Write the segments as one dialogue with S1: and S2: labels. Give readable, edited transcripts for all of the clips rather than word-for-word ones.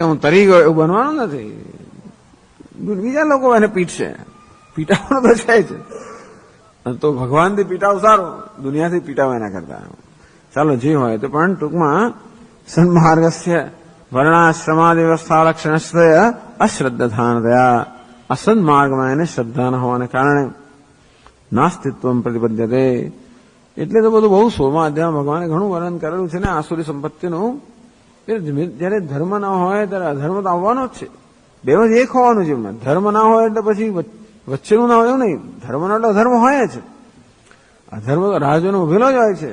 S1: હું તરી ગયો એવું બનવાનું નથી. બીજા લોકો એને પીટશે, પીટાવાનું તો છે જ. તો ભગવાનથી પીટાવ સારું, દુનિયાથી પીટાવ એના કરતા. ચાલો જે હોય તો, પણ ટૂંકમાં સન્માર્ગસ્ય વર્ણાશ્રમાદિ વ્યવસ્થા લક્ષણશ્રય અશ્રદ્ધાન થયા. આ સન્માર્ગમાં એને શ્રદ્ધા ન હોવાને કારણે નાસ્તિત્વ પ્રતિપદ્યતે. એટલે તો બધું બહુ 16મા અધ્યાયમાં ભગવાને ઘણું વર્ણન કરેલું છે ને આસુરી સંપત્તિનું. જયારે ધર્મ ના હોય ત્યારે અધર્મ તો આવવાનો જ છે. બેવ જ એક હોવાનું છે. ધર્મ ના હોય એટલે પછી વચ્ચેનું ના હોય એવું નહીં. ધર્મનો એટલે અધર્મ હોય જ. અધર્મ તો રાહ જોઈને ઉભેલો જ હોય છે.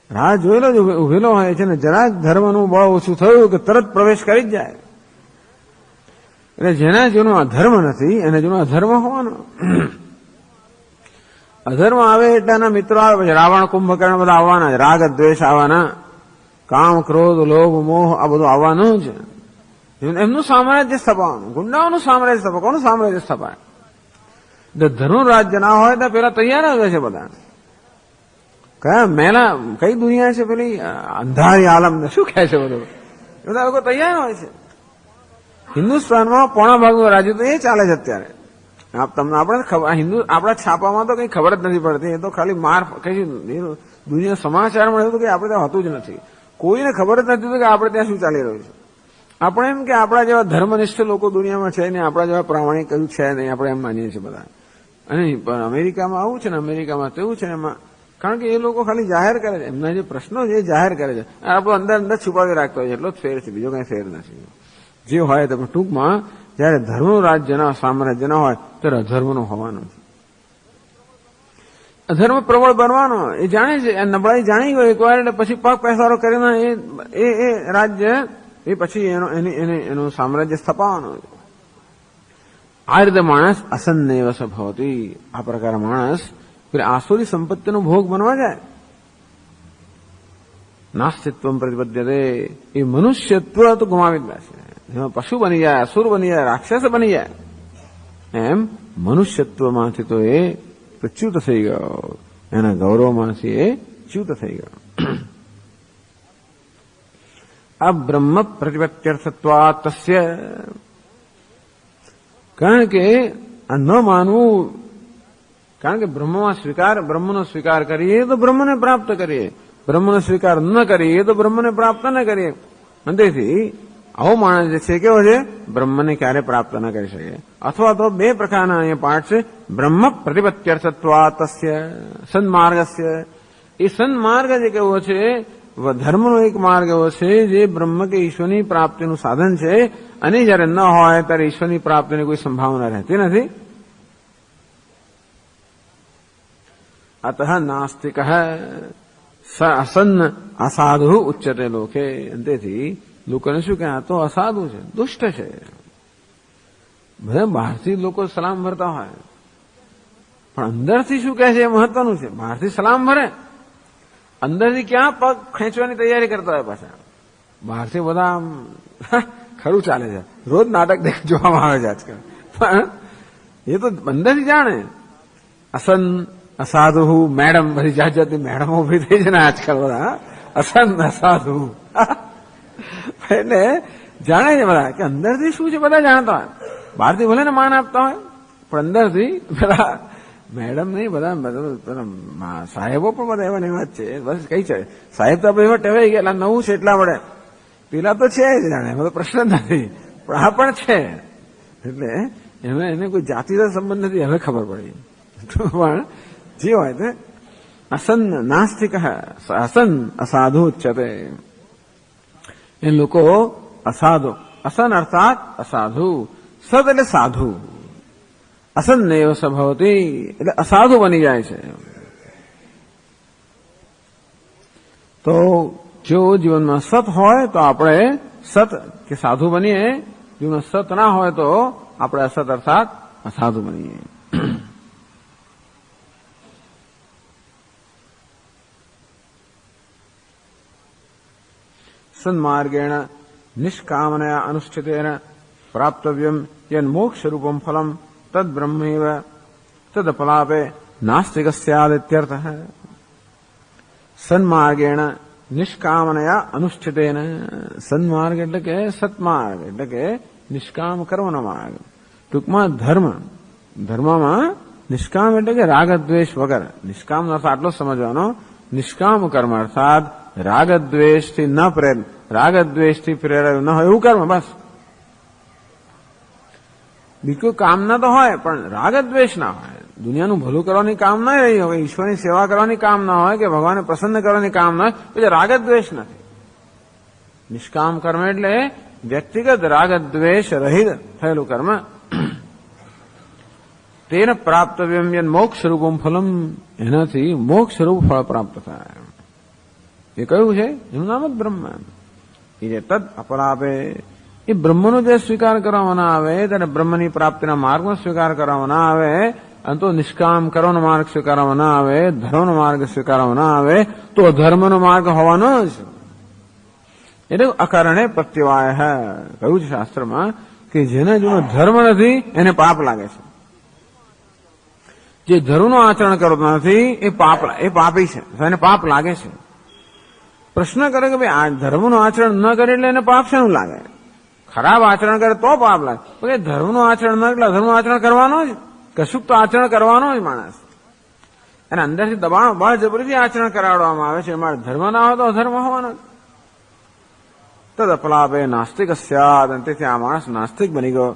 S1: રાહ જોયેલો જ ઉભેલો હોય છે ને જરાક ધર્મનું બળ ઓછું થયું કે તરત પ્રવેશ કરી જ જાય. એટલે જેના જીવનમાં અધર્મ નથી એના જીવનમાં અધર્મ હોવાનો. અધર્મ આવે એટલે એના મિત્રો આવે, પછી રાવણ કુંભકર્ણ બધા આવવાના, રાગ દ્વેષ આવવાના, કામ ક્રોધ લોભ મોહ આ બધું આવવાનું છે. એમનું સામ્રાજ્ય સ્થપાવાનું, ગુંડાઓનું સામ્રાજ્ય સ્થપાય. કોનું સામ્રાજ્ય સ્થપાય? ધર્મ રાજ્ય ના હોય તો પેલા તૈયાર જ હોય છે બધા. કયા મેલા કઈ દુનિયા છે પેલી અંધારી આલમ ને શું કહે છે બધું, બધા લોકો તૈયાર હોય છે. હિન્દુસ્તાનમાં પોણા ભાગનું રાજ્ય તો એ ચાલે છે અત્યારે. તમને આપણે આપણા છાપામાં તો કઈ ખબર જ નથી પડતી. એ તો ખાલી માર કઈ દુનિયા સમાચારમાં એવું કઈ આપણે ત્યાં હોતું જ નથી. કોઈને ખબર જ નથી કે આપણે ત્યાં શું ચાલી રહ્યું છે. આપણે એમ કે આપણા જેવા ધર્મનિષ્ઠ લોકો દુનિયામાં છે ને, આપણા જેવા પ્રામાણિક કયું છે નહીં, આપણે એમ માનીએ છીએ બધા. અને પણ અમેરિકામાં આવું છે ને, અમેરિકામાં તેવું છે એમાં, કારણ કે એ લોકો ખાલી જાહેર કરે છે. એમના જે પ્રશ્નો છે એ જાહેર કરે છે. આપણો અંદર છુપાવી રાખતો હોય છે. એટલો જ ફેર છે, બીજો કઈ ફેર નથી. જે હોય તો ટૂંકમાં જયારે ધર્મનું રાજ્ય ના સામ્રાજ્ય ના હોય ત્યારે અધર્મનું હોવાનું. અધર્મ પ્રબળ બનવાનો એ જાણે છે. નબળાઈ જાણી ગયો એકવાર એટલે પછી પગ પેસારો કરીને એ રાજ્ય એ પછી એનું સામ્રાજ્ય સ્થપાવાનું. આ રીતે માણસ અસન્નેવ ભવતી. આ પ્રકારે માણસ આસુરી સંપત્તિનો ભોગ બનવા જાય. નાસ્તિત્વ પ્રતિપદ્યતે. એ મનુષ્યત્વ તો ગુમાવી જ બેસે. એમાં પશુ બની જાય, અસુર બની જાય, રાક્ષસ બની જાય. એમ મનુષ્યત્વમાંથી તો એ ચ્યુત થઈ ગયો. એના ગૌરવમાંથી એ ચ્યુત થઈ ગયો. આ બ્રહ્મ પ્રતિપત્યર્થત્વાત્ તસ્ય. કારણ કે આ ન માનવું, કારણ કે બ્રહ્મનો સ્વીકાર કરીએ તો બ્રહ્મને પ્રાપ્ત કરીએ, બ્રહ્મનો સ્વીકાર ન કરીએ તો બ્રહ્મને પ્રાપ્ત ન કરીએ. તેથી આવો માણસ જે છે કેવો છે? બ્રહ્મને ક્યારે પ્રાપ્ત ન કરી શકે. અથવા તો બે પ્રકારના અહીંયા પાઠ છે. બ્રહ્મ પ્રતિપત્યર્થત્વાત્ તસ્ય સન્માર્ગસ્ય. એ સન્માર્ગ જે કેવો છે, ધર્મનો એક માર્ગ એવો છે જે બ્રહ્મ કે ઈશ્વરની પ્રાપ્તિનું સાધન છે. અને જયારે ન હોય ત્યારે ઈશ્વરની પ્રાપ્તિની કોઈ સંભાવના રહેતી નથી. અતઃ નાસ્તિક અસન્ન અસાધુ ઉચ્ચતે લોકે. તેથી લોકોને શું કહે? આ તો અસાધુ છે, દુષ્ટ છે. બધા બહારથી લોકો સલામ ભરતા હોય, પણ અંદરથી શું કહે છે એ મહત્વનું છે. બહારથી સલામ ભરે, અંદરથી ક્યાં પગ ખેંચવાની તૈયારી કરતા હોય પાછા. બહારથી બધા ખરું ચાલે છે. રોજ નાટક જોવામાં આવે છે આજકાલ. પણ એ તો અંદરથી જાણે. અસન અસાધુ મેડમ, બધી જાત જાતની મેડમો ઉભી થઈ છે ને આજકાલ બધા. અસન અસાધુ એટલે જાણે છે બધા કે અંદરથી શું છે બધા જાણતા હોય. બહારથી ભલે ને માન આપતા હોય પણ અંદરથી બધા મેડમ નહીં, બધા સાહેબો પણ બધા એવા એવા જ છે. બસ કઈ છે સાહેબ તો આપણે એવા ટેવાઈ ગયા, નવું છે એટલા વડે. પેલા તો છે જ જાણે, એમાં તો પ્રશ્ન જ નથી. પણ આ પણ છે એટલે એને કોઈ જાતિનો સંબંધ નથી. હવે ખબર પડી. પણ જે હોય તે અસન નાસ્તિક અસન અસાધુ ઉચ્ચતે. એ લોકો અસાધુ, અસન અર્થાત અસાધુ, સદ એટલે સાધુ, અસન્નેવ સભવતી એટલે અસાધુ બની જાય છે. તો જો જીવનમાં સત હોય તો આપણે સત કે સાધુ બનીએ, જીવનમાં સત ના હોય તો આપણે અસત અર્થાત અસાધુ બનીએ. સન્માર્ગેણ નિષ્કામનયા અનુષ્ઠિતેન પ્રાપ્તવ્યમ યન મોક્ષરૂપમ ફલમ તદ બ્રહ્મૈવ તદપલાપે નાસ્તિક સ્યાદિત્યર્થઃ. સન્માર્ગેણ નિષ્કામનયા અનુષ્ઠિતેન. સન્માર્ગ એટલે કે સત્માર્ગ એટલે કે નિષ્કામ કર્મનો માર્ગ. ટૂંકમાં ધર્મમાં નિષ્કામ એટલે કે રાગદ્વેષ વગર. નિષ્કામ અર્થ આટલો સમજવાનો, નિષ્કામ કર્મ અર્થાત રાગદ્વેષથી પ્રેરાયું ન હોય એવું કર્મ. બસ બીજું કામના તો હોય પણ રાગદ્વેષ ના હોય. દુનિયાનું ભલું કરવાની કામ ના રહી હોય, ઈશ્વરની સેવા કરવાની કામ ના હોય કે ભગવાનને પ્રસન્ન કરવાની કામ ના હોય, પછી રાગદ્વેષ નથી. નિષ્કામ કર્મ એટલે વ્યક્તિગત રાગદ્વેષ રહિત થયેલું કર્મ. તેન પ્રાપ્તવ્યમ મોક્ષ રૂપમ ફલમ. એનાથી મોક્ષ રૂપ ફળ પ્રાપ્ત થાય. એ કયું છે? એનું નામ જ બ્રહ્મ. એ જે તદ અપરાપે, એ બ્રહ્મનો જે સ્વીકાર કરવામાં ના આવે ત્યારે બ્રહ્મની પ્રાપ્તિના માર્ગનો સ્વીકાર કરવામાં ના આવે, અને તો નિષ્કામ કર્મનો માર્ગ સ્વીકારવામાં ના આવે, ધર્મનો માર્ગ સ્વીકારવામાં ના આવે, તો ધર્મનો માર્ગ હોવાનો જ. એટલે અકારણે પ્રત્યવાય કહ્યું છે શાસ્ત્રમાં કે જેને જેનો ધર્મ નથી એને પાપ લાગે છે. જે ધર્મનું આચરણ કરતો નથી એ પાપી છે, એને પાપ લાગે છે. પ્રશ્ન કરે કે ભાઈ આ ધર્મનું આચરણ ન કરે એટલે એને પાપ શેનું લાગે? ખરાબ આચરણ કરે તો પાપ લાગે. ધર્મનું આચરણ ન એટલે ધર્મનું આચરણ કરવાનો જ, કશુંક તો આચરણ કરવાનો જ માણસ. અને અંદરથી દબાણ બળ જબરીથી આચરણ કરાવવામાં આવે છે. એમાં ધર્મ ના હોય તો અધર્મ હોવાનો જ. તદ અપલાપે નાસ્તિક સ્યાદ. અને તેથી આ માણસ નાસ્તિક બની ગયો.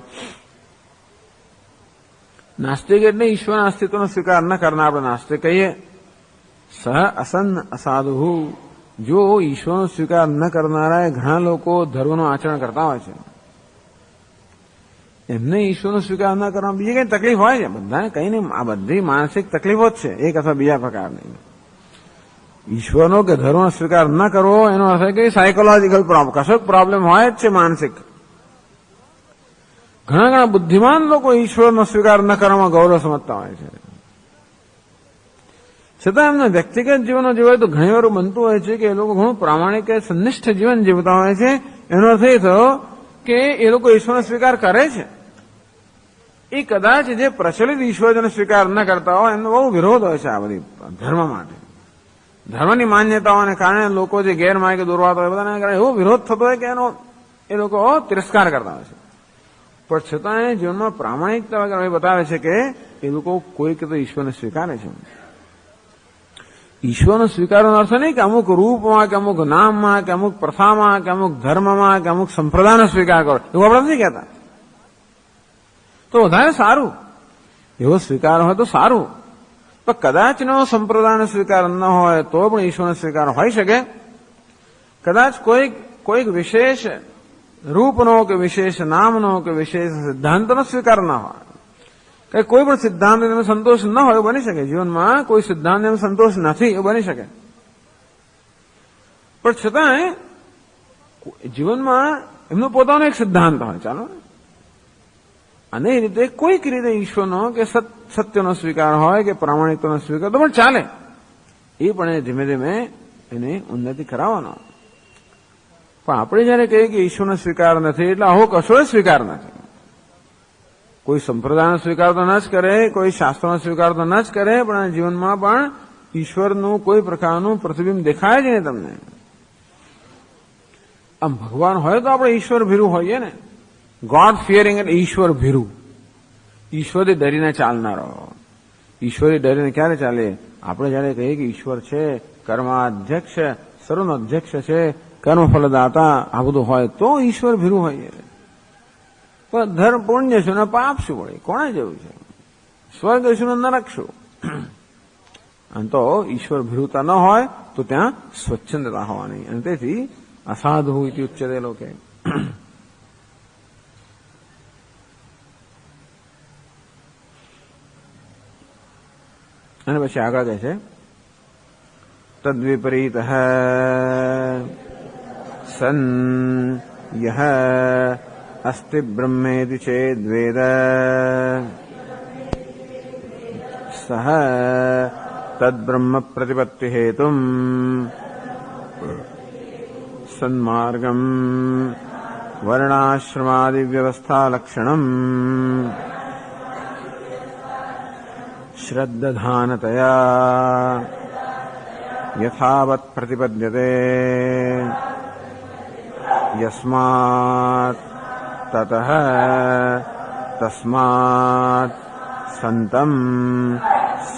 S1: નાસ્તિક એટલે ઈશ્વરના અસ્તિત્વનો સ્વીકાર ન કરનાર આપણે નાસ્તિક કહીએ. સહ અસન્ન અસાધુ. જો ઈશ્વરનો સ્વીકાર ન કરનારા ઘણા લોકો ધર્મનું આચરણ કરતા હોય છે, એમને ઈશ્વરનો સ્વીકાર ન કરવા બીજી કઈ તકલીફ હોય છે બધાને, કઈ નહીં. આ બધી માનસિક તકલીફો જ છે, એક અથવા બીજા પ્રકારની. ઈશ્વરનો કે ધર્મનો સ્વીકાર ન કરવો એનો અર્થ કે સાયકોલોજીકલ પ્રોબ્લેમ, કશોક પ્રોબ્લેમ હોય જ છે માનસિક. ઘણા બુદ્ધિમાન લોકો ઈશ્વરનો સ્વીકાર ન કરવામાં ગૌરવ સમજતા હોય છે, છતાં એમને વ્યક્તિગત જીવનો જીવાય તો ઘણી વાર બનતું હોય છે કે એ લોકો ઘણું પ્રામાણિક કે સંનિષ્ઠ જીવન જીવતા હોય છે. એનો અર્થ એ થયો કે એ લોકો ઈશ્વરનો સ્વીકાર કરે છે. એ કદાચ જે પ્રચલિત ઈશ્વરનો સ્વીકાર ન કરતા હોય એમનો બહુ વિરોધ હોય છે આ બધી ધર્મ માટે. ધર્મની માન્યતાઓને કારણે લોકો જે ગેરમાર્ગે દોરવાતા હોય બધાને કારણે એવો વિરોધ થતો હોય કે એનો એ લોકો તિરસ્કાર કરતા હોય છે. પણ છતાં એ જીવનમાં પ્રામાણિકતા વગર બતાવે છે કે એ લોકો કોઈક તો ઈશ્વરને સ્વીકારે છે. ઈશ્વરનો સ્વીકારનો અર્થ નહીં કે અમુક રૂપમાં કે અમુક નામમાં કે અમુક પ્રથામાં કે અમુક ધર્મમાં કે અમુક સંપ્રદાયનો સ્વીકાર કરો, એવું આપણે નથી કહેતા. તો વધારે સારું, એવો સ્વીકાર હોય તો સારું. પણ કદાચનો સંપ્રદાયનો સ્વીકાર ન હોય તો પણ ઈશ્વરનો સ્વીકાર હોઈ શકે. કદાચ કોઈક વિશેષ રૂપનો કે વિશેષ નામનો કે વિશેષ સિદ્ધાંતનો સ્વીકાર ન હોય, કે કોઈ પણ સિદ્ધાંત એનો સંતોષ ન હોય એવું બની શકે. જીવનમાં કોઈ સિદ્ધાંત એનો સંતોષ નથી એવું બની શકે. પણ છતાંય જીવનમાં એમનો પોતાનો એક સિદ્ધાંત હોય, ચાલો. અને એ રીતે કોઈક રીતે ઈશ્વરનો કે સત્યનો સ્વીકાર હોય કે પ્રામાણિકતાનો સ્વીકાર તો પણ ચાલે. એ પણ ધીમે ધીમે એને ઉન્નતિ કરાવવાનો. પણ આપણે જયારે કહીએ કે ઈશ્વરનો સ્વીકાર નથી એટલે આવો કશો સ્વીકાર નથી. કોઈ સંપ્રદાયનો સ્વીકાર તો ન જ કરે, કોઈ શાસ્ત્રનો સ્વીકાર તો ન જ કરે, પણ જીવનમાં પણ ઈશ્વરનું કોઈ પ્રકારનું પ્રતિબિંબ દેખાય જ નહીં તમને. આમ ભગવાન હોય તો આપણે ઈશ્વર ભીરુ હોઈએ ને. ગોડ ફિયરિંગ એટલે ઈશ્વર ભીરુ. ઈશ્વરથી ડરીને ચાલનારો. ઈશ્વરથી ડરીને ક્યારે ચાલે? આપણે જયારે કહીએ કે ઈશ્વર છે, કર્માધ્યક્ષ, સર્વનો અધ્યક્ષ છે, કર્મફલદાતા, આ બધું હોય તો ઈશ્વર ભીરુ હોઈએ. પણ ધર્મ પુણ્ય શું ને પાપ શું વળે? કોણે જેવું છે? સ્વર્ગ શું ને નરક શું? અને તો ઈશ્વર ભીરુતા ન હોય તો ત્યાં સ્વચ્છંદતા હોવાની. અને તેથી અસાધુ ઇતિ ઉચ્યતે લોકે. અને પછી આગળ કહે છે તદ્વિપરીત સન યહ અસ્તિ બ્રહ્મેતિ ચેદ્વેદ સહ તદ્બ્રહ્મ પ્રતિપત્તિ હેતુમ સન્માર્ગમ વર્ણાશ્રમાદિ વ્યવસ્થા લક્ષણમ શ્રદ્ધાનતયા યથાવત પ્રતિપદ્યતે યસ્માત તતઃ તસ્માત સંતમ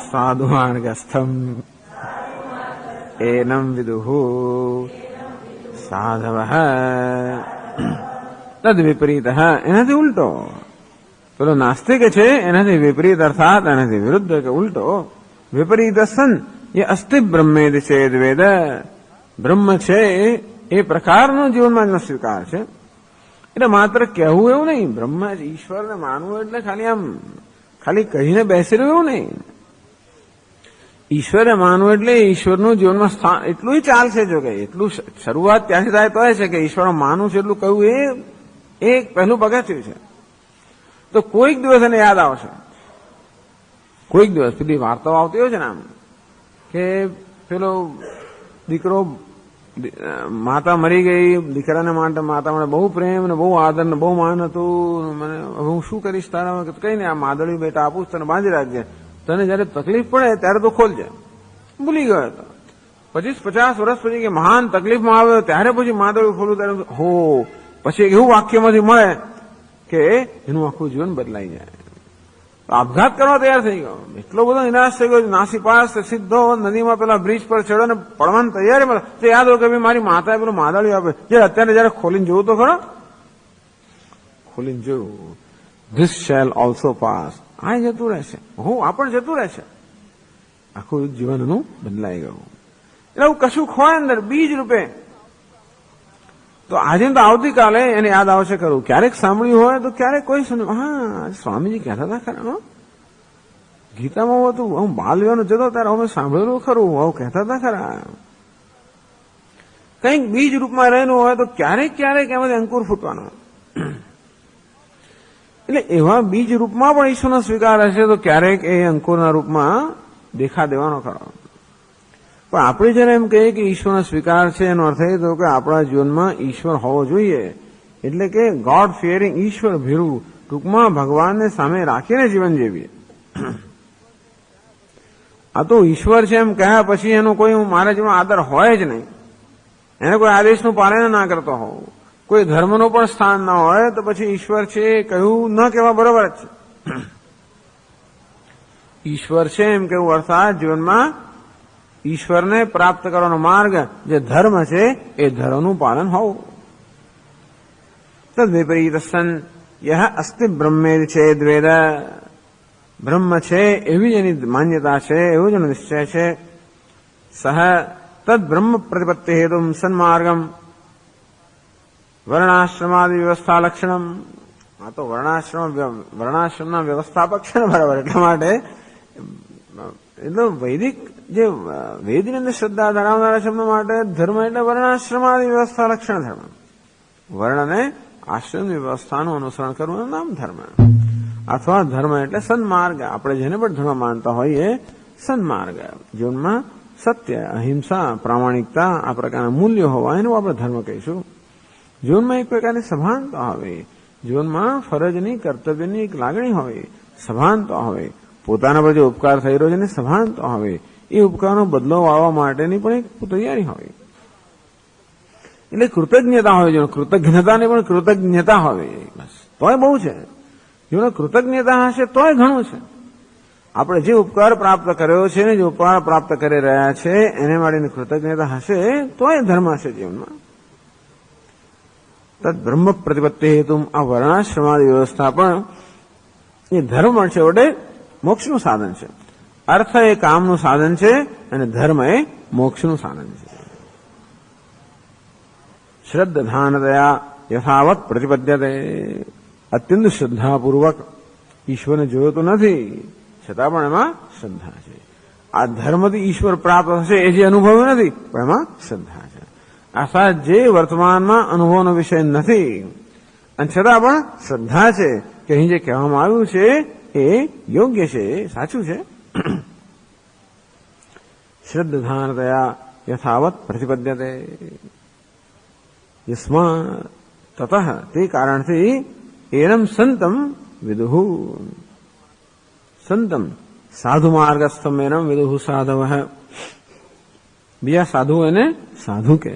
S1: સાધુમાર્ગસ્થમ એનમ વિદુઃ સાધવઃ તદ વિપરીત, એનાથી ઉલટો. પેલો નાસ્તિક છે એનાથી વિપરીત, અર્થાત એનાથી વિરુદ્ધ કે ઉલટો. વિપરીત સન એ અસ્તિ બ્રહ્મેદ ચેદ વેદ, બ્રહ્મ છે એ પ્રકારનો જીવનમાં જ સ્વીકાર છે. એટલે માત્ર કહેવું એવું નહીં, બ્રહ્મ ઈશ્વરને માનવું એટલે ખાલી કહીને બેસી રહ્યું એવું નહીં. ઈશ્વરે માનવું એટલે ઈશ્વરનું જીવનમાં સ્થાન એટલું ચાલશે. જો કે એટલું શરૂઆત ત્યાંથી થાય તો છે કે ઈશ્વર માનવું છે એટલું કહ્યું એ પહેલું પગથિયું છે. તો કોઈક દિવસ એને યાદ આવશે, કોઈક દિવસ પેલી વાર્તાઓ આવતી હોય છે ને આમ કે પેલો દીકરો, માતા મરી ગઈ, દીકરાને માટે માતા માટે બહુ પ્રેમ ને બહુ આદર ને બહુ માન હતું. મને હું શું કરીશ તારા, કઈ નહીં, આ માદળી બેટા આપું તને બાંધી રાખજે, તને જયારે તકલીફ પડે ત્યારે તો ખોલજે. ભૂલી ગયો હતો. 25-50 વર્ષ પછી કે મહાન તકલીફમાં આવ્યો ત્યારે પછી માદળું ખોલું ત્યારે હો, પછી એવું વાક્યમાંથી મળે કે એનું આખું જીવન બદલાઈ જાય. આપઘાત કરવા તૈયાર થઈ ગયો, એટલો બધો નિરાશ થઈ ગયો, નાસીપાસ સીધો નદીમાં પેલા બ્રિજ પર ચડ્યો ને પડવાની તૈયારી. તો યાદ હોય કે ભાઈ મારી માતાએ પેલું માદળિયું આપે, જે અત્યારે જયારે ખોલીને જોવું તો ખરો, ખોલીને જોયું, ધીસ શેલ ઓલ્સો પાસ, આ જતું રહેશે, હું આ પણ જતું રહેશે. આખું જીવન એનું બદલાઈ ગયું. એટલે એવું કશું ખોય અંદર બીજ રૂપે. તો આજે તો આવતીકાલે એને યાદ આવશે ખરું, ક્યારેક સાંભળ્યું હોય તો ક્યારેક કોઈ સુન્યું, હા સ્વામીજી કહેતા હતા ખરા, ગીતામાં હતું, હું બાલ વિવાહનો જતો ત્યારે અમે સાંભળેલું ખરું, આવું કહેતા હતા ખરા. કંઈક બીજ રૂપમાં રહેલું હોય તો ક્યારેક ક્યારેક એમાંથી અંકુર ફૂટવાનો. એટલે એવા બીજ રૂપમાં પણ ઈશ્વરનો સ્વીકાર હશે તો ક્યારેક એ અંકુરના રૂપમાં દેખા દેવાનો ખરો. પણ આપણે જયારે એમ કહીએ કે ઈશ્વરનો સ્વીકાર છે, એનો અર્થ એ થયો કે આપણા જીવનમાં ઈશ્વર હોવો જોઈએ. એટલે કે ગોડ ફિયરિંગ, ઈશ્વર ભીરું, ટૂંકમાં ભગવાનને સામે રાખીને જીવન જીવીએ. આ તો ઈશ્વર છે એમ કહ્યા પછી એનો કોઈ મારા જીવનમાં આદર હોય જ નહીં. એને કોઈ આદેશનું પાલન ના કરતો હોવ, કોઈ ધર્મનું પણ સ્થાન ના હોય તો પછી ઈશ્વર છે કહ્યું ન કહેવા બરોબર જ છે. ઈશ્વર છે એમ કેવું અર્થાત જીવનમાં ઈશ્વરને પ્રાપ્ત કરવાનો માર્ગ જે ધર્મ છે એ ધર્મનું પાલન હોવું. તદ વિપરીત સન યહ અસ્તિ બ્રહ્મેદ ચેદ વેદ, બ્રહ્મ છે એવી જ એની માન્યતા છે, એવું જ એનો નિશ્ચય છે. સહ તદ બ્રહ્મ પ્રતિપત્તિ હેતુ સન્માર્ગમ વર્ણાશ્રમાદિ વ્યવસ્થા લક્ષણમ. આ તો વર્ણાશ્રમના વ્યવસ્થાપક છે ને, બરાબર. એટલા માટે એટલે વૈદિક જે વેદની અંદર શ્રદ્ધા ધરાવનારા શબ્દ માટે ધર્મ એટલે વર્ણાશ્રમાદિ વ્યવસ્થા લક્ષણ ધર્મ. વર્ણ અને આશ્રમની વ્યવસ્થાનું અનુસરણ કરવું નામ ધર્મ, અથવા ધર્મ એટલે સન્માર્ગ. આપણે જેને પણ ધર્મ માનતા હોઈએ સન્માર્ગ, જીવનમાં સત્ય, અહિંસા, પ્રામાણિકતા આ પ્રકારના મૂલ્યો હોવા એનું આપણે ધર્મ કહીશું. જીવનમાં એક પ્રકારની સભાનતા હોય, જીવનમાં ફરજની કર્તવ્યની એક લાગણી હોય, સભાનતા હોય, પોતાના પર જે ઉપકાર થઈ રહ્યો છે એની સભાનતા હોય, એ ઉપકારનો બદલો વાળવા માટેની પણ એક તૈયારી હોય. એટલે કૃતજ્ઞતા હોય, જો કૃતજ્ઞતાની પણ કૃતજ્ઞતા હોય, બસ તોય બહુ છે. જો કૃતજ્ઞતા હશે તોય ઘણું છે. આપણે જે ઉપકાર પ્રાપ્ત કર્યો છે ને જે ઉપકાર પ્રાપ્ત કરી રહ્યા છે એને માટેની કૃતજ્ઞતા હશે તોય ધર્મ હશે જીવનમાં. તદ બ્રહ્મ પ્રતિપત્તિ હેતુ આ વર્ણાશ્રમાદી વ્યવસ્થા પણ એ ધર્મ છે, એટલે મોક્ષનું સાધન છે. અર્થ એ કામનું સાધન છે અને ધર્મ એ મોક્ષનું સાધન છે. શ્રદ્ધાનતયા યથાવત પ્રતિપદ્યતે, અત્યંત શ્રદ્ધાપૂર્વક ઈશ્વરને જોયો તો નથી છતાં પણ એમાં શ્રદ્ધા છે. આ ધર્મથી ઈશ્વર પ્રાપ્ત થશે એ જે અનુભવ્યું નથી પણ એમાં શ્રદ્ધા છે. આશા જે વર્તમાનમાં અનુભવનો વિષય નથી અને છતાં પણ શ્રદ્ધા છે કે અહીં જે કહેવામાં આવ્યું છે એ યોગ્ય છે, સાચું છે. શ્રદ્ધાનતયા યથાવત પ્રતિપદ્યતે યસ્મા તતઃ, તે કારણથી એનમ સંતમ વિદુઃ, સંતમ સાધુ માર્ગસ્થમ એનમ વિદુઃ સાધવ. બીજા સાધુ એને સાધુ કહે.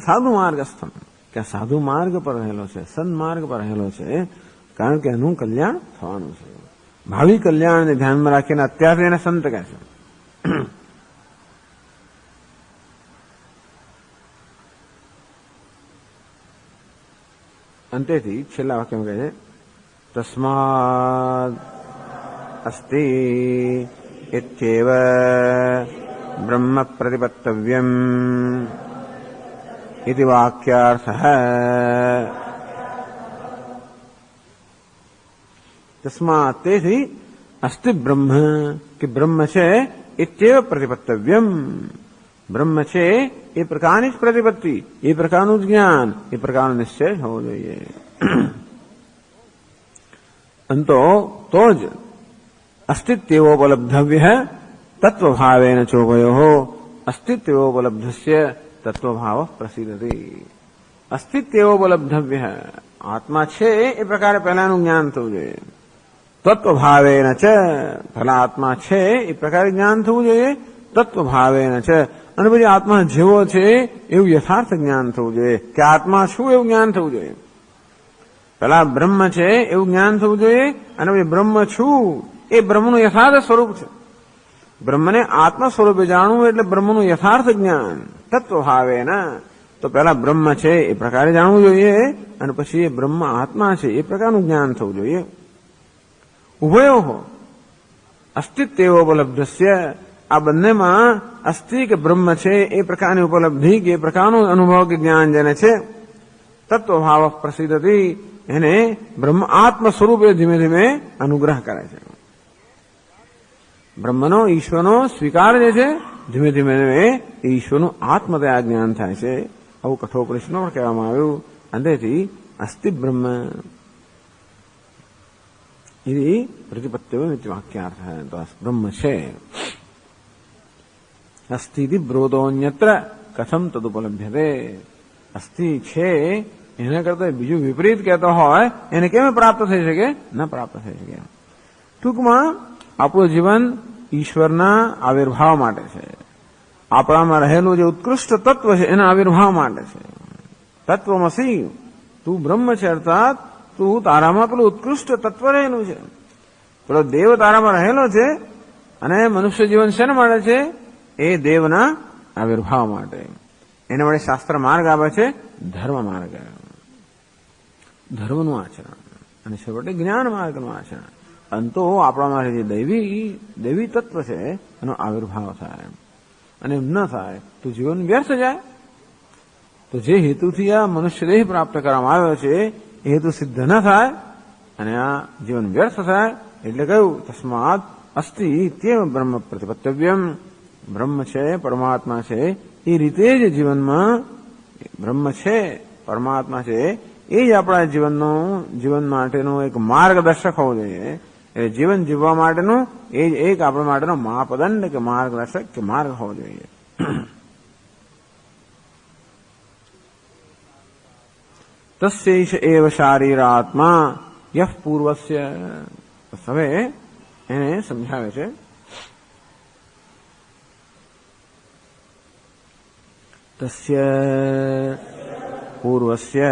S1: સાધુ માર્ગસ્થમ, કે સાધુ માર્ગ પર રહેલો છે, સન્માર્ગ પર રહેલો છે, કારણ કે એનું કલ્યાણ થવાનું છે. ભાવિ કલ્યાણને ધ્યાનમાં રાખીને અત્યારથી એને સંત કહે છે. અંતેથી છેલ્લા વાક્યમાં કહે છે તસ્માદ અસ્તિ ઇત્યેવ બ્રહ્મ પ્રતિપત્તવ્યમ इति वाक्यार्थः. तस्मात् तेहि अस्ति ब्रह्म, कि ब्रह्म छे इत्येव प्रतिपत्तव्यम. ब्रह्म छे એ પ્રકારની જ પ્રતિપત્તિ, એ પ્રકારનું જ્ઞાન, એ પ્રકારનો નિશ્ચય હોવો જોઈએ. અંતો તો જ અસ્તિત્વોપલબ્ધવ્ય તત્વભાવેન ચોભયો અસ્તિત્વોપલબ્ધસ્ય તત્વભાવ પ્રસિદ્ધતિ. અસ્તિત્વોપલબ્ધવ્ય, આત્મા છે એ પ્રકારે પહેલાનું જ્ઞાન થવું જોઈએ. તત્વભાવેન ચ, ભલા આત્મા છે એ પ્રકારે જ્ઞાન થવું જોઈએ. તત્વભાવેન ચ, અને પછી આત્મા જેવો છે એવું યથાર્થ જ્ઞાન થવું જોઈએ, કે આત્મા શું એવું જ્ઞાન થવું જોઈએ. પેલા બ્રહ્મ છે એવું જ્ઞાન થવું જોઈએ, અને પછી બ્રહ્મ છું એ બ્રહ્મનું યથાર્થ સ્વરૂપ છે. બ્રહ્મને આત્મ સ્વરૂપે જાણવું એટલે બ્રહ્મનું યથાર્થ જ્ઞાન. તત્વભાવેન, તો પેલા બ્રહ્મ છે એ પ્રકારે જાણવું જોઈએ, અને પછી એ બ્રહ્મ આત્મા છે એ પ્રકારનું જ્ઞાન થવું જોઈએ. ઉભયો અસ્તિત્વોપલબ્ધસ્ય, આ બંનેમાં અસ્થિ કે બ્રહ્મ છે એ પ્રકારની ઉપલબ્ધિ કે એ પ્રકારનું અનુભવ કે જ્ઞાન જેને છે, તત્વભાવ પ્રસિદ્ધતિ, એને બ્રહ્મ આત્મ સ્વરૂપે ધીમે ધીમે અનુગ્રહ કરે છે. બ્રહ્મનો ઈશ્વરનો સ્વીકાર જે છે ધીમે ધીમે ધીમે ઈશ્વરનું આત્મતયા જ્ઞાન થાય છે. આવું કઠોપનિષદમાં પણ કહેવામાં આવ્યું. અંતેથી અસ્તિ બ્રહ્મ ఇది ప్రతిపత్తివం ఇది వాక్యార్థ. તો બ્રહ્મ છે. અસ્થિતિ બ્રોધોન્યત્ર કથમ તદુપલભ્યતે. અસ્થિ છે એના કરતા બીજું વિપરીત કહેતો હોય એને કેમ પ્રાપ્ત થઈ શકે? ન પ્રાપ્ત થઈ શકે. ટૂંકમાં આપણું જીવન ઈશ્વરના આવિર્ભાવ માટે છે. આપણામાં રહેલું જે ઉત્કૃષ્ટ તત્વ છે એના આવિર્ભાવ માટે છે. તત્વમસી, તું બ્રહ્મ છે, અર્થાત તું તારામાં પેલું ઉત્કૃષ્ટ તત્વ રહેલું છે. પેલો દેવ તારામાં રહેલો છે, અને મનુષ્ય જીવન શેના માટે છે? એ દેવના આવિર્ભાવ માટે. એને વડે શાસ્ત્ર માર્ગ આપે છે, ધર્મ માર્ગ, ધર્મનું આચરણ, અને છેવટે જ્ઞાન માર્ગનું આચરણ. અંતો આપણામાં જે દૈવી તત્વ છે એનો આવિર્ભાવ થાય. અને એમ ન થાય તો જીવન વ્યર્થ જાય. તો જે હેતુથી આ મનુષ્ય દેહ પ્રાપ્ત કરવામાં આવ્યો છે એ હેતુ સિદ્ધ ન થાય અને આ જીવન વ્યર્થ થાય. એટલે કહ્યું તસ્માત અસ્તિ તેવ બ્રહ્મ પ્રતિપત્તવ્યમ. બ્રહ્મ છે, પરમાત્મા છે, એ રીતે જ જીવનમાં બ્રહ્મ છે, પરમાત્મા છે, એ જ આપણા જીવન માટેનું એક માર્ગદર્શક હોવું જોઈએ. એટલે જીવન જીવવા માટેનું એ જ એક આપણા માટેનો માપદંડ કે માર્ગદર્શક કે માર્ગ હોવો જોઈએ. તસ્યૈષ એવ શારીરાત્મા યહ પૂર્વસ્ય. હવે એને સમજાવે છે. તસ્ય પૂર્વસ્ય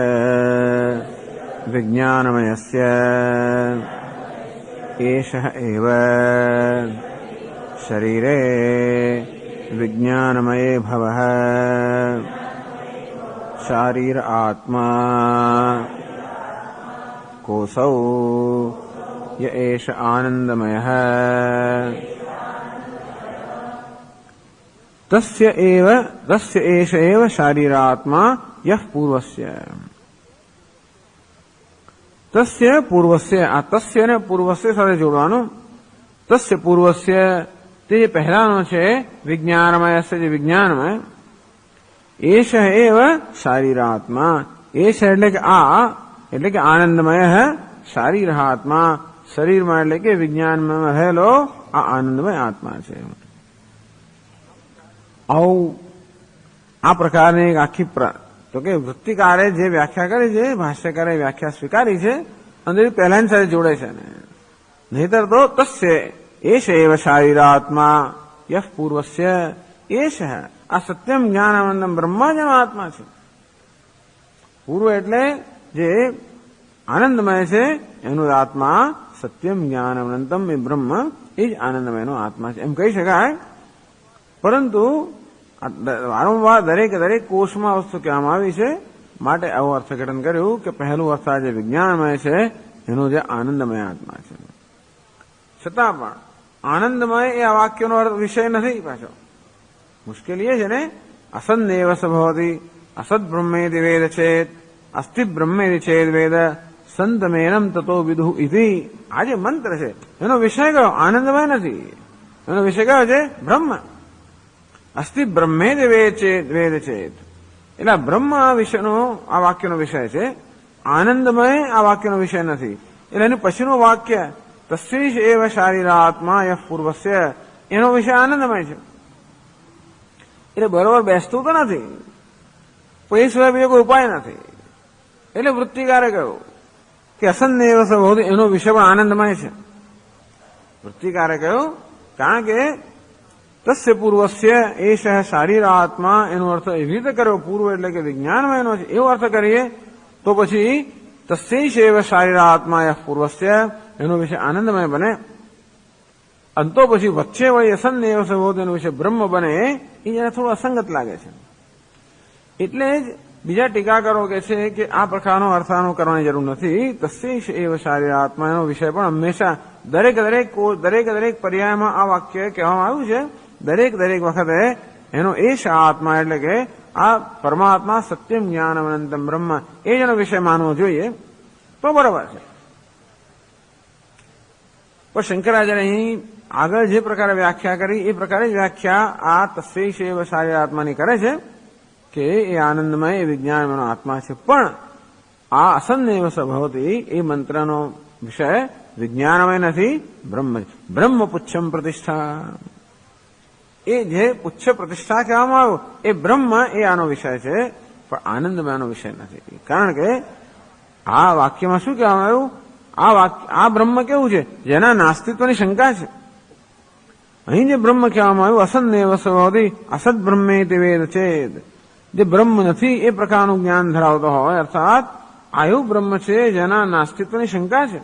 S1: વિજ્ઞાનમયસ્ય એષઃ એવ શરીરે વિજ્ઞાનમયે ભવઃ શારીર આત્મા કોસૌ ય એષ આનંદમયઃ તસ્ય એષ એવ શારીરાત્મા યહ પૂર્વસ્ય. તસ્ય પૂર્વસ્ય, આ તસ્ય ને પૂર્વસ્ય સાથે જોડવાનું. તસ્ય પૂર્વસ્ય, તે જે પહેલાનો છે, વિજ્ઞાનમય, જે વિજ્ઞાનમય, એષ એવ શારીરાત્મા. એષ એટલે કે આનંદમય શારીરાત્મા. શરીરમાં એટલે કે વિજ્ઞાનમાં રહેલો આ આનંદમય આત્મા છે. આવું આ પ્રકારની એક આખી તો કે વૃત્તિકારે જે વ્યાખ્યા કરી છે, ભાષ્યકારે વ્યાખ્યા સ્વીકારી છે, અને પહેલાની સાથે જોડે છે. નહીતર તો તસ્ય એષ એવ શારીરાત્મા યહ પૂર્વસ્ય, એશ આ સત્યમ જ્ઞાનાનંદમ બ્રહ્મ જ એનો આત્મા છે. પૂર્વ એટલે જે આનંદમય છે એનું આત્મા સત્યમ જ્ઞાનાનંદમ એ બ્રહ્મ એ જ આનંદમયનો આત્મા છે એમ કહી શકાય. પરંતુ વારંવાર દરેક કોષમાં વસ્તુ કહેવામાં આવી છે માટે આવું અર્થઘટન કર્યું કે પહેલું અર્થ જે વિજ્ઞાનમય છે એનો જે આનંદમય આત્મા છે. છતાં પણ આનંદમય એ આ વાક્યનો અર્થ વિષય નથી. પાછો મુશ્કેલી એ છે ને, અસન્નેવ સભવતી અસદ બ્રહ્મેતિ વેદ ચેત અસ્થિ બ્રહ્મેતિ ચેદ વેદ સંતમેનમ તતો વિદુ ઇતિ. આ જે મંત્ર છે એનો વિષય કયો? આનંદમય નથી. એનો વિષય કયો છે? બ્રહ્મ. અસ્થિ બ્રહ્મેતિ વેદ ચેત એટલે બ્રહ્મ આ વિષયનો આ વાક્યનો વિષય છે. આનંદમય આ વાક્યનો વિષય નથી. એટલે એનું પછીનું વાક્ય તસ્વીશ એવ શારીરાત્મા યહ પૂર્વસ્ય એનો વિષય આનંદમય છે. એટલે બરોબર બેસતું તો નથી, પણ એ સિવાય બીજો કોઈ ઉપાય નથી. એટલે વૃત્તિકારે કહ્યું કે અસન્નેવ સભવતી એનો વિષય પણ આનંદમય છે. વૃત્તિકારે કહ્યું કારણ કે તસ્ય પૂર્વસ્ય એશ શારીરાત્મા એનો અર્થ એવી રીતે કર્યો. પૂર્વ એટલે કે વિજ્ઞાનમયનો છે એવો અર્થ કરીએ તો પછી તસ્યૈષ એવ શારીરાત્મા યહ પૂર્વસ્ય એનો વિષય આનંદમય બને. અંતો પછી વચ્ચે વળી અસન્નેવ સભવતી એનો વિષય બ્રહ્મ બને એ જરા થોડું અસંગત લાગે છે. એટલે જ બીજા ટીકાકારો કહે છે કે આ પ્રકારનો અર્થાનો કરવાની જરૂર નથી. તસ્યૈષ એવ શારીરાત્મા એનો વિષય પણ હંમેશા દરેક પર્યાયમાં આ વાક્ય કહેવામાં આવ્યું છે. દરેક વખતે એનો એશ આત્મા એટલે કે આ પરમાત્મા સત્યમ જ્ઞાન અનંતમ બ્રહ્મ એ જ એનો વિષય માનવો જોઈએ તો બરાબર છે. પણ શંકરાચાર્ય અહીં આગળ જે પ્રકારે વ્યાખ્યા કરી એ પ્રકારે જ વ્યાખ્યા આ તસ્યૈષ એવ શારીરાત્માની કરે છે કે એ આનંદમય એ વિજ્ઞાનમયનો આત્મા છે. પણ આ અસન્નેવ સભવતી એ મંત્રનો વિષય વિજ્ઞાનમય નથી, બ્રહ્મ. બ્રહ્મ પુચ્છમ પ્રતિષ્ઠા એ જે પુચ્છ પ્રતિષ્ઠા કહેવામાં આવ્યું એ બ્રહ્મ એ આનો વિષય છે, પણ આનંદમયનો વિષય નથી. કારણ કે આ વાક્યમાં શું કહેવામાં આવ્યું? આ બ્રહ્મ કેવું છે? જેના નાસ્તિત્વની શંકા છે. અહીં જે બ્રહ્મ કહેવામાં આવ્યું અસન્નેવ સભવતી અસદ બ્રહ્મેતિ વેદ ચેદ જે બ્રહ્મ નથી એ પ્રકારનું જ્ઞાન ધરાવતો હોય, અર્થાત આયું બ્રહ્મ છે જેના નાસ્તિત્વની શંકા છે.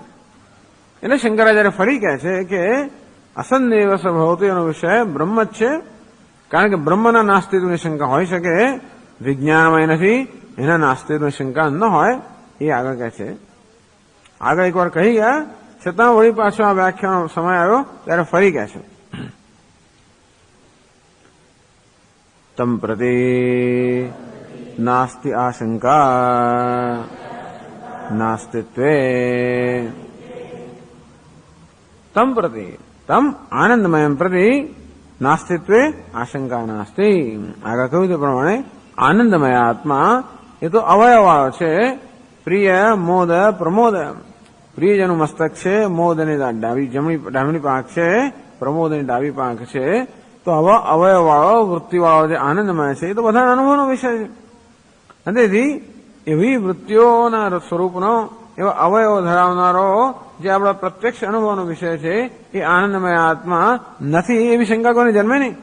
S1: એટલે શંકરાચાર્ય ફરી કહે છે કે અસન્નેવ સભવતી એનો વિષય બ્રહ્મ જ છે. કારણ કે બ્રહ્મના નાસ્તિત્વની શંકા હોઈ શકે, વિજ્ઞાનમય નથી એના નાસ્તિત્વની શંકા ન હોય એ આગળ કહે છે. આગળ એકવાર કહી ગયા છતાં વળી પાછો આ વ્યાખ્યાનો સમય આવ્યો ત્યારે ફરી કહે છે તમ પ્રતિ નાસ્તિ આશંકા નાસ્તિત્વે તમ પ્રતિ તમ આનંદમયમ પ્રતિ નાસ્તિત્વે આશંકા નાસ્તિ. આગળ કહ્યું તે પ્રમાણે આનંદમય આત્મા એ તો અવયવવાળો છે. પ્રિય મોદ પ્રમોદ. પ્રિય જેનું મસ્તક છે, મોદની ડાબી પાંખ છે, પ્રમોદની ડાબી પાંખ છે. તો આવા અવયવવાળો વૃત્તિવાળો જે આનંદમય છે એ તો બધા અનુભવનો વિષય છે. અને તેથી એવી વૃત્તિઓના સ્વરૂપનો એવા અવયવો ધરાવનારો જે આપણા પ્રત્યક્ષ અનુભવનો વિષય છે એ આનંદમય આત્મા નથી એવી શંકા કોને જન્મે નહીં.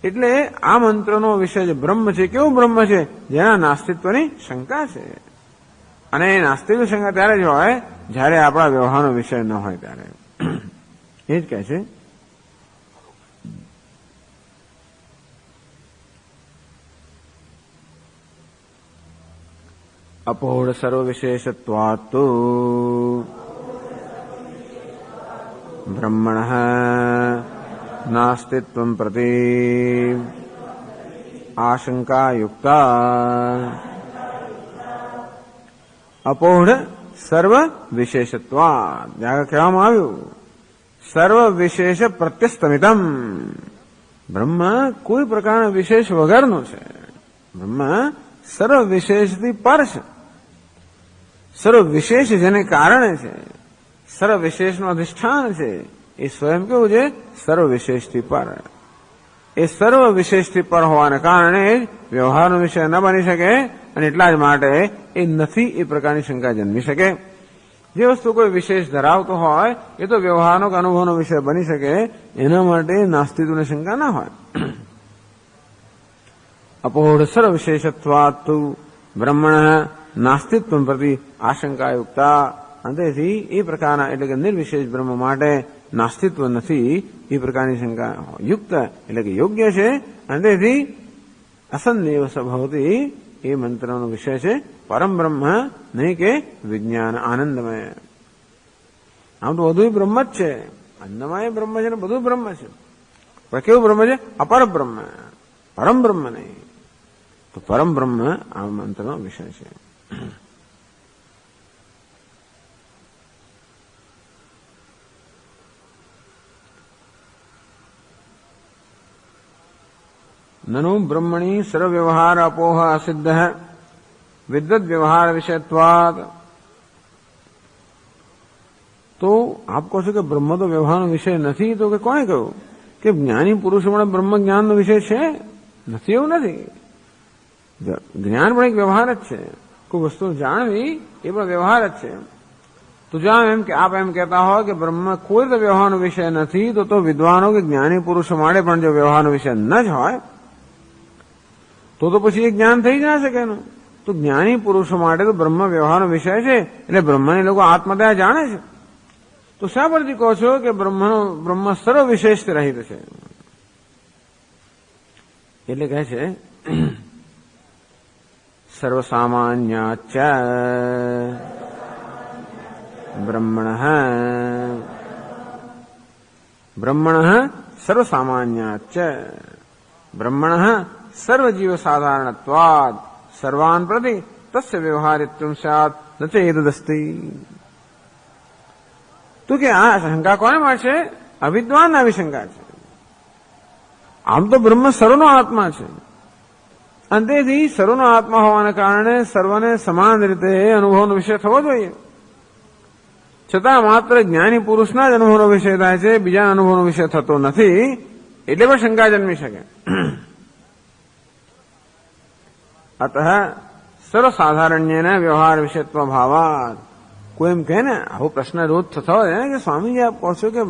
S1: એટલે આ મંત્રનો વિષય જે બ્રહ્મ છે કેવું બ્રહ્મ છે? જેના નાસ્તિત્વની શંકા છે. અને એ નાસ્તિત્વ શંકા ત્યારે જ હોય જ્યારે આપણા વ્યવહારનો વિષય ન હોય ત્યારે. એ જ કહે છે અપોઢ સર્વ વિશેષત્વાત્તુ બ્રહ્મણઃ નાસ્તિત્વં પ્રતિ આશંકા યુક્તા. અપોઢ સર્વ વિશેષત્વાત્ આગળ કહેવામાં આવ્યું સર્વ વિશેષ પ્રત્યસ્તમિતમ. બ્રહ્મ કોઈ પ્રકારના વિશેષ વગરનું છે. બ્રહ્મ સર્વ વિશેષથી પર છે. સર્વ વિશેષ જેને કારણે છે, સર્વ વિશેષનું અધિષ્ઠાન છે એ સ્વયં કેવું છે? સર્વ વિશેષથી પર. એ સર્વ વિશેષથી પર હોવાને કારણે વ્યવહારનો વિષય ન બની શકે અને એટલા જ માટે એ નથી એ પ્રકારની શંકા જન્મી શકે. જે વસ્તુ કોઈ વિશેષ ધરાવતો હોય એ તો વ્યવહારનો કે અનુભવનો વિષય બની શકે, એના માટે નાસ્તિત્વની શંકા ના હોય. અપોઢ સર્વ વિશેષત્વાત બ્રહ્મણ નાસ્તિત્વ પ્રતિ આશંકાયુક્તા. અંતેથી એ પ્રકારના એટલે કે નિર્વિશેષ બ્રહ્મ માટે નાસ્તિત્વ નથી એ પ્રકારની શંકા યુક્ત એટલે કે યોગ્ય છે. અંતેથી અસન્નેવ સ્વભાવથી એ મંત્રનો વિષય છે પરમ બ્રહ્મ, નહીં કે વિજ્ઞાન આનંદમય. આમ તો બધું બ્રહ્મ જ છે, અન્નમય બ્રહ્મ છે ને બધું બ્રહ્મ છે. પણ કેવું બ્રહ્મ છે? અપર બ્રહ્મ, પરમ બ્રહ્મ નહીં. તો પરમ બ્રહ્મ આ મંત્રનો વિષય છે. નनु બ્રહ્મણી સર્વ વ્યવહાર અપોહ અસિદ્ધ વિદ્વદ વ્યવહાર વિષયત્વાદ. તો આપ કહો છો કે બ્રહ્મ તો વ્યવહારનો વિષય નથી, તો કે કોણે કહ્યું કે જ્ઞાની પુરુષો માટે બ્રહ્મ જ્ઞાનનો વિષય છે? નથી, એવું નથી. જ્ઞાન પણ એક વ્યવહાર જ છે. કોઈ વસ્તુ જાણવી એ પણ વ્યવહાર જ છે. તો જો એમ કે આપ એમ કહેતા હો કે બ્રહ્મ કોઈ તો વ્યવહારનો વિષય નથી, તો વિદ્વાનો કે જ્ઞાની પુરુષો માટે પણ જો વ્યવહારનો વિષય ન જ હોય તો પછી એ જ્ઞાન થઈ જ ના શકે એનું. તો જ્ઞાની પુરુષો માટે તો બ્રહ્મ વ્યવહારનો વિષય છે, એટલે બ્રહ્મને લોકો આત્મદયા જાણે છે. તો શા પરથી કહો છો કે બ્રહ્મ સર્વ વિશેષ રહિત છે? એટલે કહે છે સર્વસામાન્યાચ બ્રહ્મણ સર્વસામાન્યાચ બ્રહ્મણ સર્વજીવ સાધારણત્વાદ સર્વાન પ્રતિ તસ્ય વ્યવહારિત્વમ સ્યાત ન ચેદસ્તિ. તો કે આ શંકા કોને માટે છે? અવિદ્વાન આવી શંકા છે. આમ તો બ્રહ્મ સર્વનો આત્મા છે, અને તેથી સર્વનો આત્મા હોવાને કારણે સર્વને સમાન રીતે અનુભવનો વિષય થવો જોઈએ. છતાં માત્ર જ્ઞાની પુરુષના જ અનુભવનો વિષય થાય છે, બીજા અનુભવનો વિષય થતો નથી, એટલે પણ શંકા જન્મી શકે. અતઃ સર્વસાધારણ્યને વ્યવહાર વિષયત્વ ભાવાત. કોઈ એમ કહે ને, આવો પ્રશ્ન રોજ થતો હોય ને કે સ્વામીજી આપ કહો છો કે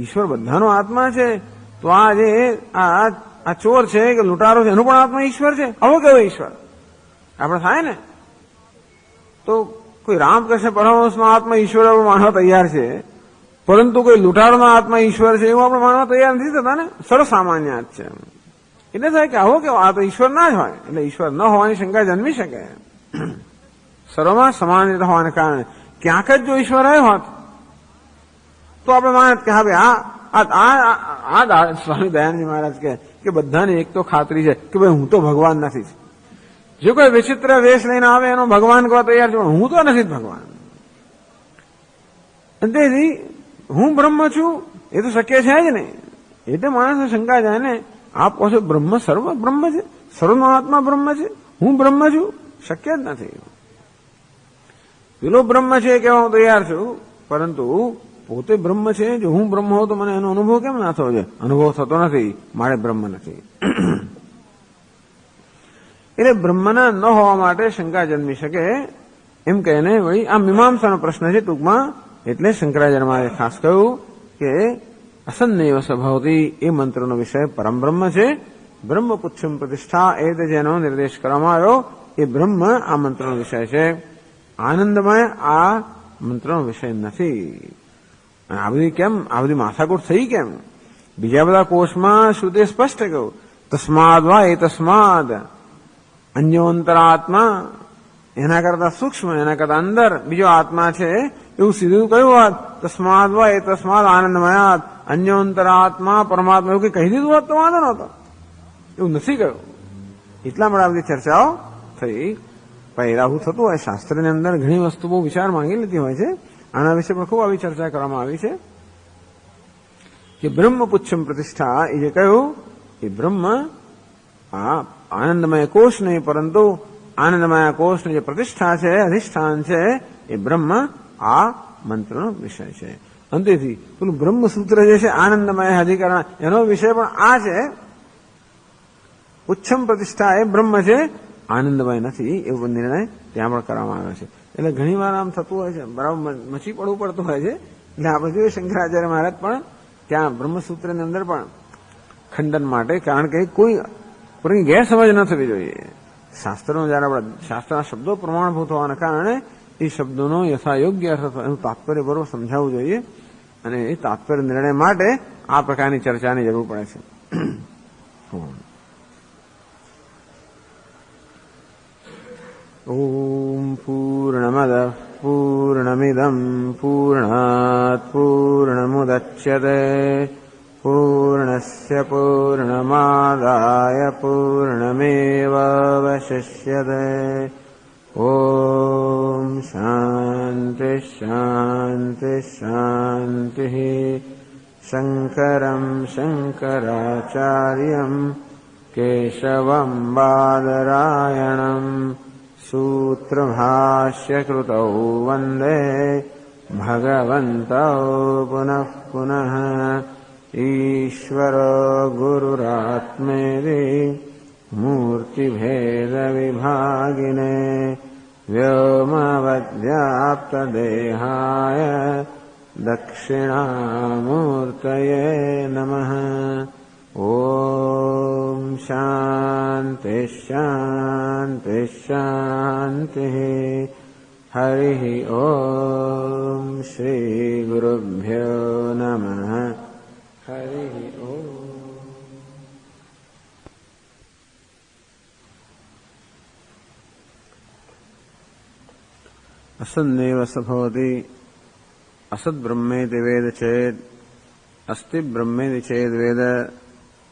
S1: ઈશ્વર બધાનો આત્મા છે, તો આ જે આ ચોર છે કે લૂંટારો છે એનો પણ આત્મા ઈશ્વર છે? આવો કેવો ઈશ્વર આપણે થાય ને? તો કોઈ રામકૃષ્ણ પરમહંસનો આત્મા ઈશ્વર આપણે માનવા તૈયાર છે, પરંતુ કોઈ લૂંટારોનો આત્મા ઈશ્વર છે એવું આપણે માનવા તૈયાર નથી થતા ને. સર્વસામાન્ય જ છે. એટલે થાય કે આવો કે આ તો ઈશ્વર ના જ હોય, એટલે ઈશ્વર ન હોવાની શંકા જન્મી શકે. સર્વમાં સમાન રીતે હોવાને કારણે ક્યાંક જ જો ઈશ્વર રહ્યો હોત તો આપણે માનત કે હા ભાઈ સ્વામી દયાનંદજી મહારાજ કે બધાને એક તો ખાતરી છે કે ભાઈ હું તો ભગવાન નથી. જે કોઈ વિચિત્ર વેશ લઈને આવે એનો ભગવાન કહવા તૈયાર છે, હું તો નથી જ ભગવાન. તેથી હું બ્રહ્મ છું એ તો શક્ય છે જ નહીં. એટલે માણસને શંકા જાય ને, આપ કહો છો બ્રહ્મ સર્વ બ્રહ્મ છે, સર્વનો આત્મા બ્રહ્મ છે, હું બ્રહ્મ છું? શક્ય જ નથી. પેલો બ્રહ્મ છે કહેવા હું તૈયાર છું, પરંતુ પોતે બ્રહ્મ છે. જો હું બ્રહ્મ હોઉં તો મને એનો અનુભવ કેમ ના થવો જોઈએ? અનુભવ થતો નથી, મારે બ્રહ્મ નથી. એટલે બ્રહ્મના ન હોવા માટે શંકા જન્મી શકે એમ કહીને વળી આ મીમાંસાનો પ્રશ્ન છે ટૂંકમાં. એટલે શંકરાચાર્ય ખાસ કહ્યું કે અસન્નેવ સ્વભાવથી એ મંત્રનો વિષય પરમ બ્રહ્મ છે. બ્રહ્મ પુચ્છમ પ્રતિષ્ઠા એ જેનો નિર્દેશ કરવામાં આવ્યો એ બ્રહ્મ આ મંત્રનો વિષય છે. આનંદમય આ મંત્રનો વિષય નથી. આ બધી માથાકૂટ થઈ કેમ? બીજા બધા કોષમાં શ્રુતે સ્પષ્ટ કહ્યું તસ્માદ વા એ તસ્માદ અન્યોંતરાત્મા, એના કરતા સૂક્ષ્મ, એના કરતા અંદર બીજો આત્મા છે એવું સીધું કહ્યું હોત. તસ્માદ વા એ તસ્માદ આનંદમયાત અન્યોંતરાત્મા પરમાત્મા એવું કહી દીધું હોત તો વાંધો નહોતો. એવું નથી કહ્યું. એટલા માટે આ બધી ચર્ચાઓ થઈ. પહેલા આવું થતું હોય શાસ્ત્રની અંદર ઘણી વસ્તુ બહુ વિચાર માંગી લેતી હોય છે. આના વિશે પણ ખૂબ આવી ચર્ચા કરવામાં આવી છે કે બ્રહ્મ પુચ્છમ પ્રતિષ્ઠા એ જે કહ્યું એ બ્રહ્મ આ આનંદમય કોષ નહીં, પરંતુ આનંદમય કોષની જે પ્રતિષ્ઠા છે, અધિષ્ઠાન છે, એ બ્રહ્મ આ મંત્રનો વિષય છે. અંતેથી પેલું બ્રહ્મસૂત્ર જે છે આનંદમય અધિકરણ એનો વિષય પણ આ છે. ઉચ્છમ પ્રતિષ્ઠા એ બ્રહ્મ છે, આનંદમય નથી, એવો નિર્ણય ત્યાં પણ કરવામાં આવ્યો છે. એટલે ઘણી વાર આમ થતું હોય છે, બરાબર મચી પડવું પડતું હોય છે. એટલે આપણે જોઈએ શંકરાચાર્ય મહારાજ પણ ત્યાં બ્રહ્મસૂત્રની અંદર પણ ખંડન માટે, કારણ કે કોઈ ગેરસમજ ન થવી જોઈએ. શાસ્ત્રનો જયારે આપણે શાસ્ત્રના શબ્દો પ્રમાણભૂત હોવાના કારણે એ શબ્દોનો યથાયોગ્ય અર્થ એનું તાત્પર્ય બરોબર સમજાવવું જોઈએ, અને એ તાત્પર્ય નિર્ણય માટે આ પ્રકારની ચર્ચાની જરૂર પડે છે. ઓમ પૂર્ણમદ પૂર્ણમિદં પૂર્ણાત પૂર્ણમુદચ્યતે પૂર્ણસ્ય પૂર્ણમાદાય પૂર્ણમેવાવશિષ્યતે. ઓમ શાંતિ શાંતિ શાંતિ. શંકરં શંકરાચાર્યં કેશવં બાદરાયણં સૂત્રભાષ્યકૃતૌ વંદે ભગવन्तौ પુનઃ પુનઃ. ઈશ્વરો ગુરુરાત્મેતિ મૂર્તિભેદવિભાગિને વ્યોમવદ્વ્યાપ્તદેહાય દક્ષિણામૂર્તયે નમઃ. ઓમ શાંતિ શાંતિ શાંતિ. હરિ ઓમ શ્રી ગુરુભ્યો નમઃ. હરિ ઓમ. असन्नेव सभवति असद्ब्रह्मेति वेद चेत् अस्ति ब्रह्मेति चेद् वेद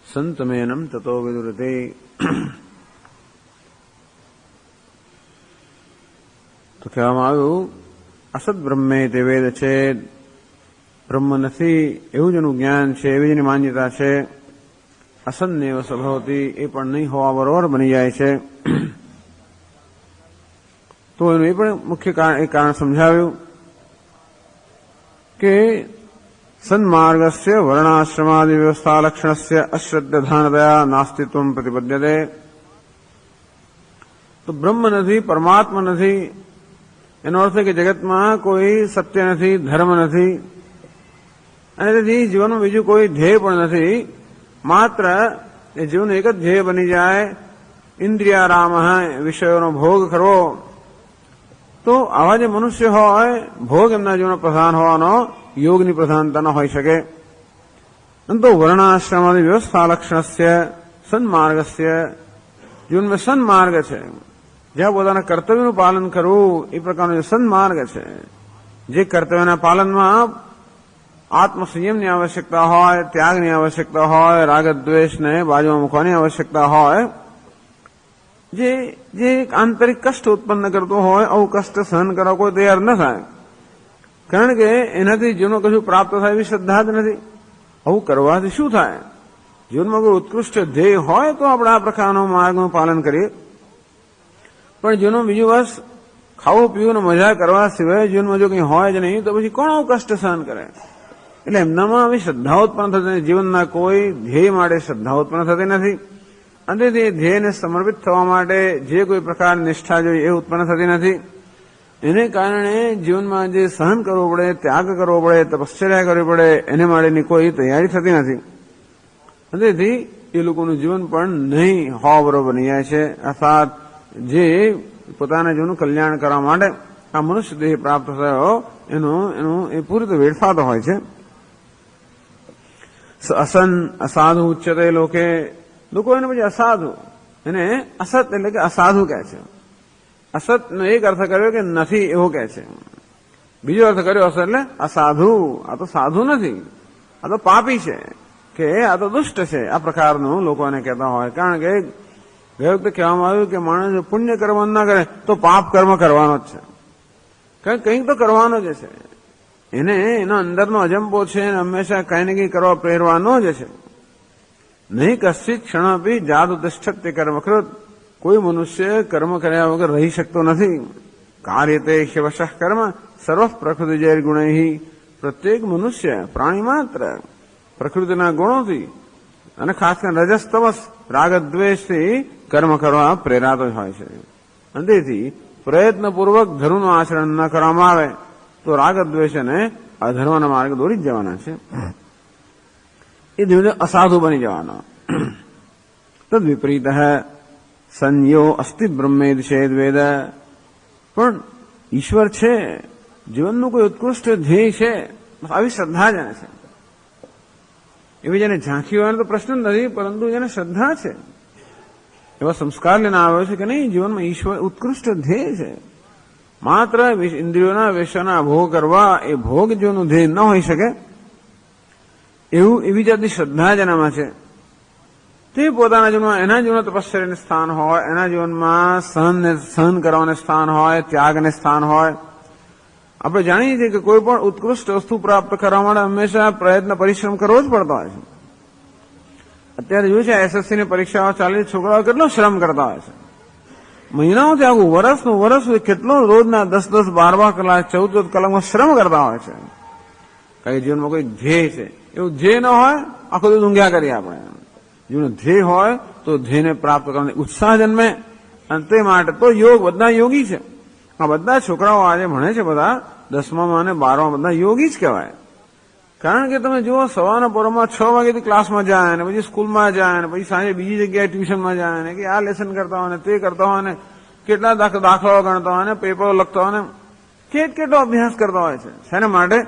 S1: संतमेनं ततो विदुरते. તો કહેવામાં આવ્યું અસદ બ્રહ્મેતિ વેદ ચેદ, બ્રહ્મ નથી એવું જ એનું જ્ઞાન છે, એવી જ એની માન્યતા છે. અસન્નેવ સભવતી, એ પણ નહીં હોવા બરોબર બની જાય છે. તો એનું એ પણ મુખ્ય કારણ સમજાવ્યું કે સન્માર્ગસ્ય વર્ણાશ્રમાદિ વ્યવસ્થા લક્ષણસ્ય અશ્રદ્ધાનતયા નાસ્તિત્વમ પ્રતિપદ્યતે. તો બ્રહ્મ નથી, પરમાત્મા નથી, એનો અર્થ કે જગતમાં કોઈ સત્ય નથી, ધર્મ નથી, અને તેથી જીવનમાં બીજું કોઈ ધ્યેય પણ નથી. માત્ર એ જીવન એક જ ધ્યેય બની જાય, ઇન્દ્રિયારામ, વિષયોનો ભોગ કરવો. તો આવા જે મનુષ્ય હોય, ભોગ એમના જીવનમાં પ્રધાન હોવાનો યોગની પ્રધાનતા ન હોઈ શકે. પરંતુ વર્ણાશ્રમાદિ વ્યવસ્થા લક્ષણસ્ય સન્માર્ગસ્ય, જીવનમાં સન્માર્ગ છે, જ્યાં પોતાના કર્તવ્યનું પાલન કરવું, એ પ્રકારનો જે સન્માર્ગ છે, જે કર્તવ્યના પાલનમાં આત્મસંયમની આવશ્યકતા હોય, ત્યાગની આવશ્યકતા હોય, રાગદ્વેષને બાજુમાં મૂકવાની આવશ્યકતા હોય, જે આંતરિક કષ્ટ ઉત્પન્ન કરતો હોય, આવું કષ્ટ સહન કરવા કોઈ તૈયાર ન થાય. કારણ કે એનાથી જીવનમાં કશું પ્રાપ્ત થાય એવી શ્રદ્ધા જ નથી. આવું કરવાથી શું થાય? જીવનમાં કોઈ ઉત્કૃષ્ટ ધ્યેય હોય તો આપણે આ પ્રકારનો માર્ગનું પાલન કરીએ, પણ જીવનમાં બીજું બસ ખાવું પીવું મજા કરવા સિવાય જીવનમાં જો કંઈ હોય જ નહીં, તો પછી કોણ આવું કષ્ટ સહન કરે? એટલે એમનામાં આવી શ્રદ્ધા ઉત્પન્ન થતી નથી. જીવનના કોઈ ધ્યેય માટે શ્રદ્ધા ઉત્પન્ન થતી નથી, અને તે ધ્યેયને સમર્પિત થવા માટે જે કોઈ પ્રકારની નિષ્ઠા જોઈએ એ ઉત્પન્ન થતી નથી. એને કારણે જીવનમાં જે સહન કરવું પડે, ત્યાગ કરવો પડે, તપશ્ચર્યા કરવી પડે, એને માટેની કોઈ તૈયારી થતી નથી. તેથી એ લોકોનું જીવન પણ નહીં હોવા બરોબર બની જાય છે. અર્થાત જે પોતાના જીવનનું કલ્યાણ કરવા માટે આ મનુષ્ય દેહ પ્રાપ્ત થયો એનું એ પૂરી રીતે વેડફાતો હોય છે. અસન અસાધુ ઉચ્ચતે લોકો એને પછી અસાધુ, એને અસત એટલે કે અસાધુ કહે છે. અસતનો એક અર્થ કર્યો કે નથી એવો કહે છે. બીજો અર્થ કર્યો અસત એટલે અસાધુ, આ તો સાધુ નથી, આ તો પાપી છે, કે આ તો દુષ્ટ છે, આ પ્રકારનું લોકો એને કહેતા હોય. કારણ કે ગઈ વખતે કહેવામાં આવ્યું કે માણસ પુણ્ય કર્મ ના કરે તો પાપ કર્મ કરવાનો જ છે, કારણ કંઈક તો કરવાનો જ છે. એને એનો અંદરનો અજંબો છે, એને હંમેશા કંઈ ને કંઈ કરવા પ્રેરવાનો જ છે. નહીં કશ્ચિત ક્ષણપી જાદુ તિષ્ઠત્ય કર્મકૃત, કોઈ મનુષ્ય કર્મ કર્યા વગર રહી શકતો નથી. કાર્યતે શિવશ કર્મ સર્વ પ્રકૃતિ જૈર ગુણૈ, પ્રત્યેક મનુષ્ય પ્રાણી માત્ર પ્રકૃતિના ગુણોથી અને ખાસ કરીને રજસ તમસ રાગ દ્વેષથી કર્મ કરવા પ્રેરાતો જ હોય છે. અને તેથી પ્રયત્નપૂર્વક ધર્મનું આચરણ ન કરવામાં આવે તો રાગ દ્વેષ અને અધર્મના માર્ગ દોરી જ જવાના છે. એ ધીમે ધીમે અસાધુ બની જવાનો. તદ વિપરીત સંયો અસ્તિ બ્રહ્મેદ છેદ વેદ. પણ ઈશ્વર છે, જીવનનું કોઈ ઉત્કૃષ્ટ ધ્યેય છે, આવી શ્રદ્ધા જેને છે, એવી જેને ઝાંખી હોય તો પ્રશ્ન નથી, પરંતુ જેને શ્રદ્ધા છે, એવા સંસ્કાર લઈને આવ્યો છે કે નહીં, જીવનમાં ઈશ્વર ઉત્કૃષ્ટ ધ્યેય છે. માત્ર ઇન્દ્રિયોના વિષયના ભોગ કરવા એ ભોગ જીવનનું ધ્યેય ન હોઈ શકે, એવી જાતની શ્રદ્ધા જેનામાં છે, તે પોતાના જીવનમાં એના જીવનમાં તપશ્ચર્યાને સ્થાન હોય, એના જીવનમાં સહન કરવાને સ્થાન હોય, ત્યાગને સ્થાન હોય. આપણે જાણીએ છીએ કે કોઈ પણ ઉત્કૃષ્ટ વસ્તુ પ્રાપ્ત કરવા માટે હંમેશા પ્રયત્ન પરિશ્રમ કરવો જ પડતો હોય છે. અત્યારે જોયું છે એસએસસીની પરીક્ષાઓ ચાલે, છોકરાઓ કેટલો શ્રમ કરતા હોય છે, મહિનાઓથી આખું વર્ષ કેટલો રોજના 10-10, 12 કલાક, 14 કલાકમાં શ્રમ કરતા હોય છે. કઈ જીવનમાં કોઈ ધ્યેય છે, એવું ધ્યેય ન હોય આખો દિવસ ઊંઘ્યા કરીએ આપણે. જીવન ધ્યેય હોય તો ધ્યેયને પ્રાપ્ત કરવાનો ઉત્સાહ જન્મે, અને તે માટે તો યોગ, બધા યોગી છે. આ બધા છોકરાઓ આજે ભણે છે, બધા 10મા અને 12મા બધા યોગી જ કહેવાય. કારણ કે તમે જુઓ, સવારના પોરમાં 6 વાગ્યાથી ક્લાસમાં જાય, ને પછી સ્કૂલમાં જાય, ને પછી સાંજે બીજી જગ્યાએ ટ્યુશનમાં જાય, ને કે આ લેસન કરતા હોય ને તે કરતા હોય ને કેટલા દાખલાઓ ગણતા હોય ને પેપરો લખતા હોય ને કેટલો અભ્યાસ કરતા હોય છે. શેના માટે?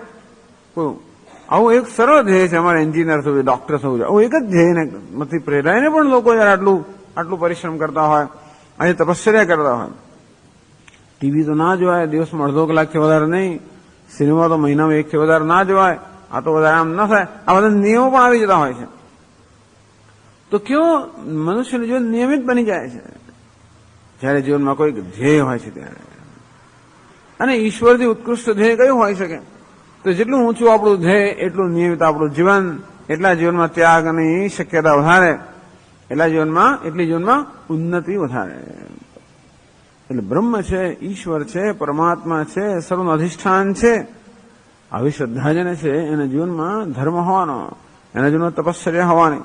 S1: આવું એક સરળ ધ્યેય છે, અમારે એન્જિનિયર થવું, ડોક્ટર થવું. આવું એક જ ધ્યેયથી પ્રેરાઈને પણ લોકો આટલું પરિશ્રમ કરતા હોય, આજે તપશ્ચર્યા કરતા હોય. ટીવી તો ના જોવાય, દિવસમાં અડધો કલાકથી વધારે નહીં. સિનેમા તો મહિનામાં 1થી વધારે ના જોવાય. આ તો વધારે આમ ન થાય. આ બધા નિયમો પણ આવી જતા હોય છે. તો કેવો મનુષ્યનું જીવન નિયમિત બની જાય છે જયારે જીવનમાં કોઈ ધ્યેય હોય છે ત્યારે. અને ઈશ્વરથી ઉત્કૃષ્ટ ધ્યેય કયું હોઈ શકે? તો જેટલું ઊંચું આપણું ધ્યેય, એટલું નિયમિત આપણું જીવન, એટલા જીવનમાં ત્યાગની શક્યતા વધારે, એટલી જીવનમાં ઉન્નતિ વધારે. એટલે બ્રહ્મ છે, ઈશ્વર છે, પરમાત્મા છે, સર્વનું અધિષ્ઠાન છે. આવી શ્રદ્ધા જેને છે એના જીવનમાં ધર્મ હોવાનો, એના જીવનમાં તપશ્ચર્યા હોવાની.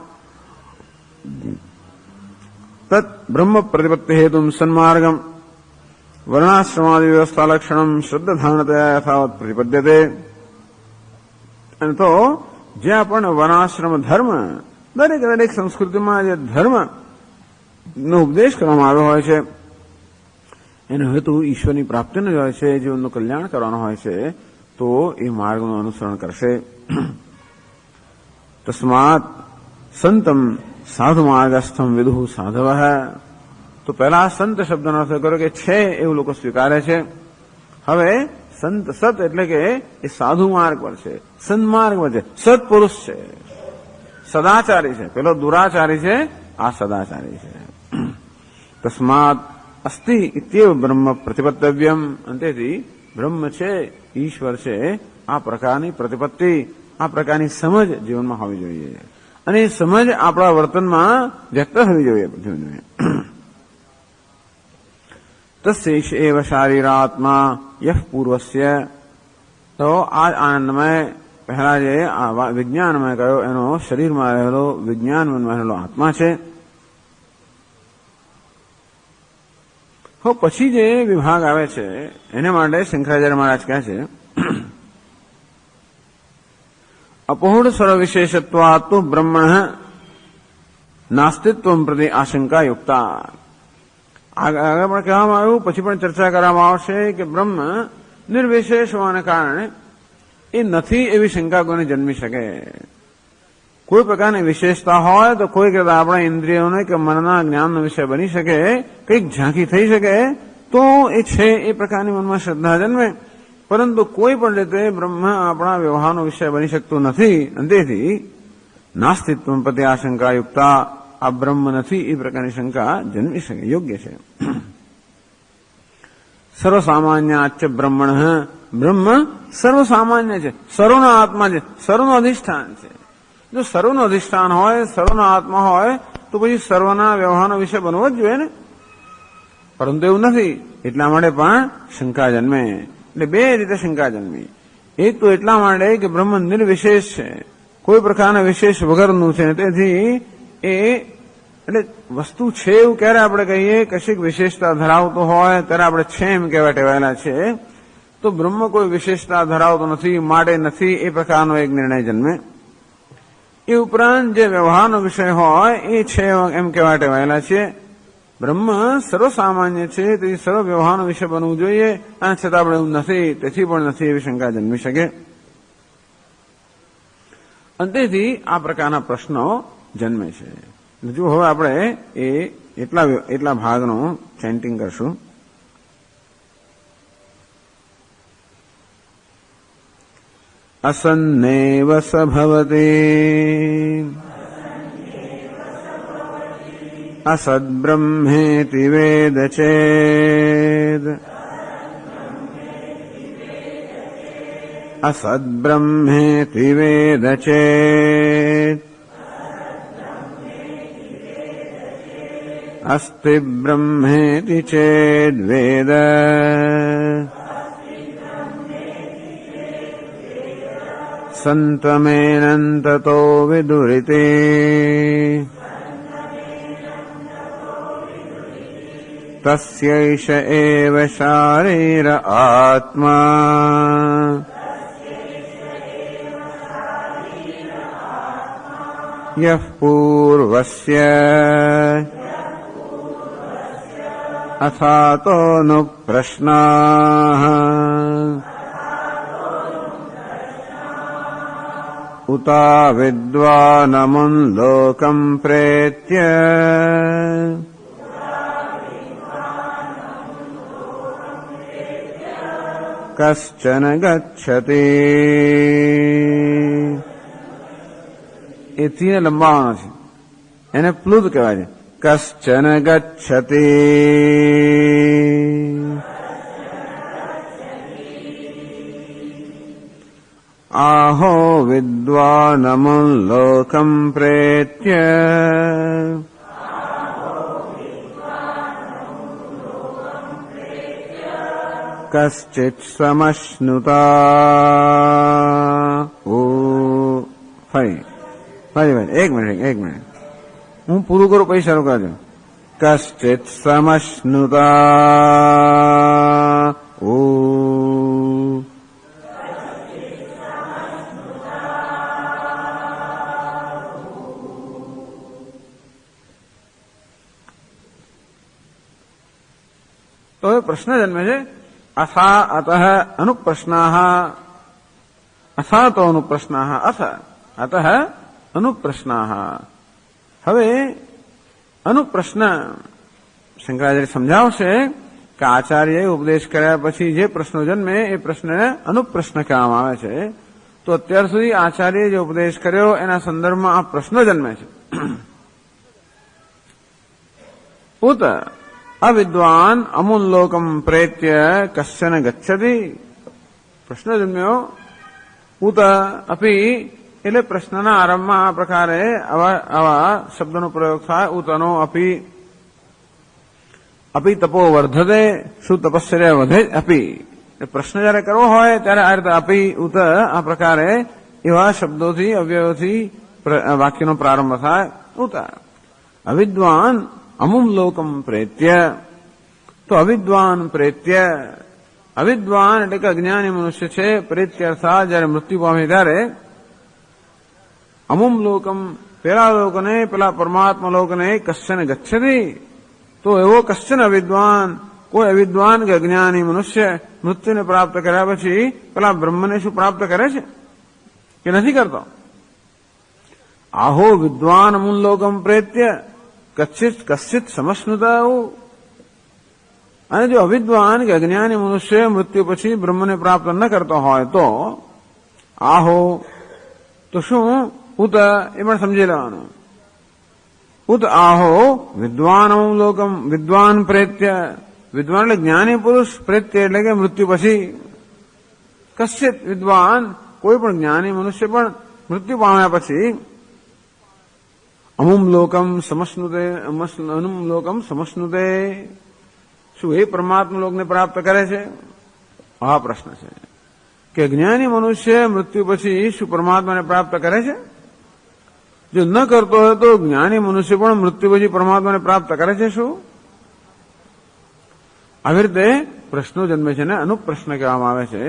S1: તત બ્રહ્મ પ્રતિપત્તિ હેતુ સન્માર્ગમ વર્ણાશ્રમાદિ વ્યવસ્થા લક્ષણમ શ્રદ્ધાધાનતયા યથાવત પ્રતિપદ્યતે. અને તો જે આપણને વર્ણાશ્રમ ધર્મ, દરેક સંસ્કૃતિમાં જે ધર્મ નો ઉપદેશ કરવામાં આવ્યો હોય છે, એનો હેતુ ઈશ્વરની પ્રાપ્તિનો જ હોય છે, જીવનનું કલ્યાણ કરવાનો હોય છે. તો એ માર્ગનું અનુસરણ કરશે. તસ્માત સંતમ સાધુ માર્ગસ્થમ વિદુઃ સાધવ. તો પહેલા સંત શબ્દનો અર્થ કર્યો કે છે એવું લોકો સ્વીકારે છે. હવે સંત, સત એટલે કે એ સાધુ માર્ગ પર છે, સન્માર્ગ પર છે, સત્પુરુષ છે, સદાચારી છે. પેલો દુરાચારી છે, આ સદાચારી છે. તસ્માત અસ્તિ ઇત્યેવ બ્રહ્મ પ્રતિપત્તવ્યમ. અંતેથી બ્રહ્મ છે, ઈશ્વર છે, આ પ્રકારની પ્રતિપત્તિ, આ પ્રકારની સમજ જીવનમાં હોવી જોઈએ. અને એ સમજ આપણા વર્તનમાં વ્યક્ત થવી જોઈએ. તસ્યૈષ એવ શારીરાત્મા યહ પૂર્વસ્ય. તો આ આનંદમય, પહેલા જે વિજ્ઞાનમય કયો, એનો શરીરમાં રહેલો, વિજ્ઞાનમાં રહેલો આત્મા છે. પછી જે વિભાગ આવે છે એને માટે શંકરાચાર્ય મહારાજ કહે છે, અપહૂઢ સર્વવિશેષત્વાત્ તો બ્રહ્મણ નાસ્તિત્વ પ્રતિ આશંકા યુક્તા. આગળ પણ કહેવામાં આવ્યું, પછી પણ ચર્ચા કરવામાં આવશે કે બ્રહ્મ નિર્વિશેષ હોવાને કારણે એ નથી એવી શંકા કોઈને જન્મી શકે. કોઈ પ્રકારની વિશેષતા હોય તો કોઈ કરતા આપણા ઇન્દ્રિયોને કે મનના જ્ઞાનનો વિષય બની શકે, કંઈક ઝાંખી થઈ શકે, તો એ છે એ પ્રકારની મનમાં શ્રદ્ધા જન્મે. પરંતુ કોઈ પણ રીતે બ્રહ્મ આપણા વ્યવહારનો વિષય બની શકતું નથી. અને તેથી નાસ્તિત્વ પ્રતિ આશંકા યુક્તા, આ બ્રહ્મ નથી એ પ્રકારની શંકા જન્મી શકે, યોગ્ય છે. સર્વસામાન્યાચ બ્રહ્મણ. બ્રહ્મ સર્વસામાન્ય છે, સર્વનો આત્મા છે, સર્વનું અધિષ્ઠાન છે. જો સર્વનું અધિષ્ઠાન હોય, સર્વનો આત્મા હોય, તો પછી સર્વના વ્યવહારનો વિષય બનવો જ જોઈએ ને. પરંતુ એવું નથી, એટલા માટે પણ શંકા જન્મે. એટલે બે રીતે શંકા જન્મી. એક તો એટલા માટે કે બ્રહ્મ નિર્વિશેષ છે, કોઈ પ્રકારના વિશેષ વગરનું છે, તેથી એ એટલે વસ્તુ છે એવું ક્યારે આપણે કહીએ, કશીક વિશેષતા ધરાવતો હોય ત્યારે આપણે છે એમ કહેવા ટેવાયેલા છે. તો બ્રહ્મ કોઈ વિશેષતા ધરાવતો નથી, માટે નથી, એ પ્રકારનો એક નિર્ણય જન્મે. એ ઉપરાંત જે વ્યવહારનો વિષય હોય એ છે એમ કહેવા ટેવાયેલા છે. બ્રહ્મ સર્વસામાન્ય છે, તેથી સર્વ વ્યવહારનો વિષય બનવું જોઈએ, અને છતાં આપણે એવું નથી, તેથી પણ નથી એવી શંકા જન્મી શકે. અને તેથી આ પ્રકારના પ્રશ્નો જન્મે છે. જો હવે આપણે એ એટલા ભાગનું ચેન્ટિંગ કરશું. અસન્નેવ સ ભવતિ અસદ્બ્રહ્મેતિ વેદ ચેદ અસદ્બ્રહ્મેતિ વેદ ચેદ અસ્તિ બ્રહ્મેતિ ચેદ વેદ સંતમેનંતતો વિદુરિતે તસ્યૈષ એવ શારીર આત્મા યઃ પૂર્વસ્ય અથાતોનુ પ્રશ્નાઃ ઉતા વિદ્વાનમું લોકં પ્રેત્ય કશ્ચન ગચ્છતિ. એ થી લંબાવવાનો છે, એને પ્લુત કહેવાય છે. કશ્ચન ગચ્છતિ આહો વિદ્વાનમું લોકં પ્રેત્ય કશ્ચિત સમશ્નુતા. ફરી એક મિનિટ હું પૂરું કરું પછી શરૂ કરજો. કશ્ચિત સમશ્નુતા. તો એ પ્રશ્ન જન્મે છે. અથા અતઃ અનુપ્રશ્નાઃ અથા તો અનુપ્રશ્નાઃ અથ અતઃ અનુપ્રશ્નાઃ. હવે અનુપ્રશ્ન શંકરાચાર્ય સમજાવશે કે આચાર્યએ ઉપદેશ કર્યા પછી જે પ્રશ્નો જન્મે એ પ્રશ્નને અનુપ્રશ્ન કહેવામાં આવે છે. તો અત્યાર સુધી આચાર્યએ જે ઉપદેશ કર્યો એના સંદર્ભમાં આ પ્રશ્ન જન્મે છે. ઉત અવિદ્વાન અમું લોકમ પ્રેત્ય કશ્ચન ગચ્છતિ. પ્રશ્ન જન્મ્યો. ઉત અપી એટલે પ્રશ્નના આરંભમાં આ પ્રકારે આવા શબ્દનો પ્રયોગ થાય. ઉતનો અપી અપી તપો વર્ધતે, શું તપશ્ચર્યા વધે જ અપી. પ્રશ્ન જયારે કરવો હોય ત્યારે આ રીતે અપી ઉત આ પ્રકારે એવા શબ્દોથી અવ્યયોથી વાક્યનો પ્રારંભ થાય. ઉત અવિદ્વાન અમુમ લોકમ પ્રેત્ય. તો અવિદ્વાન પ્રેત્ય, અવિદ્વાન એટલે કે અજ્ઞાની મનુષ્ય છે. પ્રેત્ય અર્થાત જયારે મૃત્યુ પામે ત્યારે અમુમ લોકમ પેલા લોકને, પેલા પરમાત્મા લોકને કશ્ચન ગચ્છતિ. તો એવો કશ્ચન અવિદ્વાન, કોઈ અવિદ્વાન કે અજ્ઞાની મનુષ્ય મૃત્યુને પ્રાપ્ત કર્યા પછી પેલા બ્રહ્મને શું પ્રાપ્ત કરે છે કે નથી કરતો? આહો વિદ્વાન અમુમ લોકમ પ્રેત્ય કશ્ચિત સમશ્નુતા. અને જો અવિદ્વાન કે અજ્ઞાની મનુષ્ય મૃત્યુ પછી બ્રહ્મને પ્રાપ્ત ન કરતો હોય તો આહો તો શું ઉત એ પણ સમજી લેવાનું. ઉત આહો વિદ્વાન અમુમ લોકમ, વિદ્વાન પ્રેત્ય, વિદ્વાન એટલે જ્ઞાની પુરુષ, પ્રેત્ય એટલે કે મૃત્યુ પછી. કશ્ચિત વિદ્વાન કોઈ પણ જ્ઞાની મનુષ્ય પણ મૃત્યુ પામ્યા પછી અમુમ લોકમ સમશ્નુતે, અનુમ લોકમ સમશ્નુતે, શું એ પરમાત્મા લોકને પ્રાપ્ત કરે છે? આ પ્રશ્ન છે કે જ્ઞાની મનુષ્ય મૃત્યુ પછી શું પરમાત્માને પ્રાપ્ત કરે છે? જો ન કરતો હોય તો જ્ઞાની મનુષ્ય પણ મૃત્યુ પછી પરમાત્માને પ્રાપ્ત કરે છે શું? આવી રીતે પ્રશ્નો જન્મે છે ને અનુપ્રશ્ન કહેવામાં આવે છે.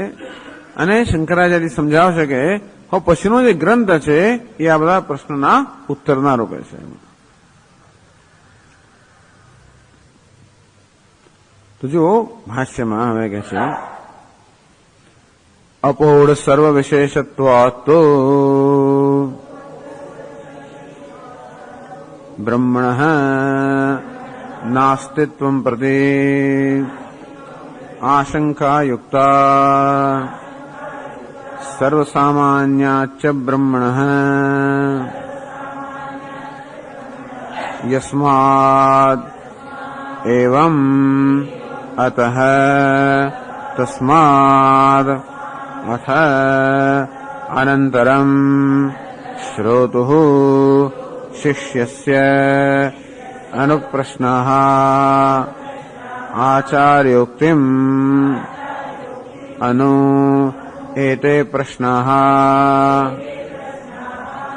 S1: અને શંકરાચાર્ય સમજાવશે કે પછીનો જે ગ્રંથ છે એ આ બધા પ્રશ્નના ઉત્તરના રૂપે છે. તો જો ભાષ્યમાં હવે કે છે અપૌઢ સર્વ વિશેષત્વાત્ બ્રહ્મણઃ નાસ્તિત્વં પ્રતિ આશંકા યુક્તા સર્વસામાન્યાચ્ચ બ્રહ્મણઃ યસ્માદ એવં અતઃ તસ્માદ અથ અનંતરમ શ્રોતુઃ શિષ્યસ્ય અનુપ્રશ્નઃ આચાર્યોક્તિમ અનુ એતે પ્રશ્નઃ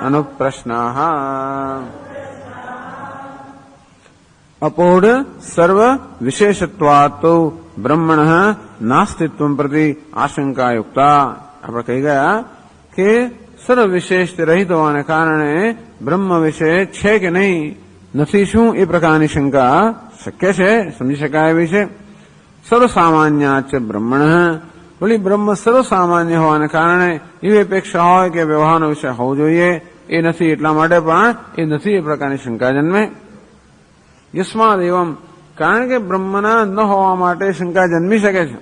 S1: અનુપ્રશ્નઃ અપૌઢ સર્વ વિશેષત્વાત્ બ્રહ્મણઃ નાસ્તિત્વં પ્રતિ આશંકાયુક્તા. આપણે કહી ગયા કે સર્વ વિશેષ રહિત હોવાને કારણે બ્રહ્મ વિશે છે કે નહીં, નથી શું, એ પ્રકારની શંકા શક્ય છે, સમજી શકાય એવી છે. સર્વસામાન્યાચ બ્રહ્મણઃ, વળી બ્રહ્મ સર્વસામાન્ય હોવાને કારણે એવી અપેક્ષા હોય કે વ્યવહારનો વિષય હોવો જોઈએ, એ નથી, એટલા માટે પણ એ નથી, એ પ્રકારની શંકા જન્મે. યસ્માદ એવમ, કારણ કે બ્રહ્મના ન હોવા માટે શંકા જન્મી શકે છે.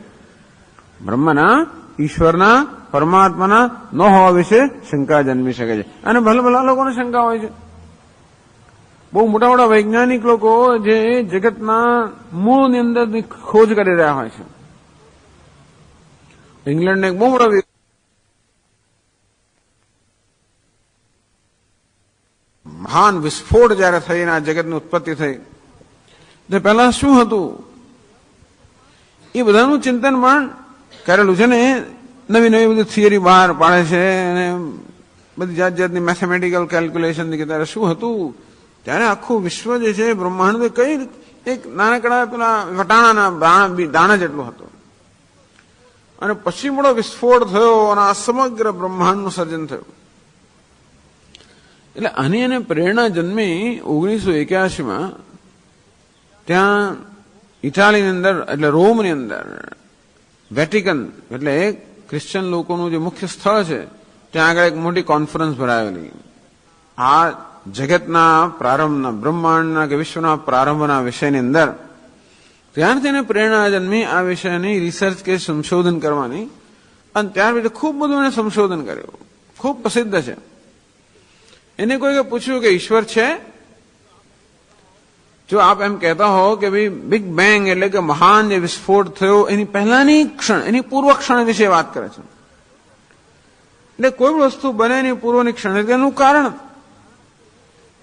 S1: બ્રહ્મના, ઈશ્વરના, પરમાત્માના ન હોવા વિશે શંકા જન્મી શકે છે. અને ભલે ભલા લોકોને શંકા હોય છે. બહુ મોટા મોટા વૈજ્ઞાનિક લોકો જે જગતના મૂળની અંદરની ખોજ કરી રહ્યા હોય છે. ઇંગ્લેન્ડને એક બહુ મોટો મહાન વિસ્ફોટ જયારે થઈને આ જગતની ઉત્પત્તિ થઈ, તે પહેલા શું હતું એ બધાનું ચિંતન પણ કરેલું છે ને. નવી નવી બધી થિયરી બહાર પાડે છે અને બધી જાત જાતની મેથેમેટિકલ કેલ્ક્યુલેશન કે ત્યારે શું હતું, ત્યારે આખું વિશ્વ જે છે બ્રહ્માંડ કઈ એક નાનકડા પેલા વટાણાના દાણા જેટલું હતું. અને પછી મોટો વિસ્ફોટ થયો અને આ સમગ્ર બ્રહ્માંડનું સર્જન થયું. એટલે આની એને પ્રેરણા જન્મી 1981માં ત્યાં ઇટાલીની અંદર, એટલે રોમની અંદર વેટિકન એટલે ક્રિશ્ચિયન લોકોનું જે મુખ્ય સ્થળ છે ત્યાં આગળ એક મોટી કોન્ફરન્સ ભરાયેલી. આ જગતના પ્રારંભના, બ્રહ્માંડના કે વિશ્વના પ્રારંભના વિષયની અંદર ત્યાર તેને પ્રેરણા જન્મી આ વિષયની રિસર્ચ કે સંશોધન કરવાની. અને ત્યાર પછી ખૂબ બધું એને સંશોધન કર્યું, ખૂબ પ્રસિદ્ધ છે. એને કોઈએ પૂછ્યું કે ઈશ્વર છે? જો આપ એમ કહેતા હો કે ભાઈ બિગ બેંગ એટલે કે મહાન જે વિસ્ફોટ થયો એની પહેલાની ક્ષણ, એની પૂર્વ ક્ષણ વિશે વાત કરે છે. એટલે કોઈ પણ વસ્તુ બને એની પૂર્વની ક્ષણ એટલે એનું કારણ,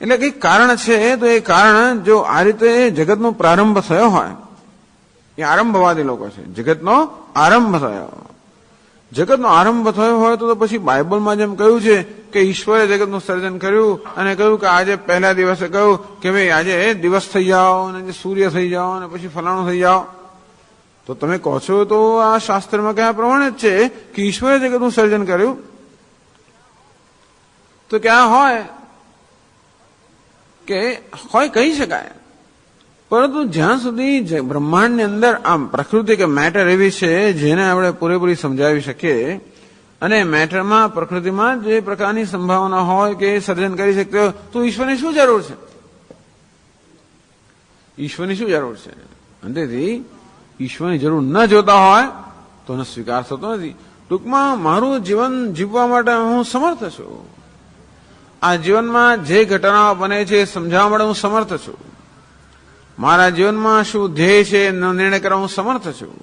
S1: એટલે કઈ કારણ છે. તો એ કારણ જો આ રીતે જગતનો પ્રારંભ થયો હોય, એ આરંભવાદી લોકો છે. જગતનો આરંભ થયો, જગતનો આરંભ થયો હોય તો પછી બાઇબલમાં જેમ કહ્યું છે કે ઈશ્વરે જગતનું સર્જન કર્યું અને કહ્યું કે આજે પહેલા દિવસે કહ્યું કે ભાઈ આજે દિવસ થઈ જાઓ અને સૂર્ય થઈ જાઓ અને પછી ફલાણું થઈ જાઓ, તો તમે કહો છો તો આ શાસ્ત્રમાં કયા પ્રમાણે જ છે કે ઈશ્વરે જગતનું સર્જન કર્યું. તો ક્યાં હોય કે હોય કહી શકાય, પરંતુ જ્યાં સુધી બ્રહ્માંડની અંદર આમ પ્રકૃતિ કે મેટર એવી છે જેને આપણે પૂરેપૂરી સમજાવી શકીએ, અને મેટરમાં પ્રકૃતિમાં જે પ્રકારની સંભાવના હોય કે સર્જન કરી શકते હોય, તો ઈશ્વરની શું જરૂર છે? ઈશ્વરની શું જરૂર છે? અંતેથી ઈશ્વરની જરૂર ન જોતા હોય તો એનો સ્વીકાર થતો નથી. ટૂંકમાં મારું જીવન જીવવા માટે હું સમર્થ છું. આ જીવનમાં જે ઘટનાઓ બને છે એ સમજાવવા માટે હું સમર્થ છું. મારા જીવનમાં શું ધ્યેય છે એનો નિર્ણય કરવા હું સમર્થ છું.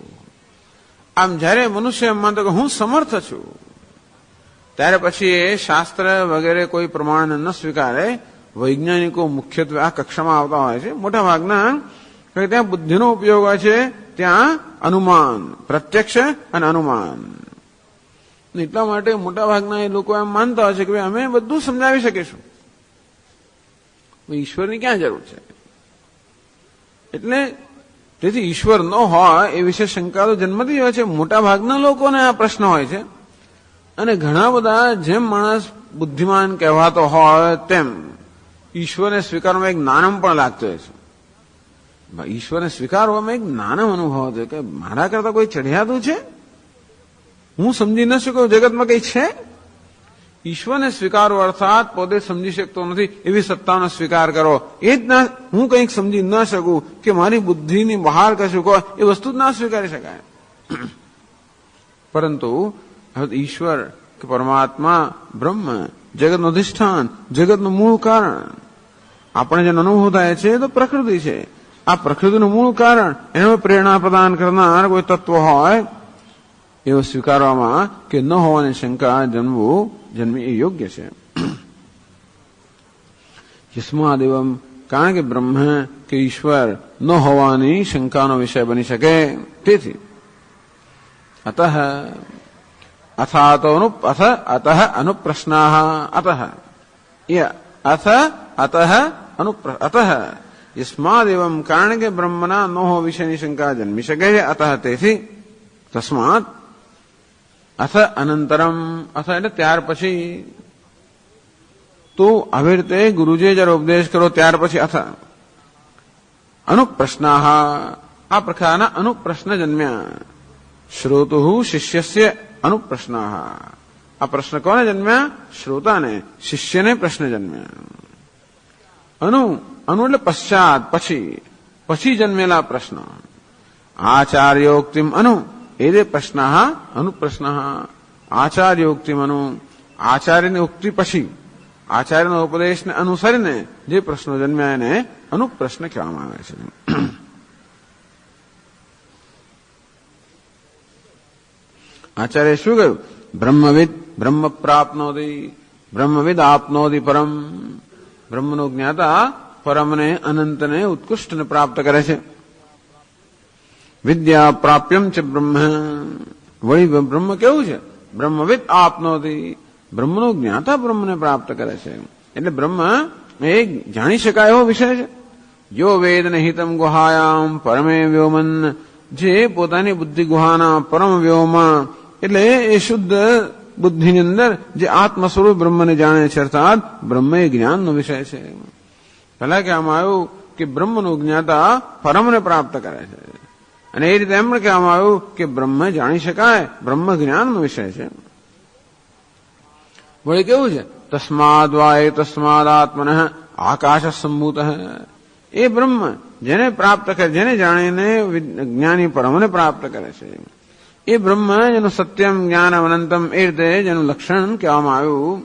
S1: આમ જયારે મનુષ્ય એમ માનતો કે હું સમર્થ છું, ત્યારે પછી એ શાસ્ત્ર વગેરે કોઈ પ્રમાણ ન સ્વીકારે. વૈજ્ઞાનિકો મુખ્યત્વે આ કક્ષામાં આવતા હોય છે. મોટા ભાગના ત્યાં બુદ્ધિનો ઉપયોગ હોય છે, ત્યાં અનુમાન, પ્રત્યક્ષ અને અનુમાન. એટલા માટે મોટા ભાગના એ લોકો એમ માનતા હોય છે કે અમે બધું સમજાવી શકીશું. ઈશ્વરની ક્યાં જરૂર છે? એટલે તેથી ઈશ્વર ન હોય એ વિશે શંકા તો જન્મથી હોય છે. મોટા ભાગના લોકોને આ પ્રશ્ન હોય છે. અને ઘણા બધા જેમ માણસ બુદ્ધિમાન કહેવાતો હોય તેમ ઈશ્વરને સ્વીકારવામાં એક નાનમ પણ લાગતો હોય છે. ઈશ્વરને સ્વીકારવામાં એક નાનમ અનુભવ હતો કે મારા કરતા કોઈ ચઢિયાતું છે, હું સમજી ન શકું જગતમાં કઈ છે. ઈશ્વરને સ્વીકારો અર્થાત પોતે સમજી શકતો નથી એવી સત્તાનો સ્વીકાર કરો. એ જ ના, હું કંઈક સમજી ન શકું કે મારી બુદ્ધિની બહાર કશું કહો એ વસ્તુ જ ના સ્વીકારી શકાય. પરંતુ ઈશ્વર કે પરમાત્મા બ્રહ્મ જગતનું અધિષ્ઠાન, જગતનું મૂળ કારણ, આપણે જેનો અનુભવ થાય છે એ તો પ્રકૃતિ છે. આ પ્રકૃતિનું મૂળ કારણ, એનો પ્રેરણા પ્રદાન કરનાર કોઈ તત્વ હોય એવો સ્વીકારવામાં કે ન હોવાની શંકા જન્મી એ યોગ્ય છે. યસ્માદેવમ, કારણ કે બ્રહ્મ કે ઈશ્વર ન હોવાની શંકાનો વિષય બની શકે. તેથી અતઃ યસ્માદેવમ, કારણ કે બ્રહ્મના ન હોવા વિષયની શંકા જન્મી શકે છે. અતઃ તેથી, તસ્માત, અથ અનંતરમ, અથ એટલે ત્યાર પછી. તો આવી રીતે ગુરુજીએ જયારે ઉપદેશ કરો ત્યાર પછી અથ અનુપ્રશ્નાહ, આ પ્રકારના અનુપ્રશ્ન જન્મ્યા. શ્રોતુ શિષ્યસ્ય અનુપ્રશ્નાહ, આ પ્રશ્ન કોને જન્મ્યા? શ્રોતાને, શિષ્યને પ્રશ્ન જન્મ્યા. અનુ એટલે પશ્ચાત, પછી જન્મેલા પ્રશ્ન. આચાર્યોક્તિમ અનુ, એ પ્રશ્ન અનુપ્રશ્ન. આચાર્યોક્તિમ અનુ, આચાર્યની ઉક્તિ પછી, આચાર્યના ઉપદેશને અનુસરીને જે પ્રશ્નો જન્મ્યા એને અનુપ્રશ્ન કહેવામાં આવે છે. આચાર્ય શું કહ્યું? બ્રહ્મવિદ બ્રહ્મ પ્રાપ્નોતિ, બ્રહ્મવિદ આપનોતિ પરમ. બ્રહ્મનો જ્ઞાતા પરમને, અનંતને, ઉત્કૃષ્ટને પ્રાપ્ત કરે છે. વિદ્યા પ્રાપ્યમ છે બ્રહ્મ, વળી બ્રહ્મ કેવું છે? બ્રહ્મવિદ આપનોતિ, બ્રહ્મનો જ્ઞાતા બ્રહ્મને પ્રાપ્ત કરે છે. એટલે બ્રહ્મ એ જાણી શકાય એવો વિષય છે. યો વેદ હિતમ ગુહાયામ પરમે વ્યોમન, જે પોતાની બુદ્ધિ ગુહાના પરમ વ્યોમમાં, એટલે એ શુદ્ધ બુદ્ધિની અંદર જે આત્મ સ્વરૂપ બ્રહ્મને જાણે છે, અર્થાત બ્રહ્મ એ જ્ઞાનનો વિષય છે. પહેલા કહેવામાં આવ્યું કે બ્રહ્મનું જ્ઞાતા પરમને પ્રાપ્ત કરે છે, અને એ રીતે એમ કહેવામાં આવ્યું કે બ્રહ્મ જાણી શકાય, બ્રહ્મ જ્ઞાનનો વિષય છે. વળી કેવું છે? તસ્માદ વાય તસ્માદ આત્મન આકાશ સંભૂત, એ બ્રહ્મ જેને પ્રાપ્ત કરે, જેને જાણીને જ્ઞાની પરમને પ્રાપ્ત કરે છે, એ બ્રહ્મ જેનું સત્યમ જ્ઞાનમ અનંતમ, એ રીતે જેનું લક્ષણ કહેવામાં આવ્યું,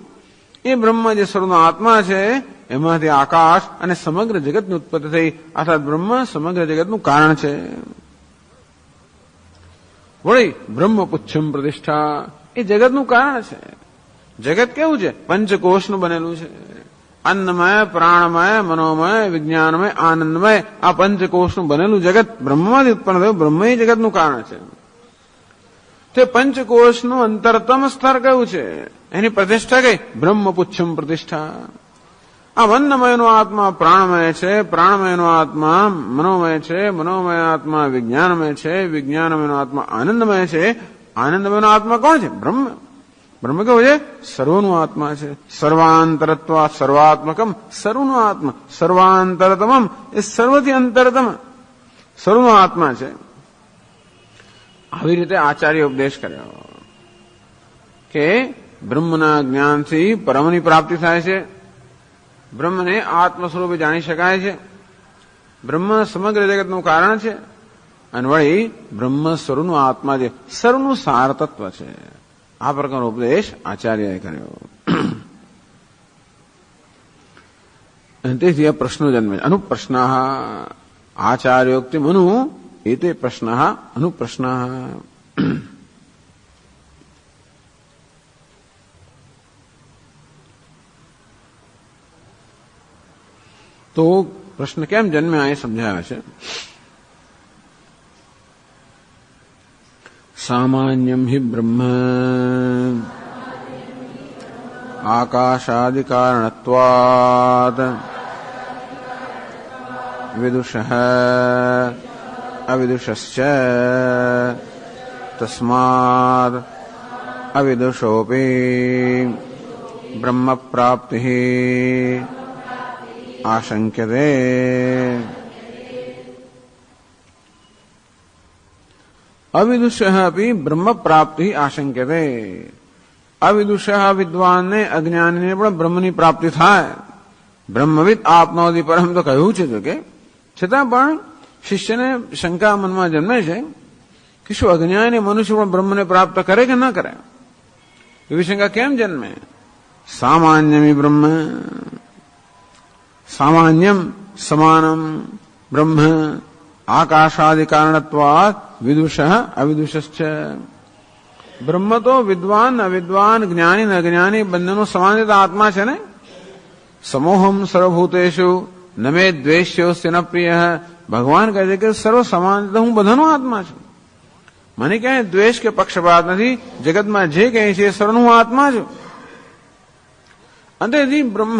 S1: એ બ્રહ્મ જે સર્વનો આત્મા છે, એમાંથી આકાશ અને સમગ્ર જગતની ઉત્પત્તિ થઈ, અર્થાત બ્રહ્મ સમગ્ર જગતનું કારણ છે. વળી બ્રહ્મપુચ્છમ પ્રતિષ્ઠા, એ જગતનું કારણ છે. જગત કેવું છે? પંચકોશનું બનેલું છે. અન્નમય, પ્રાણમય, મનોમય, વિજ્ઞાનમય, આનંદમય, આ પંચકોશનું બનેલું જગત બ્રહ્મમાંથી ઉત્પન્ન થયું. બ્રહ્મ એ જગતનું કારણ છે. તે પંચકોશનું અંતરતમ સ્તર કયું છે? એની પ્રતિષ્ઠા કઈ? બ્રહ્મપુચ્છમ પ્રતિષ્ઠા. આ અન્નમયનો આત્મા પ્રાણમય છે, પ્રાણમયનો આત્મા મનોમય છે, મનોમય આત્મા વિજ્ઞાનમય છે, વિજ્ઞાનમયનો આત્મા આનંદમય છે. આનંદમયનો આત્મા કોણ છે? બ્રહ્મ. બ્રહ્મ કેવું છે? સર્વનું આત્મા છે. સર્વાંતરત્વા સર્વાત્મકમ, સર્વનું આત્મા. સર્વાંતરતમમ, એ સર્વથી અંતરતમ, સર્વનો આત્મા છે. આવી રીતે આચાર્ય ઉપદેશ કર્યો કે બ્રહ્મના જ્ઞાનથી પરમની પ્રાપ્તિ થાય છે, બ્રહ્મને આત્મ સ્વરૂપે જાણી શકાય છે, બ્રહ્મ સમગ્ર જગતનું કારણ છે, અને વળી બ્રહ્મ સર્વનું આત્મા છે, સર્વનું સાર તત્વ છે. આ પ્રકારનો ઉપદેશ આચાર્યએ કર્યો. તેથી આ પ્રશ્નો જન્મે. અનુપ્રશ્ન આચાર્યોક્તિ મનુ એતે પ્રશ્ન અનુપ્રશ્ન. તો પ્રશ્ન કેમ જન્મ્યા એ સમજાવે છે. સામાન્યમ હિ બ્રહ્મ આકાશાદિ કારણત્વાત વિદુષઃ અવિદુષશ્ચ તસ્માદ અવિદુષોપી બ્રહ્મ પ્રાપ્તિઃ આશંક્યતે. અવિદુષઃ અપી બ્રહ્મ પ્રાપ્તિ આશંક્યતે. અવિદુષઃ વિદ્વાનને અજ્ઞાનીને પણ બ્રહ્મની પ્રાપ્તિ થાય. બ્રહ્મવિદ આપનોતિ પરમ તો કહ્યું છે, જો કે છતાં પણ શિષ્યને શંકા મનમાં જન્મે છે કે શું અજ્ઞાની મનુષ્ય પણ બ્રહ્મને પ્રાપ્ત કરે કે ન કરે? એવી શંકા કેમ જન્મે? સામાન્યમી બ્રહ્મ, સામાન્યમ સમાનમ બ્રહ્મ આકાશાદિ કારણત્વાત વિદુષઃ અવિદુષશ્ચ. બ્રહ્મ તો વિદ્વાન અવિદ્વાન જ્ઞાની ને અજ્ઞાની બંનેનો સમાન રીતે આત્મા છે ને. સમોહમ સર્વભૂતેષુ ન મે દ્વેષ્યોસ્ય ન પ્રિય. ભગવાન કહે છે કે સર્વ સમાન રીતે હું બધાનો આત્મા છું. મને ક્યાંય દ્વેષ કે પક્ષપાત નથી. જગતમાં જે કહે છે સર્વનો હું આત્મા છું. અંતેથી બ્રહ્મ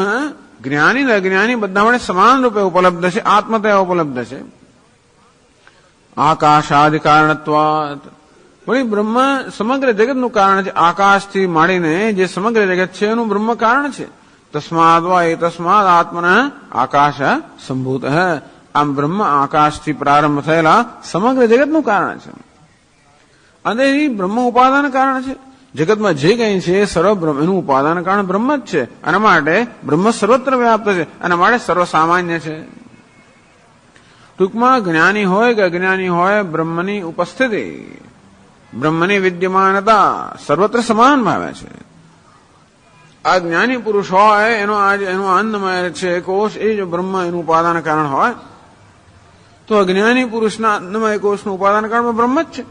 S1: જ્ઞાની ને અજ્ઞાની બધા માટે સમાન રૂપે ઉપલબ્ધ છે, આત્મતયા ઉપલબ્ધ છે. આકાશાદિ કારણત્વાત. વળી બ્રહ્મ સમગ્ર જગતનું કારણ છે. આકાશથી માંડીને જે સમગ્ર જગત છે એનું બ્રહ્મ કારણ છે. તસ્માદ વા એ તસ્માદ આત્મના આકાશ સંભૂત. આમ બ્રહ્મ આકાશથી પ્રારંભ થયેલા સમગ્ર જગતનું કારણ છે. અને એ બ્રહ્મ ઉપાદાન કારણ છે. જગતમાં જે કંઈ છે સર્વ બ્રહ્મ એનું ઉપાદાન કારણ બ્રહ્મ જ છે. અને માટે બ્રહ્મ સર્વત્ર વ્યાપ્ત છે અને માટે સર્વ સામાન્ય છે. ટૂંકમાં જ્ઞાની હોય કે અજ્ઞાની હોય બ્રહ્મની ઉપસ્થિતિ, બ્રહ્મની વિદ્યમાનતા સર્વત્ર સમાન ભાવે છે. આ જ્ઞાની પુરુષ હોય એનો અન્નમય છે કોષ, એ જો બ્રહ્મ એનું ઉપાદાન કારણ હોય તો અજ્ઞાની પુરુષના અન્નમય કોષનું ઉપાદાન કારણ બ્રહ્મ જ છે.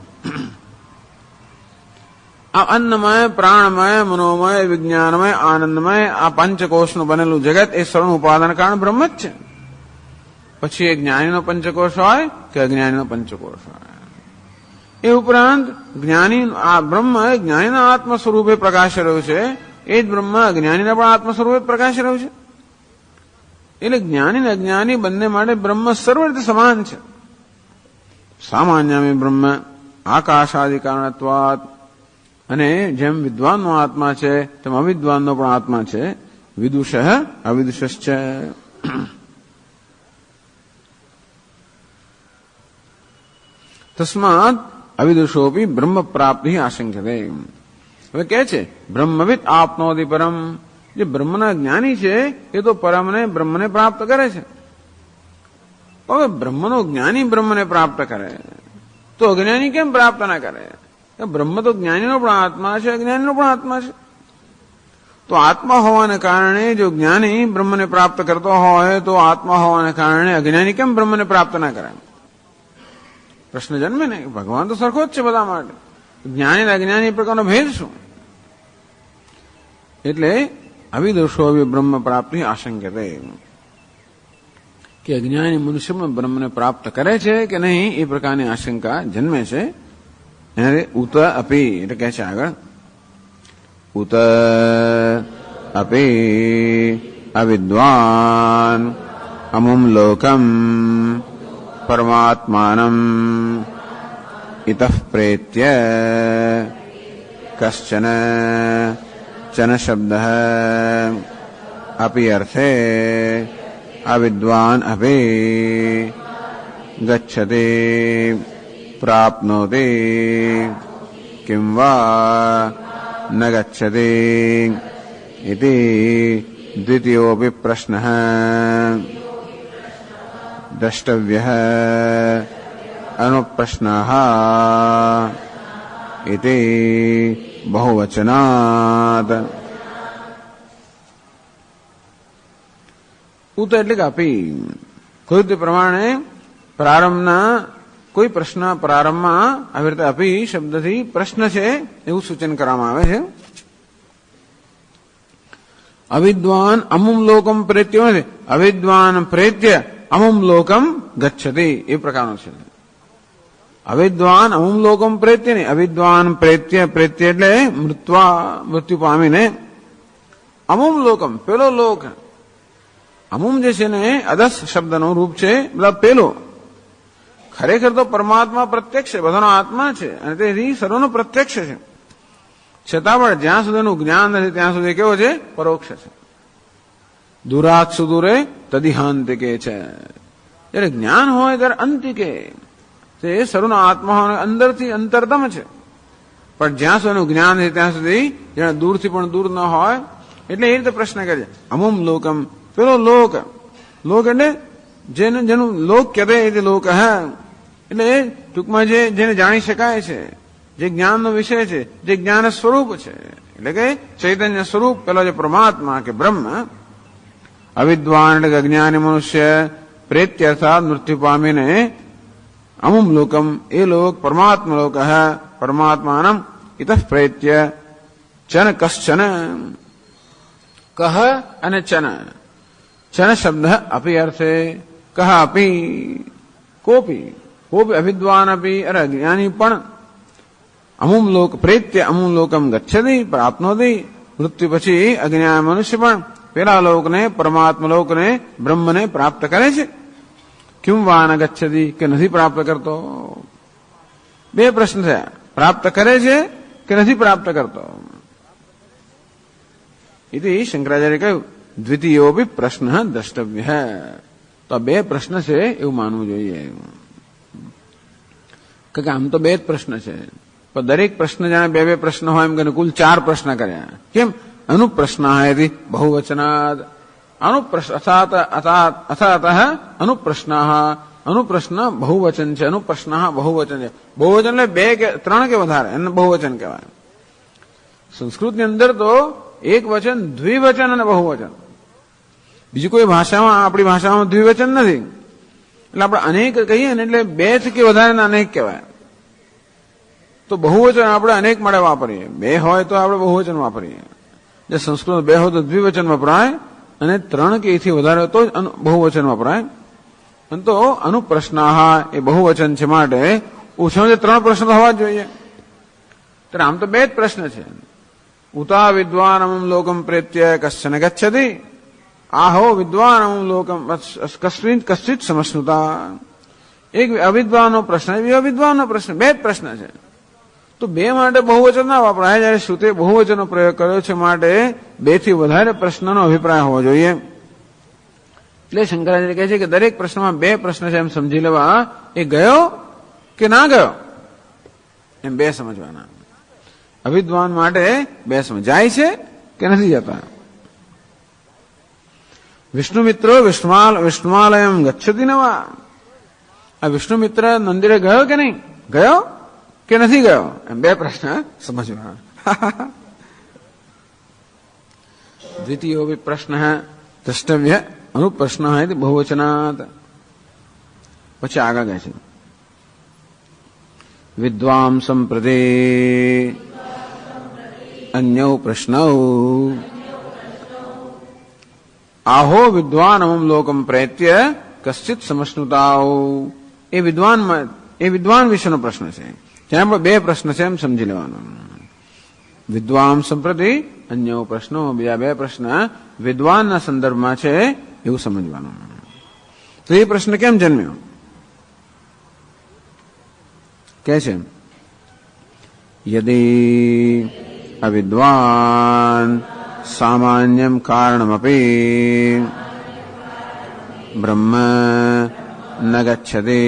S1: આ અન્નમય, પ્રાણમય, મનોમય, વિજ્ઞાનમય, આનંદમય આ પંચકોષનું બનેલું જગત એ સર્વનું ઉપાદાન કારણ બ્રહ્મ જ છે. પછી એ જ્ઞાનીનો પંચકોષ હોય કે અજ્ઞાનીનો પંચકોષ હોય. એ ઉપરાંત જ્ઞાની આ બ્રહ્મ જ્ઞાનીના આત્મ સ્વરૂપે પ્રકાશ રહ્યું છે. એ જ બ્રહ્મ અજ્ઞાનીના પણ આત્મ સ્વરૂપે પ્રકાશ રહ્યું છે. એટલે જ્ઞાની ને અજ્ઞાની બંને માટે બ્રહ્મ સર્વ રીતે સમાન છે. સામાન્યમી બ્રહ્મ આકાશાદિ કારણત્વાત. અને જેમ વિદ્વાનનો આત્મા છે તેમ અવિદ્વાનનો પણ આત્મા છે. વિદુષઃ અવિદુષશ્ચ. તસ્માદ અવિદુષોપી બ્રહ્મ પ્રાપ્તિ આશંક્યતે. હવે કે છે બ્રહ્મવિદ આપનોતિ પરમ. જે બ્રહ્મના જ્ઞાની છે એ તો પરમને બ્રહ્મને પ્રાપ્ત કરે છે. હવે બ્રહ્મનો જ્ઞાની બ્રહ્મને પ્રાપ્ત કરે તો અજ્ઞાની કેમ પ્રાપ્ત ના કરે? બ્રહ્મ તો જ્ઞાનીનો પણ આત્મા છે, અજ્ઞાનીનો પણ આત્મા છે. તો આત્મા હોવાને કારણે જો જ્ઞાની બ્રહ્મને પ્રાપ્ત કરતો હોય તો આત્મા હોવાને કારણે અજ્ઞાની કેમ બ્રહ્મને પ્રાપ્ત ના કરે? પ્રશ્ન જન્મે ને. ભગવાન તો સરખો જ છે બધા માટે. જ્ઞાની અને અજ્ઞાની પ્રકારનો ભેદ શું? એટલે અવિદુષો બ્રહ્મ પ્રાપ્તિ આશંક્યતે. કે અજ્ઞાની મનુષ્ય બ્રહ્મને પ્રાપ્ત કરે છે કે નહીં એ પ્રકારની આશંકા જન્મે છે. એને ઉત અપી એટલે કહે છે આગળ, ઉત અપી અવિદ્વાન અમુમ લોકમ પરમાત્માનમ ઇતઃ પ્રેત્ય કશ્ચન ચન શબ્દઃ અપી અર્થે અવિદ્વાન અપી ગચ્છતિ પ્રાપ્નોતિ કિમ વા ન ગચ્છતિ ઇતિ દ્વિતીયોપી પ્રશ્નઃ દ્રષ્ટવ્યઃ અનુપ્રશ્નઃ ઇતિ બહુવચનાત. ઉત એટલે કે આપી. કોઈ તે પ્રમાણે પ્રારંભના કોઈ પ્રશ્ન પ્રારંભમાં આવી રીતે અપી શબ્દથી પ્રશ્ન છે એવું સૂચન કરવામાં આવે છે. અવિદ્વાન અમુમ લોકમ પ્રેત્ય નથી, અવિદ્વાન પ્રેત્ય અમુમ લોકમ ગચ્છતિ એ પ્રકારનો છે. અવિદ્વાન અમુમ લોકમ પ્રેત્ય નહીં, અવિદ્વાન પ્રેત્ય. પ્રેત્ય એટલે મૃત્યુ પામીને અમુમ લોકમ પેલો લોક અમુમ જે છે ને અદસ શબ્દનું રૂપ છે મતલબ પેલું. ખરેખર તો પરમાત્મા પ્રત્યક્ષ છે, બધાનો આત્મા છે અને તેથી સર્વનો પ્રત્યક્ષ છે. છતાં પણ જ્યાં સુધીનું જ્ઞાન નથી ત્યાં સુધી કેવો છે? પરોક્ષ છે. દુરાત સુદૂરે તદિહાંતિકે છે. જયારે જ્ઞાન હોય ત્યારે અંતિકે તે સર્વનો આત્મા અંદરથી અંતરતમ છે. પણ જ્યાં સુધીનું જ્ઞાન નથી ત્યાં સુધી જેને દૂરથી પણ દૂર ન હોય. એટલે એ રીતે પ્રશ્ન કરે છે. અમુમ લોકમ, પેલો લોક, લોક એટલે જેનું લોક કહેતે એ લોક હે, એટલે ટૂંકમાં જેને જાણી શકાય છે, જે જ્ઞાનનો વિષય છે, જે જ્ઞાન સ્વરૂપ છે, એટલે કે ચૈતન્ય સ્વરૂપ પેલો જે પરમાત્મા કે બ્રહ્મ. અવિદ્વાન એટલે અજ્ઞાની મનુષ્ય પ્રેત્ય અર્થાત મૃત્યુ પામીને અમુમ લોકમ એ લોક પરમાત્મા લોક હે, પરમાત્માનમ ઇતઃ પ્રેત્ય ચન કશ્ચન. કહ અને ચન. ચન શબ્દ અપી અર્થે, કહ અપી કોપી, કોપી અવિદ્વાન અપી અરે અજ્ઞાની પણ અમુમ લોક પ્રેત્ય અમુમ લોકમ ગચ્છતિ પ્રાપ્નોતિ. મૃત્યુ પછી અજ્ઞાન મનુષ્ય પણ પેલા લોકને પરમાત્મા લોકને બ્રહ્મને પ્રાપ્ત કરે છે. ક્યું વા ન ગચ્છતિ કે નથી પ્રાપ્ત કરતો? બે પ્રશ્ન થયા. પ્રાપ્ત કરે છે કે નથી પ્રાપ્ત કરતો? ઇતિ શંકરાચાર્ય કહ્યું દ્વિતીયો ભી પ્રશ્ન દ્રષ્ટવ્ય હૈ. તો બે પ્રશ્ન છે એવું માનવું જોઈએ. કે આમ તો બે જ પ્રશ્ન છે, પણ દરેક પ્રશ્ન જાણે બે બે પ્રશ્ન હોય એમ કે કુલ 4 પ્રશ્ન કર્યા. કેમ? અનુપ્રશ્ન હૈ બહુવચનાદ. અનુપ્રશ્ન અથાત અનુપ્રશ્ન, અનુપ્રશ્ન બહુવચન છે, અનુપ્રશ્ન બહુવચન છે. બહુવચન એટલે 2 કે 3 કે વધારે એને બહુવચન કહેવાય. સંસ્કૃતની અંદર તો એક વચન, દ્વિવચન અને બહુવચન. બીજી કોઈ ભાષામાં, આપણી ભાષામાં દ્વિવચન નથી. એટલે આપણે અનેક કહીએ ને એટલે 2 થી વધારે અનેક કહેવાય. તો બહુવચન આપણે અનેક માટે વાપરીએ. 2 હોય તો આપણે બહુવચન વાપરીએ. જે સંસ્કૃત 2 હોય તો દ્વિવચન વપરાય અને 3 કે એથી વધારે તો બહુવચન વપરાય. તો અનુપ્રશ્ન એ બહુવચન છે માટે ઓછામાં 3 પ્રશ્ન હોવા જોઈએ. ત્યારે આમ તો 2 જ પ્રશ્ન છે. ઉતા વિદ્વાન અમુમ લોકમ પ્રેત્ય કશ્ચન ગચ્છતિ. આહો વિદ્વાન અમુમ લોકમ કશ્ચિત સમશ્નુતા. એક અવિદ્વાનનો પ્રશ્ન, બીજો વિદ્વાનનો પ્રશ્ન, 2 જ પ્રશ્ન છે. તો 2 માટે બહુવચન ના વપરાય. જયારે શ્રુતે બહુવચનનો પ્રયોગ કર્યો છે માટે 2 થી વધારે પ્રશ્નનો અભિપ્રાય હોવો જોઈએ. એટલે શંકરાચાર્ય કહે છે કે દરેક પ્રશ્નમાં 2 પ્રશ્ન છે એમ સમજી લેવા. એ ગયો કે ના ગયો એમ 2 સમજવાના. અવિદ્વાન માટે 2 સમજાય છે કે નથી જતા. વિષ્ણુ મિત્રો વિષ્ણુમાલયમ ગચ્છતિ નવા. આ વિષ્ણુ મિત્ર મંદિરે ગયો કે નહીં? ગયો કે નથી ગયો એમ 2 પ્રશ્ન સમજવાના. દ્વિતીયો પ્રશ્ન દ્રષ્ટવ્ય અનુપ્રશ્ન બહુવચનાત. પછી આગળ કહે છે વિદ્વાંસમ પ્રદે અન્યો પ્રશ્નૌ આહો વિદ્વાન અમુમ લોકમ પ્રેત્ય કશ્ચિત સમશ્નુતાઓ. એ વિદ્વાન વિશેનો પ્રશ્ન છે. ત્યાં પણ 2 પ્રશ્ન છે એમ સમજી લેવાનો. વિદ્વાન સંપ્રતિ અન્ય પ્રશ્નો, બીજા 2 પ્રશ્ન વિદ્વાનના સંદર્ભમાં છે એવું સમજવાનું. તો એ પ્રશ્ન કેમ જન્મ્યો? કે છે યદી અવિદ્વાન સામાન્યમ કારણમપી બ્રહ્મ ન ગચ્છતિ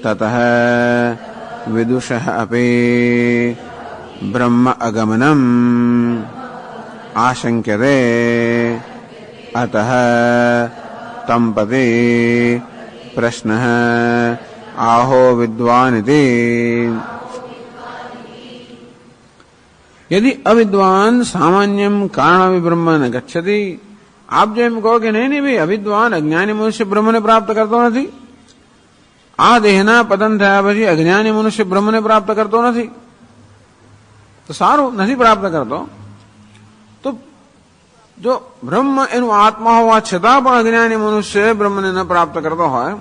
S1: તતઃ વિદુષઃ અપી બ્રહ્મ અગમનમ આશંક્યતે અતઃ તમ પતિ પ્રશ્નઃ આહો વિદ્વાનિતિ. यदि अविद्वान सामान्यम कारण ब्रह्म न गच्छति. आप जो एम कहो कि नहीं भाई अविद्वान अज्ञानी मनुष्य ब्रह्म ने प्राप्त करतो નથી. આ દેહના પતન થયા પછી અજ્ઞાની મનુષ્ય બ્રહ્મને પ્રાપ્ત કરતો નથી. તો સારું, નથી પ્રાપ્ત કરતો તો જો બ્રહ્મ એનું આત્મા હોવા છતાં પણ અજ્ઞાની મનુષ્ય બ્રહ્મને ન પ્રાપ્ત કરતો હોય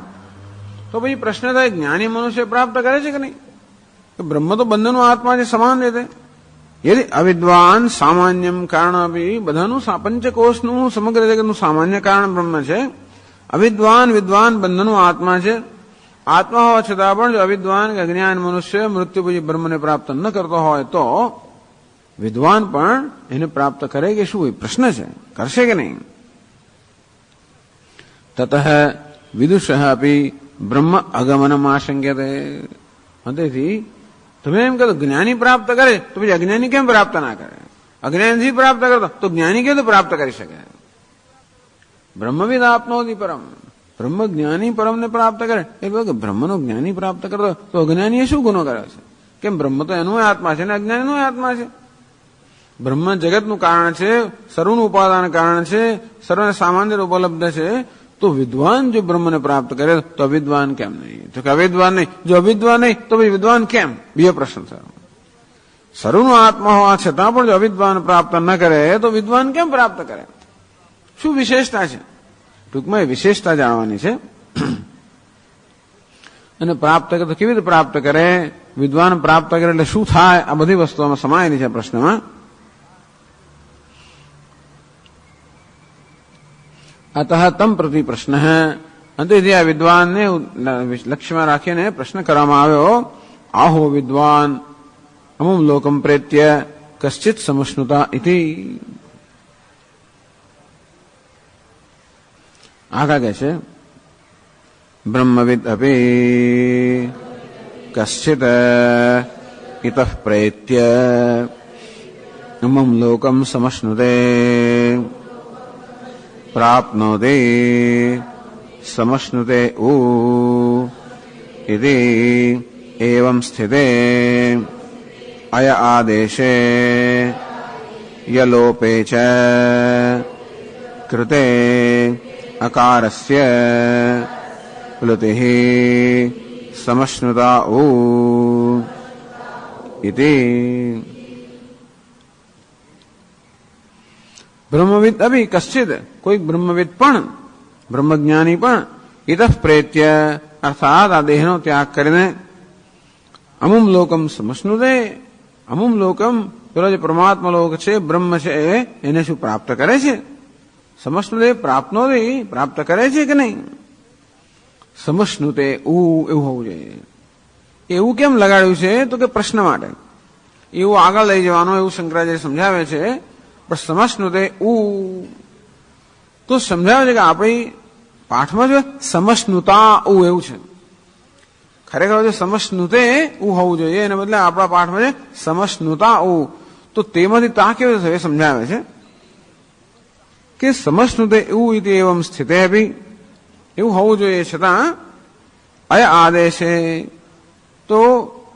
S1: તો પછી પ્રશ્ન થાય જ્ઞાની મનુષ્ય પ્રાપ્ત કરે છે કે નહીં? બ્રહ્મ તો બંનેનો આત્મા છે સમાન રીતે. યદિ અવિદ્વાન સામાન્યમ કારણ અભી બધાનું પંચકોશનું સમગ્ર જગતનું સામાન્ય કારણ બ્રહ્મ છે. અવિદ્વાન વિદ્વાન બંધનું આત્મા છે. આત્મા હોવા છતાં પણ જો અવિદ્વાન કે અજ્ઞાન મનુષ્ય મૃત્યુ પછી બ્રહ્મને પ્રાપ્ત ન કરતો હોય તો વિદ્વાન પણ એને પ્રાપ્ત કરે કે શું એ પ્રશ્ન છે, કરશે કે નહીં. તતઃ વિદુષ અપી બ્રહ્મ અગમનમ આશંક્યતે. તેથી તમે એમ કહો જ્ઞાની પ્રાપ્ત કરે તો પછી અજ્ઞાની કેમ પ્રાપ્ત ના કરે? અજ્ઞાનથી પ્રાપ્ત કરતો તો જ્ઞાની કેમ પ્રાપ્ત કરી શકે? બ્રહ્મવિદ આપનોતિ પરમ. બ્રહ્મ જ્ઞાની પરમને પ્રાપ્ત કરે એટલે બ્રહ્મનો જ્ઞાની પ્રાપ્ત કરતો તો અજ્ઞાનીએ શું ગુનો કર્યો છે? કેમ બ્રહ્મ તો એનો આત્મા છે ને અજ્ઞાનીનો આત્મા છે. બ્રહ્મ જગતનું કારણ છે, સર્વનું ઉપાદાન કારણ છે, સર્વને સામાન્ય ઉપલબ્ધ છે. તો વિદ્વાન જો બ્રહ્મને પ્રાપ્ત કરે તો અવિદ્વાન કેમ નહીં? તો કે અવિદ્વાન નહીં, જો અવિદ્વાન નહીં તો પછી વિદ્વાન કેમ? બીજો પ્રશ્ન થયો. સર્વનો આત્મા હોવા છતાં પણ જો અવિદ્વાન પ્રાપ્ત ન કરે તો વિદ્વાન કેમ પ્રાપ્ત કરે? શું વિશેષતા છે? ટૂંકમાં એ વિશેષતા જાણવાની છે. અને પ્રાપ્ત કરે તો કેવી રીતે પ્રાપ્ત કરે? વિદ્વાન પ્રાપ્ત કરે એટલે શું થાય? આ બધી વસ્તુઓમાં સમાયેલી છે પ્રશ્નમાં. અતઃ તમ પ્રતિ પ્રશ્ન અંતેથી આ વિદ્વાનને લક્ષ્યમાં રાખીને પ્રશ્ન કરવામાં આવ્યો. આહો વિદ્વાન અમુમ લોકમ પ્રેત્ય કશ્ચિત સમશ્નુતા ઇતિ. આગા કહે છે બ્રહ્મવિદ અપી કશ્ચિત ઇતઃ પ્રેત્ય અમુમ લોકમ સમશ્નુતે પ્રાપ્નોતિ સમશ્નુતે ઉ ઇતિ એવં સ્થિતે અય આદેશે યલોપે ચ કૃતે અકારસ્ય પ્લુતિઃ સમશ્નુતા ઉ ઇતિ. બ્રહ્મવિદ અભી કશ્ચિત કોઈ બ્રહ્મવિદ પણ બ્રહ્મજ્ઞાની પણ ઇતઃ પ્રેત્ય અર્થાત આ દેહનો ત્યાગ કરીને અમુમ લોકમ સમશ્નુતે અમુમ લોકમ પેલો જે પરમાત્મા લોક છે બ્રહ્મ છે એને શું પ્રાપ્ત કરે છે? સમશ્નુતે પ્રાપ્નોતિ પ્રાપ્ત કરે છે કે નહીં? સમશ્નુતે એવું હોવું જોઈએ. એવું કેમ લગાડ્યું છે? તો કે પ્રશ્ન માટે. એવું આગળ લઈ જવાનું એવું શંકરાચાર્ય સમજાવે છે. પણ સમશ્નુતે તો સમજાવે છે કે આપણી પાઠમાં જો સમશ્નુતા એવું છે. ખરેખર જો સમશ્નુતે હોવું જોઈએ એને બદલે આપણા પાઠમાં છે સમશ્નુતા તો તેમાંથી તા કેવી રીતે સમજાવે છે કે સમશ્નુતે ઇતિ એવમ સ્થિતે અભી એવું હોવું જોઈએ. છતાં અય આદેશે તો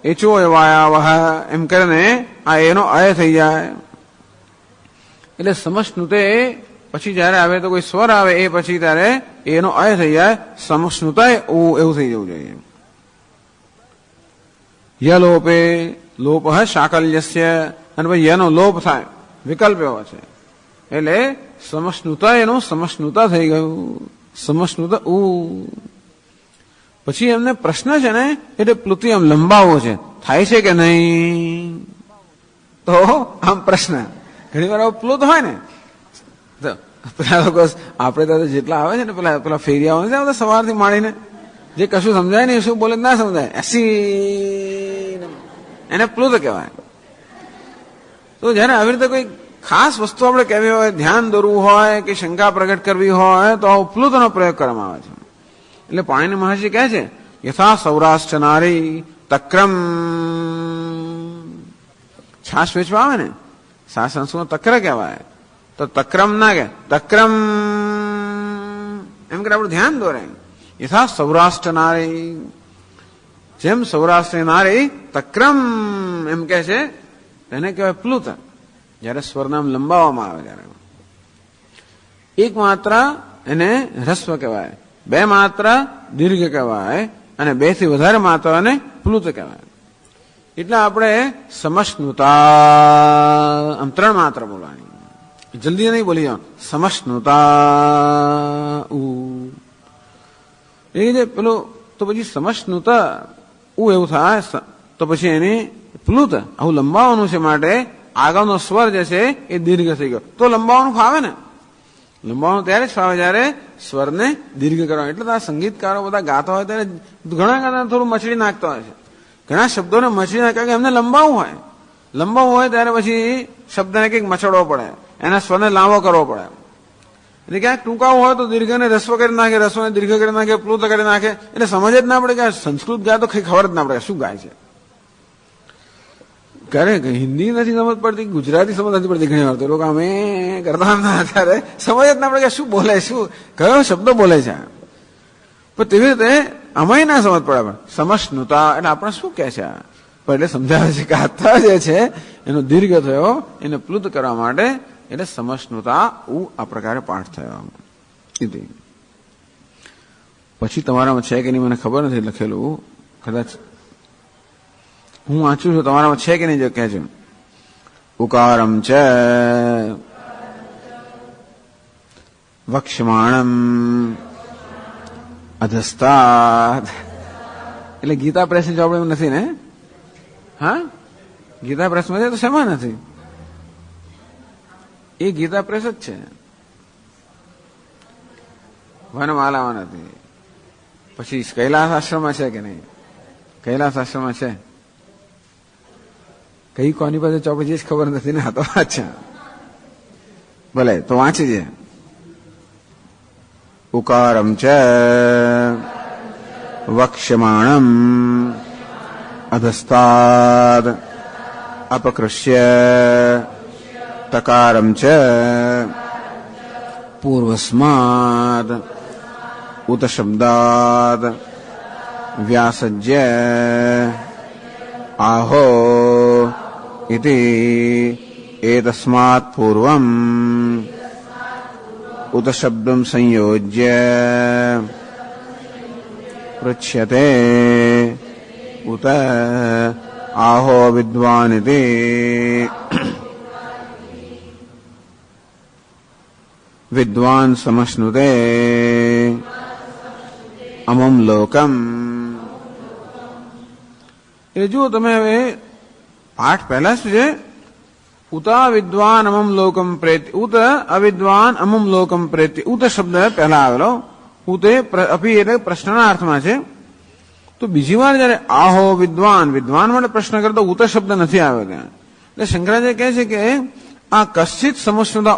S1: એચો એવાયાવહ એમ કરીને આ એનો અય થઈ જાય. એટલે સમશ્નુતે પછી જયારે આવે તો કોઈ સ્વર આવે એ પછી ત્યારે એનો અય થઈ જાય. સમશ્નુતા એવું થઈ જવું જોઈએ. યલોપે લોપ શાકલ્યસ્ય અને પછી યનો લોપ થાય વિકલ્પ એવો છે એટલે સમશ્નુતા એનું સમશ્નુતા થઈ ગયું. સમશ્નુતા પછી એમને પ્રશ્ન છે ને એટલે પ્લુતિ આમ લંબાવવો છે, થાય છે કે નહીં? તો આમ પ્રશ્ન ઘણી વાર પ્લુત હોય ને પેલા લોકો આપણે તો જેટલા આવે છે ને પેલા ફેરિયા હોય છે સવારથી માંડીને જે કશું સમજાય ને શું બોલે ના સમજાય એને પ્લુત કહેવાય. તો જયારે આવી રીતે કોઈ ખાસ વસ્તુ આપણે કહેવી હોય, ધ્યાન દોરવું હોય કે શંકા પ્રગટ કરવી હોય તો પ્લુતનો પ્રયોગ કરવામાં આવે છે. એટલે પાણીની મહર્ષિ કહે છે યથા સૌરાષ્ટ્ર નારી તક્રમ. છાશ વેચવા આવે ને છાશ સંસ્કૃત તક્ર કહેવાય તો તક્રમ ના કે તક્રમ એમ કે આપણું ધ્યાન દોરે. યથા સૌરાષ્ટ્ર નારી જેમ સૌરાષ્ટ્ર નારી તક્રમ એમ કે છે એને કહેવાય પ્લુત. જયારે સ્વરનામ લંબાવવામાં આવે ત્યારે એક માત્રા એને હ્રસ્વ કહેવાય, બે માત્રા દીર્ઘ કહેવાય અને બે થી વધારે માત્રાને પ્લુત કહેવાય. એટલે આપણે સમશ્નુતા આમ ત્રણ માત્ર બોલવાની, જલ્દી નહીં બોલી જાઓ. સમશ્નુતા એ જે પેલું તો પછી સમશ્નુતા એવું થાય તો પછી એની પ્લુત આવું લંબાવવાનું છે માટે આગળનો સ્વર જે છે એ દીર્ઘ થઈ ગયો, તો લંબાવવાનું ફાવે ને. લંબાવવાનું ત્યારે જ ફાવે જ્યારે સ્વરને દીર્ઘ કરવાનો. એટલે તો આ સંગીતકારો બધા ગાતા હોય ત્યારે ઘણા ગાતા થોડું મછડી નાખતા હોય છે. ઘણા શબ્દોને મછડી નાખે કે એમને લંબાવવું હોય ત્યારે પછી શબ્દને કંઈક મચડવો પડે, એના સ્વરને લાંબો કરવો પડે. એટલે ક્યાંક ટૂંકાવું હોય તો દીર્ઘને રસ્વ કરી નાખે, રસ્વને દીર્ઘ કરી નાખે, પ્લુત કરી નાખે. એટલે સમજ જ ના પડે કે સંસ્કૃત ગાય તો કઈ ખબર જ ના પડે શું ગાય છે. કરે હિન્દી નથી સમજ પડતી, ગુજરાતી સમજ નથી પડતી. ઘણી વાર તો લોકો અમે કરતા હતા ત્યારે સમજ જ ના પડે કે શું બોલે, શું કયો શબ્દ બોલે છે. પણ તેવી રીતે અમાય ના સમજ પડે. પણ સમશ્નુતા એટલે આપણે શું કહે છે. પણ એટલે સમજાવે છે કે આથા જે છે એનો દીર્ઘ થયો, એને પ્લુત કરવા માટે, એટલે સમશ્નુતા આ પ્રકારે પાઠ થયો. પછી તમારામાં છે કે નહીં મને ખબર નથી લખેલું, કદાચ હું વાંચું છું, તમારામાં છે કે નહીં જો કહે છે. ઉકારમ છે વક્ષ્યમાણમ અધસ્તાદ. એટલે ગીતા પ્રેસની ચોપડીમાં નથી ને? હા, ગીતા પ્રેસમાં છે તો શેમાં નથી? એ ગીતા પ્રેસ જ છે, વનમાલામાં નથી. પછી કૈલાસ આશ્રમમાં છે કે નહીં? કૈલાસ આશ્રમમાં છે. કઈ કોની પાસે ચોપડી જે ખબર નથી ને. આ તો અચ્છા ભલે તો વાંચી દે. ઉકારમ ચ વક્ષ્યમાણમ અધસ્તાદ અપકૃષ્ય તકારમ ચ પૂર્વસ્માદ ઉત શબ્દાદ વ્યાસજ્ય આહો ઇતિ એતસ્માત પૂર્વમ ઉત શબ્દમ સંયોજ્ય પૃચ્યતે ઉત આહો વિદ્વાનિતિ. વિદ્વાન સમશ્નુતે અમમ લોકમ. એટલે જુઓ તમે હવે પાઠ પહેલા શું છે? ઉતા વિદ્વાન અમમ લોકમ પ્રેત્ય. ઉત અવિદ્વાન અમમ લોકમ પ્રેત્ય. ઉત શબ્દ પહેલા આવેલો. ઉતે અભી એટલે પ્રશ્નના અર્થમાં છે. તો બીજી વાર જયારે આહો વિદ્વાન, વિદ્વાન માટે પ્રશ્ન કરતો ઉત શબ્દ નથી આવ્યો ત્યાં. એટલે શંકરાચાર્ય કહે છે કે આ કશ્ચિત સમશ્નુતા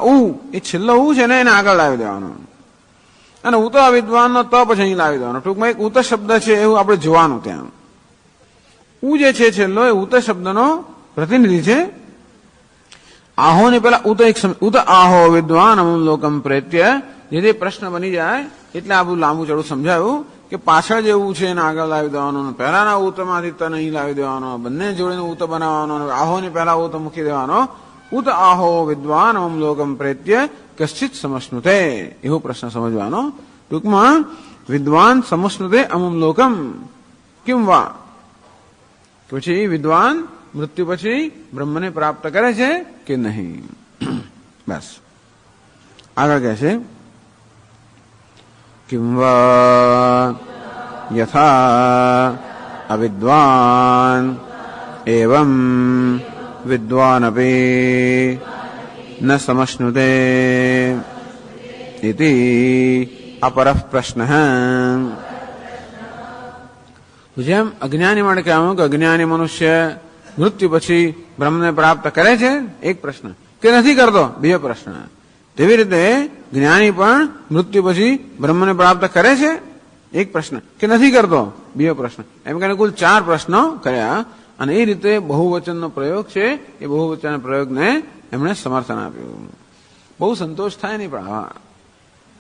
S1: એ છેલ્લો છે ને એને આગળ લાવી દેવાનો, અને ઉત અવિદ્વાનનો ત પછી અહીં લાવી દેવાનો. ટૂંકમાં એક ઉત શબ્દ છે એવું આપણે જોવાનું ત્યાં. જે છે છેલ્લો એ ઉત શબ્દનો પ્રતિનિધિ છે. આહો ને પેલા ઉત આહો વિદ્વાન અમમ લોકમ પ્રેત્ય જે પ્રશ્ન બની જાય એટલે આ બધું લાંબુ ચડું સમજાયું કે પાછળ જેવું છે એને આગળ લાવી દેવાનું, પહેલાના ઉતમાંથી ત નહીં લાવી દેવાનો, બંને જોડીને ઉત બનાવવાનો, આહો ને પહેલા ઉત મૂકી દેવાનો. ઉત આહો વિદ્વાન અમમ લોકમ પ્રેત્ય કશ્ચિત સમશ્નુતે, એવો પ્રશ્ન સમજવાનો. ટૂંકમાં વિદ્વાન સમશ્નુતે અમમ લોકમ કિમ વા. પછી વિદ્વાન મૃત્યુ પછી બ્રહ્મને પ્રાપ્ત કરે છે કે નહીં. બસ આગળ કહે છે કિમ વા યથા અવિદ્વાન એવં વિદ્વાન અપી ન સમશ્નુતે ઇતિ અપરઃ પ્રશ્ન. જેમ અજ્ઞાની માટે કહેવાનું કે અજ્ઞાની મનુષ્ય મૃત્યુ પછી બ્રહ્મને પ્રાપ્ત કરે છે એક પ્રશ્ન, કે નથી કરતો બીજો પ્રશ્ન. તેવી રીતે જ્ઞાની પણ મૃત્યુ પછી બ્રહ્મને પ્રાપ્ત કરે છે એક પ્રશ્ન, કે નથી કરતો બીજો પ્રશ્ન. એમ કરીને કુલ 4 પ્રશ્નો કર્યા. અને એ રીતે બહુવચનનો પ્રયોગ છે, એ બહુવચન પ્રયોગને એમણે સમર્થન આપ્યું. બહુ સંતોષ થાય નહીં, પણ હા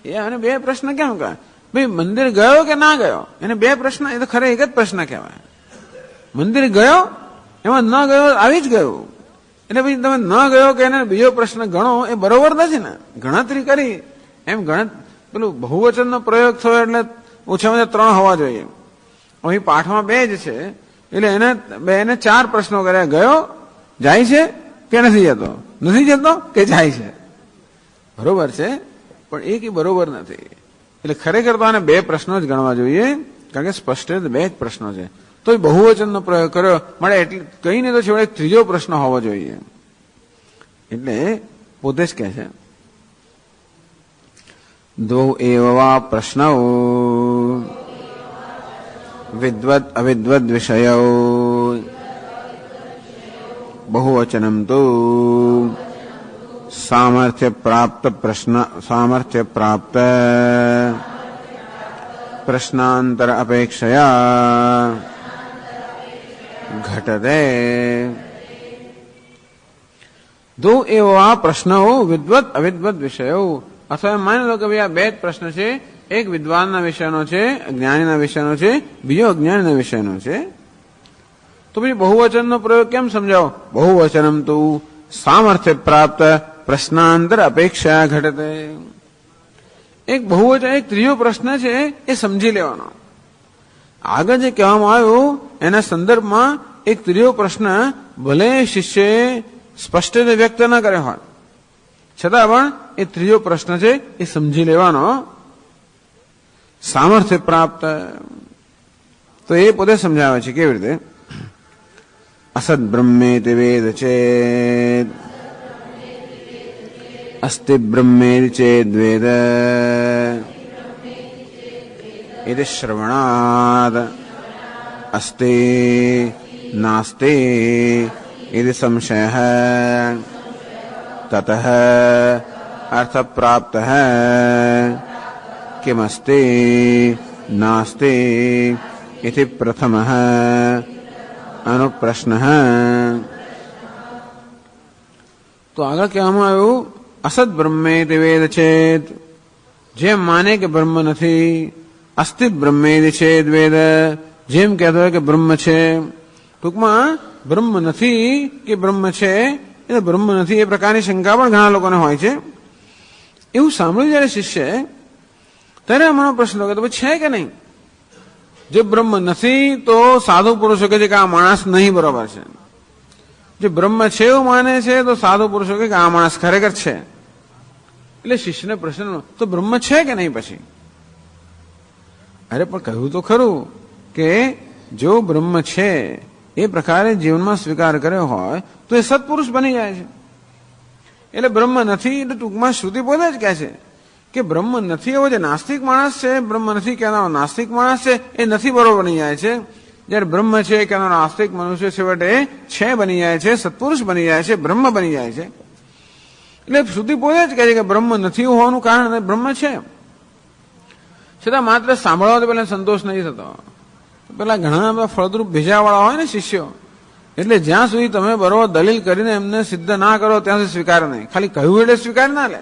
S1: એ અને 2 પ્રશ્ન કેમ કહે? ભાઈ મંદિર ગયો કે ના ગયો, એને 2 પ્રશ્ન, એ તો ખરે એક જ પ્રશ્ન કહેવાય. મંદિર ગયો, એમાં ન ગયો આવી જ ગયું. એટલે ભાઈ તમે ન ગયો કે એને બીજો પ્રશ્ન ગણો એ બરોબર નથી ને. ગણતરી કરી એમ પેલું બહુવચનનો પ્રયોગ થયો એટલે ઓછામાં ઓછા 3 હોવા જોઈએ. અહીં પાઠમાં 2 જ છે એટલે એને 4 પ્રશ્નો કર્યા. ગયો, જાય છે કે નથી જતો, નથી જતો કે જાય છે. બરોબર છે, પણ એ કે બરોબર નથી. એટલે ખરેખર તો આને 2 પ્રશ્નો જ ગણવા જોઈએ, કારણ કે સ્પષ્ટ 2 જ પ્રશ્નો છે. તો એ બહુવચનનો પ્રયોગ કર્યો મળે એટલે કઈ નહીં તો છેવટે 3જો પ્રશ્ન હોવો જોઈએ. એટલે પોતે જ કહે છે દ્વૌ એવ વા પ્રશ્નૌ વિદ્વદ અવિદ્વદ વિષયો બહુવચનમ તો સામર્થ્ય પ્રાપ્ત પ્રશ્નાંતર અપેક્ષયા ઘટતે દો એવા પ્રશ્નો વિદ્વત અવિદ્વત વિષયો અથવા માની લો કે ભાઈ આ બે જ પ્રશ્ન છે, એક વિદ્વાનના વિષયનો છે, જ્ઞાનીના વિષયનો છે, બીજો અજ્ઞાનીના વિષયનો છે, તો પછી બહુવચનનો પ્રયોગ કેમ સમજાવો? બહુવચનમ તો સામર્થ્ય પ્રાપ્ત પ્રશ્નાંતર અપેક્ષા ઘટતે. એક બહુવચન એક ત્રીજો પ્રશ્ન છે એ સમજી લેવાનો. આગળ જે કહેવામાં આવ્યું એના સંદર્ભમાં એક ત્રીજો પ્રશ્ન ભલે શિષ્ય સ્પષ્ટ રીતે વ્યક્ત ન કરે હોય છતાં પણ એ ત્રીજો પ્રશ્ન છે એ સમજી લેવાનો. સામર્થ્ય પ્રાપ્ત તો એ પોતે સમજાવે છે કેવી રીતે. અસદ બ્રહ્મેતિ વેદ ચેદ અસ્તિ બ્રહ્મેતિ ચેદ વેદ इति श्रवणाद अस्ति नास्ति इति संशयः ततः अर्थ प्राप्तः किमस्ति नास्ति इति प्रथमः अनुप्रश्नः. तो આગળ કહેવામાં આવ્યું અસદ બ્રહ્મેતિ વેદ ચેત, જેમ માને કે બ્રહ્મ નથી, અસ્તિ બ્રહ્મેતિ ચેદ વેદ, જેમ કહેતો હોય કે બ્રહ્મ છે. ટૂંકમાં બ્રહ્મ નથી કે બ્રહ્મ છે એટલે બ્રહ્મ નથી એ પ્રકારની શંકા પણ ઘણા લોકોને હોય છે. એવું સાંભળ્યું જયારે શિષ્ય ત્યારે અમારો પ્રશ્ન કે છે કે નહીં? જે બ્રહ્મ નથી તો સાધુ પુરુષો કહે છે કે આ માણસ નહીં બરોબર છે. જે બ્રહ્મ છે એવું માને છે તો સાધુ પુરુષો કહે કે આ માણસ ખરેખર છે. એટલે શિષ્યને પ્રશ્ન તો બ્રહ્મ છે કે નહીં? પછી અરે પણ કહ્યું તો ખરું કે જો બ્રહ્મ છે એ પ્રકારે જીવનમાં સ્વીકાર કર્યો હોય તો એ સત્પુરુષ બની જાય છે. એટલે બ્રહ્મ નથી એટલે ટૂંકમાં શ્રુતિ પોતે જ કહે છે કે બ્રહ્મ નથી એવો જે નાસ્તિક માણસ છે, બ્રહ્મ નથી કહેનારો નાસ્તિક માણસ છે એ નથી બરોબર બની જાય છે. જયારે બ્રહ્મ છે કહેનારો નાસ્તિક મનુષ્ય છેવટે છે બની જાય છે, સત્પુરુષ બની જાય છે, બ્રહ્મ બની જાય છે. એટલે શ્રુતિ પોતે જ કહે છે કે બ્રહ્મ નથી હોવાનું કારણ બ્રહ્મ છે. છતાં માત્ર સાંભળવા તો પેલા સંતોષ નહીં થતો. પેલા ઘણા બધા ફળદ્રુપ ભેજાવાળા હોય ને શિષ્યો, એટલે જ્યાં સુધી તમે બરોબર દલીલ કરીને એમને સિદ્ધ ના કરો ત્યાં સુધી સ્વીકાર નહીં. ખાલી કહ્યું એટલે સ્વીકાર ના લે.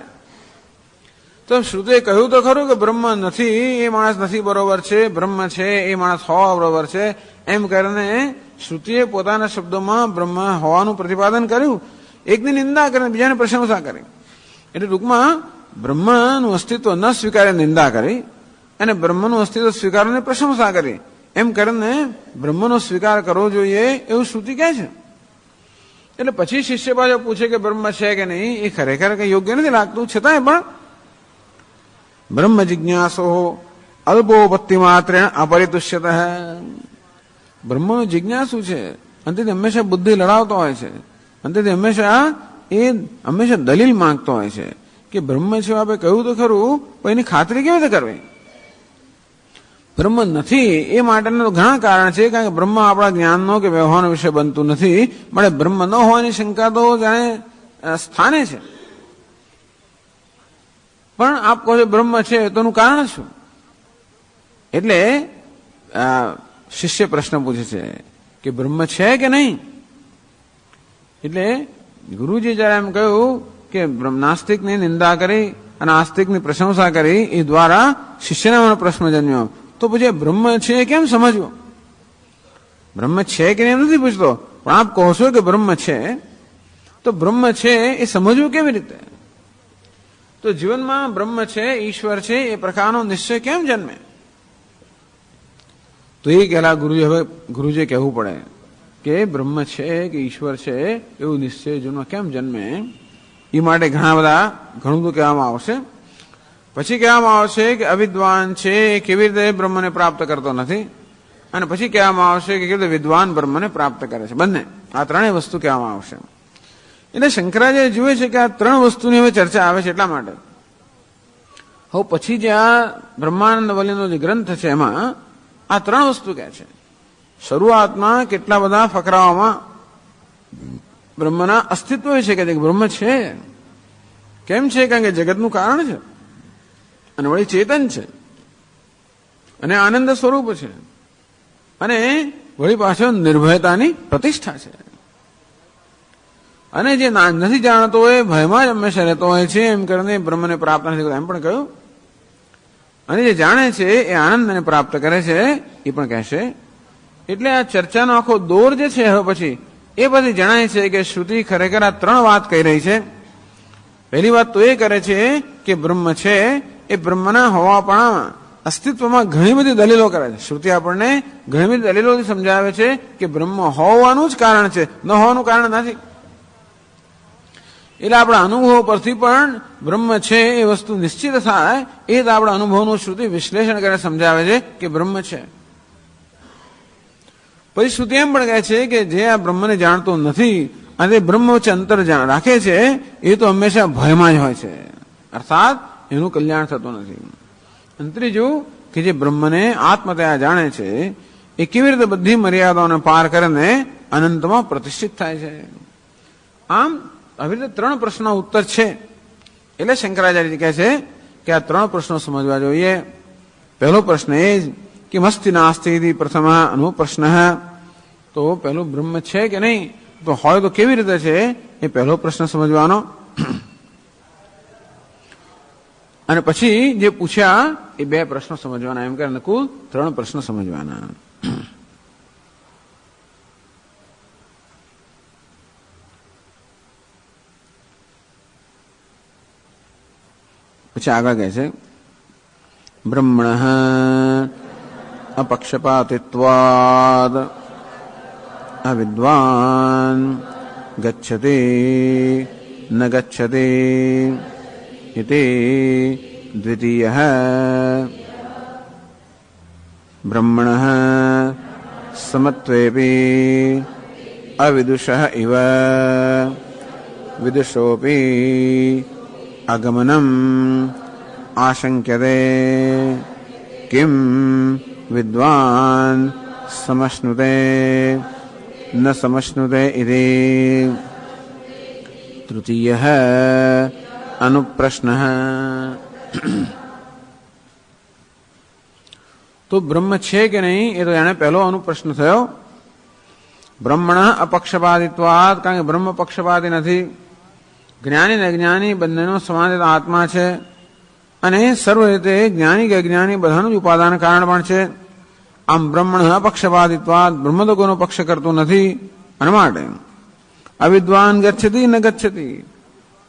S1: તો શ્રુતિએ કહ્યું તો ખરું કે બ્રહ્મ નથી એ માણસ નથી બરોબર છે, બ્રહ્મ છે એ માણસ હોવા બરોબર છે, એમ કરીને શ્રુતિએ પોતાના શબ્દોમાં બ્રહ્મ હોવાનું પ્રતિપાદન કર્યું. એકની નિંદા કરીને બીજાને પ્રશંસા કરી. એટલે ટૂંકમાં બ્રહ્મનું અસ્તિત્વ ન સ્વીકારે નિંદા કરી અને બ્રહ્મનું અસ્તિત્વ સ્વીકારવાની પ્રશંસા કરી. એમ કરીને બ્રહ્મનો સ્વીકાર કરવો જોઈએ એવું શ્રુતિ કહે છે. એટલે પછી શિષ્ય પાછો પૂછે કે બ્રહ્મ છે કે નહીં, એ ખરેખર કઈ યોગ્ય નથી લાગતું. છતાંય પણ બ્રહ્મ જિજ્ઞાસો અલ્પોપત્તિ માત્ર અપરિતુષ્યત. બ્રહ્મનો જિજ્ઞાસુ છે, અંતથી હંમેશા બુદ્ધિ લડાવતો હોય છે, અંતથી હંમેશા દલીલ માંગતો હોય છે કે બ્રહ્મ છે આપણે કહ્યું તો ખરું પણ એની ખાતરી કેવી રીતે કરવી? બ્રહ્મ નથી એ માટેના ઘણા કારણ છે, કારણ કે બ્રહ્મ આપણા જ્ઞાનનો કે વ્યવહારનો વિષય બનતું નથી. મળે બ્રહ્મ ન હોવાની શંકા તો જાણે સ્થાને છે. પણ આપ કહો છો બ્રહ્મ છે તો એનું કારણ શું? એટલે શિષ્ય પ્રશ્ન પૂછે છે કે બ્રહ્મ છે કે નહીં? એટલે ગુરુજી જયારે એમ કહ્યું કે નાસ્તિકની નિંદા કરી અને આસ્તિકની પ્રશંસા કરી એ દ્વારા શિષ્યને મને પ્રશ્ન જન્મ્યો. તો પછી બ્રહ્મ છે કેમ સમજવો? બ્રહ્મ છે કે એમ નથી પૂછતો, પણ આપ કહો છો કે બ્રહ્મ છે તો બ્રહ્મ છે એ સમજવું કેવી રીતે? તો જીવનમાં બ્રહ્મ છે, ઈશ્વર છે એ પ્રકારનો નિશ્ચય કેમ જન્મે? તો એ કહેલા ગુરુજી કહેવું પડે કે બ્રહ્મ છે કે ઈશ્વર છે એવું નિશ્ચય જીવનમાં કેમ જન્મે એ માટે ઘણું તો કહેવામાં આવશે. પછી કહેવામાં આવશે કે અવિદ્વાન છે એ કેવી રીતે બ્રહ્મને પ્રાપ્ત કરતો નથી, અને પછી કહેવામાં આવશે કે કેવી રીતે વિદ્વાન બ્રહ્મને પ્રાપ્ત કરે છે. બંને આ ત્રણેય વસ્તુ કહેવામાં આવશે. એટલે શંકરાચાર્ય જુએ છે કે આ ત્રણ વસ્તુની હવે ચર્ચા આવે છે એટલા માટે. હવે પછી જે આ બ્રહ્માનંદ વલ્લીનો જે ગ્રંથ છે એમાં આ ત્રણ વસ્તુ કહે છે. શરૂઆતમાં કેટલા બધા ફકરાઓમાં બ્રહ્મના અસ્તિત્વ છે કે બ્રહ્મ છે. કેમ છે? કારણ કે જગતનું કારણ છે અને વળી ચેતન છે અને આનંદ સ્વરૂપ છે અને વળી પાછળ નિર્ભયતાની પ્રતિષ્ઠા છે. અને જે નથી જાણતો હોય ભયમાં જ હંમેશા રહેતો હોય છે એમ કરીને બ્રહ્મને પ્રાપ્ત નથી કરતો એમ પણ કહ્યું. અને જે જાણે છે એ આનંદને પ્રાપ્ત કરે છે એ પણ કહેશે. એટલે આ ચર્ચાનો આખો દોર જે છે હવે પછી એ બધી જણાય છે કે શ્રુતિ ખરેખર આ ત્રણ વાત કહી રહી છે. પહેલી વાત તો એ કરે છે કે બ્રહ્મ છે એ બ્રહ્મના હોવાપણામાં અસ્તિત્વમાં ઘણી બધી દલીલો કરે છે. શ્રુતિ આપણને ઘણી બધી દલીલોથી સમજાવે છે કે બ્રહ્મ હોવાનું જ કારણ છે, ન હોવાનું કારણ નથી. એટલે આપણા અનુભવો પરથી પણ બ્રહ્મ છે એ વસ્તુ નિશ્ચિત થાય એ જ આપણા અનુભવનું શ્રુતિ વિશ્લેષણ કરીને સમજાવે છે કે બ્રહ્મ છે. પછી શ્રુતિ એમ પણ કહે છે કે જે આ બ્રહ્મને જાણતો નથી અને બ્રહ્મ વચ્ચે અંતર રાખે છે એ તો હંમેશા ભયમાં જ હોય છે, અર્થાત એનું કલ્યાણ થતું નથી. અને ત્રીજું કે જે બ્રહ્મને આત્મતયા જાણે છે એ કેવી રીતે બધી મર્યાદાઓને પાર કરીને અનંતમાં પ્રતિષ્ઠિત થાય છે. આમ આવી રીતે ત્રણ પ્રશ્નો ઉત્તર છે. એટલે શંકરાચાર્ય કહે છે કે આ ત્રણ પ્રશ્નો સમજવા જોઈએ. પહેલો પ્રશ્ન એ જ કે મસ્તિ નાસ્તિ પ્રથમ અનુ પ્રશ્ન. તો પહેલું બ્રહ્મ છે કે નહીં, તો હોય તો કેવી રીતે છે એ પહેલો પ્રશ્ન સમજવાનો. અને પછી જે પૂછ્યા એ બે પ્રશ્નો સમજવાના, એમ કરીને કુલ ત્રણ પ્રશ્ન સમજવાના. પછી આગળ કહે છે બ્રહ્મણ અપક્ષપાતિત્વાદ અવિદ્વાન ગચ્છતિ ન ગચ્છતિ ઇતિ દ્વિતીયઃ બ્રહ્મણઃ સમત્વેપી અવિદુષઃ ઇવ વિદુષોપી આગમનમ આશંક્યતે કિમ વિદ્વાન સમશ્નુતે ન સમશ્નુતે ઇતિ તૃતીયઃ અનુપ્રશ્નઃ. તો બ્રહ્મ છે કે નહીં એ તો એને પહેલો અનુપ્રશ્ન થયો. બ્રહ્મણ અપક્ષપાતિત્વાદ, કારણ કે બ્રહ્મ પક્ષપાતી નથી. જ્ઞાની ને અજ્ઞાની બંનેનો સમાન આત્મા છે અને સર્વ રીતે જ્ઞાની કે અજ્ઞાની બધાનું જ ઉપાદાન કારણ પણ છે. આમ બ્રહ્મણ અપક્ષપાતિત્વાદ, બ્રહ્મ તો કોઈનો પક્ષ કરતો નથી. અને માટે અવિદ્વાન ગચ્છતિ ન ગચ્છતિ,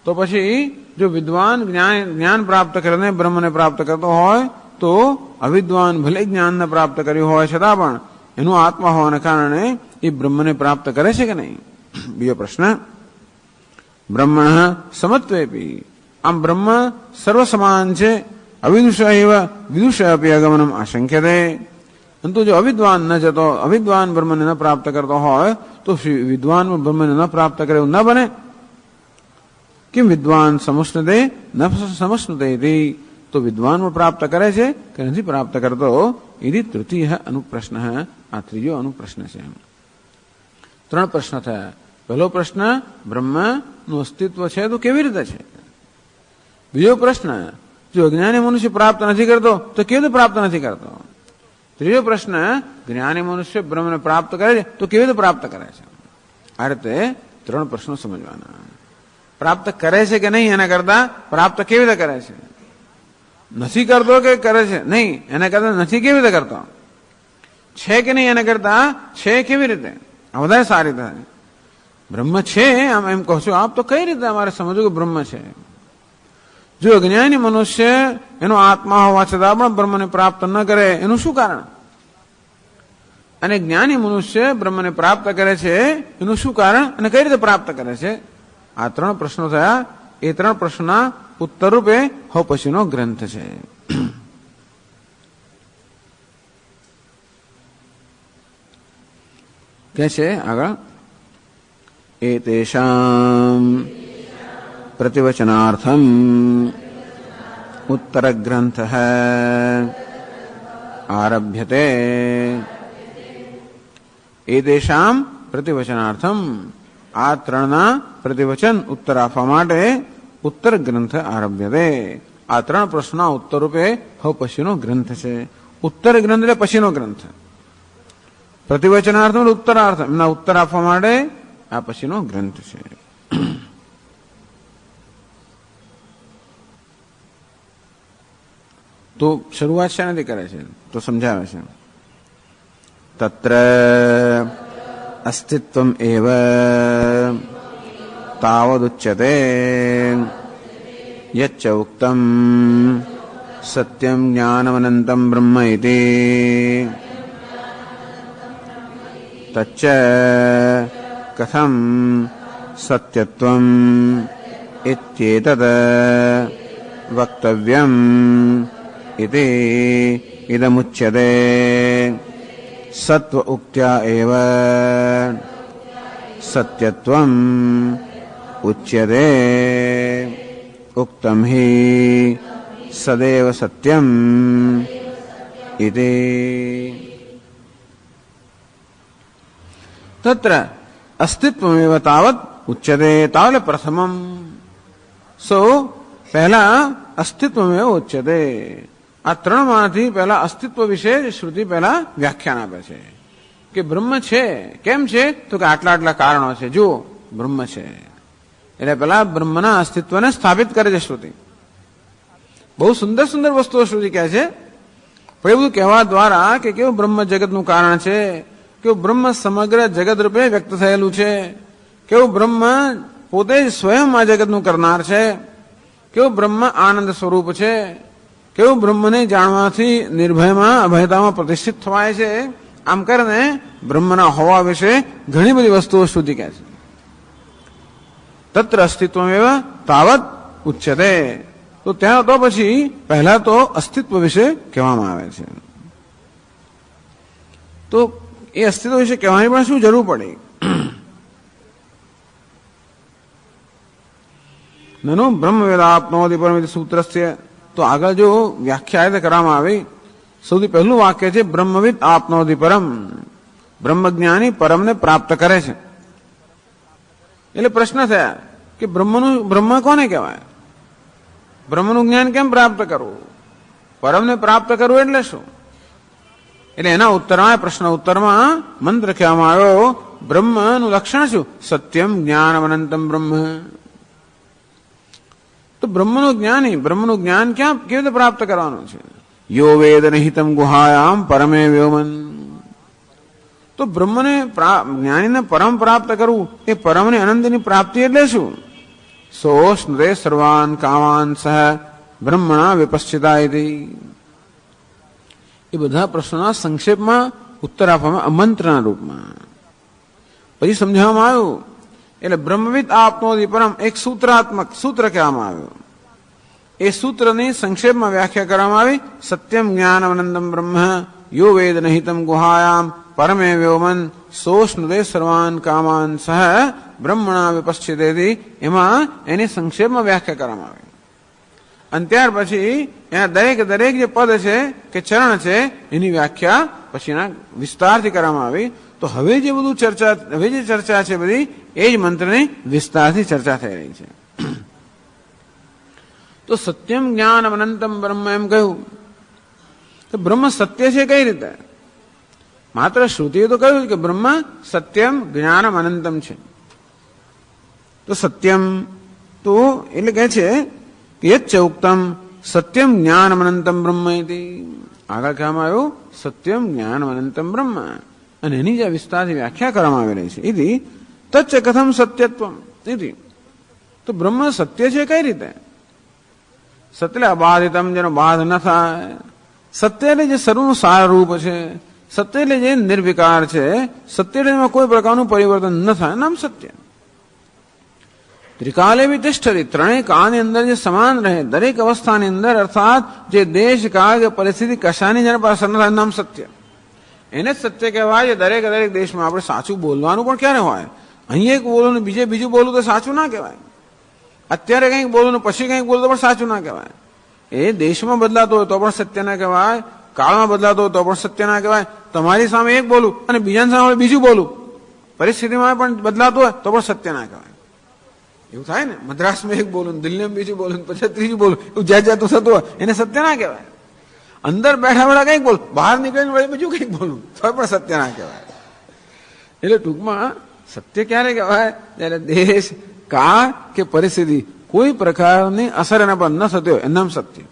S1: તો પછી જો વિદ્વાન જ્ઞાન પ્રાપ્ત કરીને બ્રહ્મને પ્રાપ્ત કરતો હોય તો અવિદ્વાન ભલે જ્ઞાનને પ્રાપ્ત કર્યું હોય છતાં પણ એનું આત્મા હોવાને કારણે એ બ્રહ્મને પ્રાપ્ત કરે છે કે નહીં. બીજો પ્રશ્ન બ્રહ્મણ સમત્વેપી, આમ બ્રહ્મ સર્વ સમાન છે. અવિદુષ એવ વિદુષ અપી આગમનમ આશંક્યતે, પરંતુ જો અવિદ્વાન ન જતો, અવિદ્વાન બ્રહ્મને ન પ્રાપ્ત કરતો હોય તો વિદ્વાન બ્રહ્મને ન પ્રાપ્ત કરે એવું ન બને. કેમ વિદ્વાન સમશ્નુતે ન સમશ્નુતે, તો વિદ્વાન પ્રાપ્ત કરે છે કે નથી પ્રાપ્ત કરતો. એથી તૃતીય અનુપ્રશ્ન, આ ત્રીજો અનુપ્રશ્ન છે. ત્રણ પ્રશ્ન થયા. પહેલો પ્રશ્ન બ્રહ્મનું અસ્તિત્વ છે તો કેવી રીતે છે. બીજો પ્રશ્ન જો અજ્ઞાની મનુષ્ય પ્રાપ્ત નથી કરતો તો કેવી રીતે પ્રાપ્ત નથી કરતો. ત્રીજો પ્રશ્ન જ્ઞાની મનુષ્ય બ્રહ્મને પ્રાપ્ત કરે છે તો કેવી રીતે પ્રાપ્ત કરે છે. આ રીતે ત્રણ પ્રશ્નો સમજવાના. પ્રાપ્ત કરે છે કે નહીં એના કરતા પ્રાપ્ત કેવી રીતે કરે છે. નથી કરતો કે કરે છે નહીં એના કરતા નથી કેવી રીતે કરતો. છે કે નહીં એના કરતા છે કેવી રીતે, આ વધારે સારી રીતે. બ્રહ્મ છે આમ એમ કહો છો આપ, તો કઈ રીતે અમારે સમજવું કે બ્રહ્મ છે. જો અજ્ઞાની મનુષ્ય એનો આત્મા હોવા છતાં પણ બ્રહ્મને પ્રાપ્ત ન કરે એનું શું કારણ, અને જ્ઞાની મનુષ્ય બ્રહ્મને પ્રાપ્ત કરે છે એનું શું કારણ અને કઈ રીતે પ્રાપ્ત કરે છે. આ ત્રણ પ્રશ્નો થયા. એ ત્રણ પ્રશ્નના ઉત્તર રૂપે હવે પછીનો ગ્રંથ છે. કે છે આગળ एतेषाम् प्रतिवचनार्थम् उत्तरग्रन्थः आरभ्यते। एतेषाम् प्रतिवचनार्थम् आ ત્રણના પ્રતિવચન ઉત્તર આપવા માટે ઉત્તર ગ્રંથ આરભ્યતે। આ ત્રણ પ્રશ્નના ઉત્તર રૂપે હવે પછીનો ગ્રંથ છે। ઉત્તર ગ્રંથ એટલે પછીનો ગ્રંથ। પ્રતિવચનાર્થ ઉત્તરાર્થ એમના ઉત્તર આપવા માટે આ પછીનો ગ્રંથ છે। તો શરૂઆત શાનાથી કરે છે તો સમજાવે છે। તત્ર અસ્તિત્વમ એવ તાવદુચ્યતે યચ્ચ ઉક્તમ સત્યમ જ્ઞાનમનંતમ બ્રહ્મ ઇતિ તચ્ચ કથમ સત્યત્વમ ઇત્યેતદ વક્તવ્યમ इति इदमुच्यते। सत्व उक्त्या एव सत्यत्वम् उच्यते। उक्तम् हि सदैव सत्यम् इति। तत्र अस्तित्वमेव तावत् उच्यते। तावत् प्रथमम् सो पहला अस्तित्वमेव उच्यते। આ ત્રણમાંથી પહેલા અસ્તિત્વ વિશે શ્રુતિ પહેલા વ્યાખ્યાન આપે છે કે બ્રહ્મ છે। કેમ છે તો કે આટલા આટલા કારણો છે। જો બ્રહ્મ છે એટલે પહેલા બ્રહ્મના અસ્તિત્વને સ્થાપિત કરે છે શ્રુતિ। બહુ સુંદર સુંદર વસ્તુઓ શ્રુતિ કહે છે। પણ એ બધું કહેવા દ્વારા કે કેવું બ્રહ્મ જગતનું કારણ છે, કેવું બ્રહ્મ સમગ્ર જગત રૂપે વ્યક્ત થયેલું છે, કેવું બ્રહ્મ પોતે જ સ્વયં આ જગતનું કરનાર છે, કેવું બ્રહ્મ આનંદ સ્વરૂપ છે, કેવું બ્રહ્મને જાણવાથી નિર્ભયમાં અભયતામાં પ્રતિષ્ઠિત થવાય છે। આમ કરીને બ્રહ્મના હોવા વિશે ઘણી બધી વસ્તુઓ શ્રુતિ કહે છે। તત્ર અસ્તિત્વમેવ તાવત ઉચ્યતે। તો ત્યાં તો પછી પહેલા તો અસ્તિત્વ વિશે કહેવામાં આવે છે। તો એ અસ્તિત્વ વિશે કહેવાની પણ શું જરૂર પડી? નનો બ્રહ્મવેદાપ્નોતિ પરમિતિ સૂત્રસ્ય। તો આગળ જો વ્યાખ્યાયિત કરવામાં આવી સૌથી પહેલું વાક્ય છે બ્રહ્મવિદ આપનોતિ પરમ। બ્રહ્મજ્ઞાની પરમને પ્રાપ્ત કરે છે। એટલે પ્રશ્ન થયા કે બ્રહ્મ કોને કહેવાય? બ્રહ્મનું જ્ઞાન કેમ પ્રાપ્ત કરવું? પરમને પ્રાપ્ત કરવું એટલે શું? એટલે એના ઉત્તરમાં પ્રશ્ન ઉત્તરમાં મંત્ર કહેવામાં આવ્યો બ્રહ્મનું લક્ષણ શું? સત્યમ જ્ઞાનમ અનંતમ બ્રહ્મ। તો બ્રહ્મનું જ્ઞાન ક્યાં કેવી રીતે પ્રાપ્ત કરવાનું છે? યો વેદ નિહિતમ ગુહાયામ પરમે વ્યોમન। તો બ્રહ્મને જ્ઞાનીને પરમ પ્રાપ્ત કરવું એ પરમની અનંતની પ્રાપ્તિ એટલે શું? સોસ્નરે સર્વાન કામાન સહ બ્રહ્મણા વિપશ્ચિતા ઇતિ। એ બધા પ્રશ્નોના સંક્ષેપમાં ઉત્તર આપવામાં અમંત્રના રૂપમાં પછી સમજાવવામાં આવ્યું। એટલે બ્રહ્મવિદ આપનોતિ પરમ એક સૂત્રાત્મક સૂત્ર કહેવામાં આવ્યું। એ સૂત્રની સંક્ષેપમાં વ્યાખ્યા કરવામાં આવી સત્યમ જ્ઞાનમ અનંતમ બ્રહ્મ યો વેદ નિહિતમ ગુહાયામ પરમે વ્યોમન સોસ્નુદે સર્વાન કામાન સહ બ્રહ્મણા વિપશ્ચિતેતિ। એમાં એની સંક્ષેપમાં વ્યાખ્યા કરવામાં આવી અને ત્યાર પછી એના દરેક જે પદ છે કે ચરણ છે એની વ્યાખ્યા પછીના વિસ્તારથી કરવામાં આવી। તો હવે જે ચર્ચા છે બધી એ જ મંત્રની વિસ્તારથી ચર્ચા થઈ રહી છે। તો સત્યમ જ્ઞાનમ અનંતમ બ્રહ્મ એમ કહ્યું તો બ્રહ્મ સત્ય છે કઈ રીતે? માત્ર શ્રુતિએ તો કહ્યું કે બ્રહ્મ સત્યમ જ્ઞાનમ અનંતમ છે। તો સત્યમ તો એટલે કહે છે કે યચ્ચ ઉક્તમ સત્યમ જ્ઞાનમ અનંતમ બ્રહ્મ ઇતિ। આગળ કહેવામાં આવ્યું સત્યમ જ્ઞાનમ અનંતમ બ્રહ્મ અને એની જે વિસ્તારથી વ્યાખ્યા કરવામાં આવી રહી છે ઇતિ તચ્ચ કથમ સત્યત્વમ ઇતિ। તો બ્રહ્મ સત્ય છે કઈ રીતે? સત્ય એટલે અબાધિતમ જેનો બાધ ન થાય, સત્ય એટલે જે સર્વનું સાર રૂપ છે, સત્ય એટલે જે નિર્વિકાર છે, સત્ય એટલે એમાં કોઈ પ્રકારનું પરિવર્તન ન થાય, નામ સત્ય। ત્રિકાલે ભી તિષ્ઠતિ, ત્રણેય કાળની અંદર જે સમાન રહે, દરેક અવસ્થાની અંદર અર્થાત જે દેશ કાળ કે પરિસ્થિતિ કશાની જેના પાસે ન થાય, નામ સત્ય। એને જ સત્ય કહેવાય। દરેક દેશમાં આપણે સાચું બોલવાનું પણ ક્યારે હોય? અહીં એક બોલું ને બીજે બીજું બોલું તો સાચું ના કહેવાય. અત્યારે કંઈક બોલું ને પછી કંઈક બોલું તો પણ સાચું ના કહેવાય. એ દેશમાં બદલાતો હોય તો પણ સત્ય ના કહેવાય, કાળમાં બદલાતો હોય તો પણ સત્ય ના કહેવાય. તમારી સામે એક બોલું અને બીજાની સામે બીજું બોલું, પરિસ્થિતિમાં પણ બદલાતું હોય તો પણ સત્ય ના કહેવાય. એવું થાય ને, મદ્રાસમાં એક બોલું, દિલ્હીમાં બીજું બોલું, પછી ત્રીજું બોલું, એવું જ્યાં જાતું થતું હોય એને સત્ય ના કહેવાય. અંદર બેઠા બેઠા કંઈક બોલું, બહાર નીકળીને વળી બીજું કંઈક બોલું તો પણ સત્ય ના કહેવાય. એટલે ટૂંકમાં સત્ય ક્યારે કહેવાય? જ્યારે દેશ, કાળ કે પરિસ્થિતિ કોઈ પ્રકારની અસર એના પર ન થતી હોય એનું નામ સત્ય.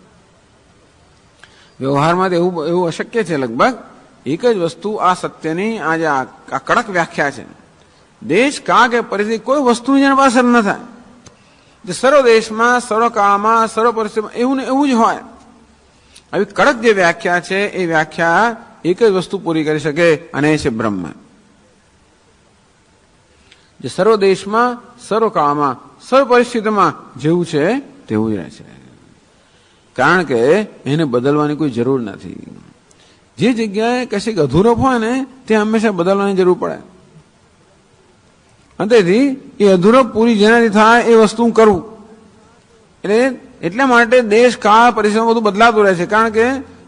S1: વ્યવહારમાં એવું અશક્ય છે લગભગ. એક જ વસ્તુ આ સત્યની આજે આ કડક વ્યાખ્યા છે. દેશ, કાળ કે પરિસ્થિતિ કોઈ વસ્તુની જેના પર અસર ન થાય. જે સર્વ દેશમાં, સર્વ કાળમાં, સર્વ પરિસ્થિતિમાં એવું ને એવું જ હોય. આવી કડક જે વ્યાખ્યા છે એ વ્યાખ્યા એક જ વસ્તુ પૂરી કરી શકે અને એ છે બ્રહ્મ. જે સર્વ દેશમાં, સર્વ કાળમાં, સર્વ પરિસ્થિતિમાં જેવું છે તેવું જ રહે છે. કારણ કે એને બદલવાની કોઈ જરૂર નથી. જે જગ્યાએ કશીક અધૂરપ હોય ને ત્યાં હંમેશા બદલવાની જરૂર પડે. અને તેથી એ અધૂરપ પૂરી જેનાથી થાય એ વસ્તુ કરવું. એટલા માટે દેશ, કાળ, પરિસ્થિતિમાં બધું બદલાતું રહે છે. કારણ કે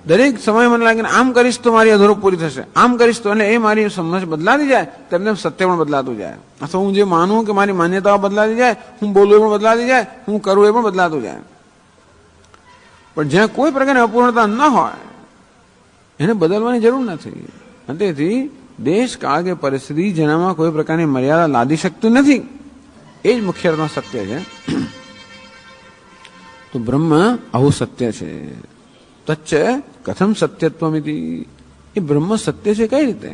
S1: દરેક સમય મને લાગે આમ કરીશ તો મારી અધૂરપ પૂરી થશે, આમ કરીશ તો, અને એ મારી સમજ બદલાતી જાય તેમને સત્ય પણ બદલાતું જાય. અથવા હું જે માનું કે મારી માન્યતાઓ બદલાતી જાય, હું બોલું એ પણ બદલાતી જાય, હું કરું એ પણ બદલાતું જાય. પણ જ્યાં કોઈ પ્રકારની અપૂર્ણતા ન હોય એને બદલવાની જરૂર નથી. અને તેથી દેશ, કાળ કે પરિસ્થિતિ જેનામાં કોઈ પ્રકારની મર્યાદા લાદી શકતું નથી એ જ મુખ્ય અર્થમાં સત્ય છે. તો બ્રહ્મ આવું સત્ય છે. તચ્ચ કથમ સત્યત્વમિતિ, એ બ્રહ્મ સત્ય છે કઈ રીતે?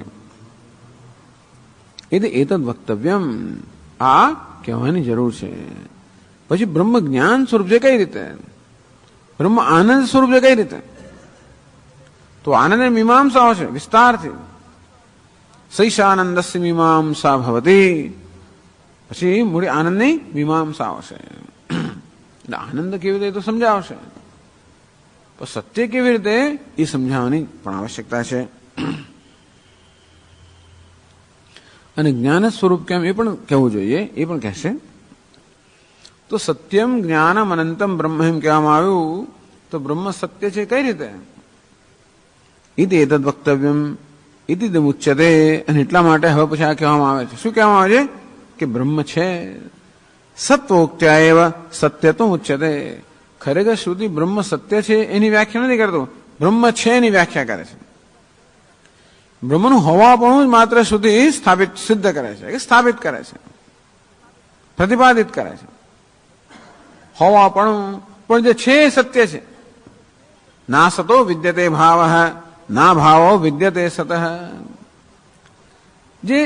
S1: એટલે એતદ વક્તવ્યમ, આ કહેવાની જરૂર છે. પછી બ્રહ્મ જ્ઞાન સ્વરૂપ છે કઈ રીતે? બ્રહ્મ આનંદ સ્વરૂપ છે કઈ રીતે? તો આનંદ મીમાંસા છે વિસ્તારથી. સૈષાનંદસ્ય મીમાંસા ભવતી, પછી મૂળ આનંદની મીમાંસા આવશે. એટલે આનંદ કેવી રીતે તો સમજાવશે, પણ સત્ય કેવી રીતે એ સમજાવવાની પણ આવશ્યકતા છે. અને જ્ઞાન સ્વરૂપ કેમ એ પણ કહેવું જોઈએ, એ પણ કહેશે. તો સત્યમ જ્ઞાનમ અનંતમ બ્રહ્મ એમ કહેવામાં આવ્યું. તો બ્રહ્મ સત્ય છે કઈ રીતે? ઇતિ એતદ વક્તવ્યમ ઇતિ મુચ્યતે. અને એટલા માટે હવે પછી આ કહેવામાં આવે છે. શું કહેવામાં આવે છે? કે બ્રહ્મ છે. સત્વોક્ત્યા એવ સત્ય તો ઉચ્યતે. ખરેખર શ્રુતિ બ્રહ્મ સત્ય છે એની વ્યાખ્યા નથી કરતો, બ્રહ્મ છે એની વ્યાખ્યા કરે છે. બ્રહ્મનું હોવાપણું જ માત્ર શ્રુતિ સિદ્ધ કરે છે, કે સ્થાપિત કરે છે, પ્રતિપાદિત કરે છે. હોવાપણું પણ જે છે એ સત્ય છે. ના સતો વિદ્યતે ભાવ, ના ભાવો વિદ્યતે સત. જે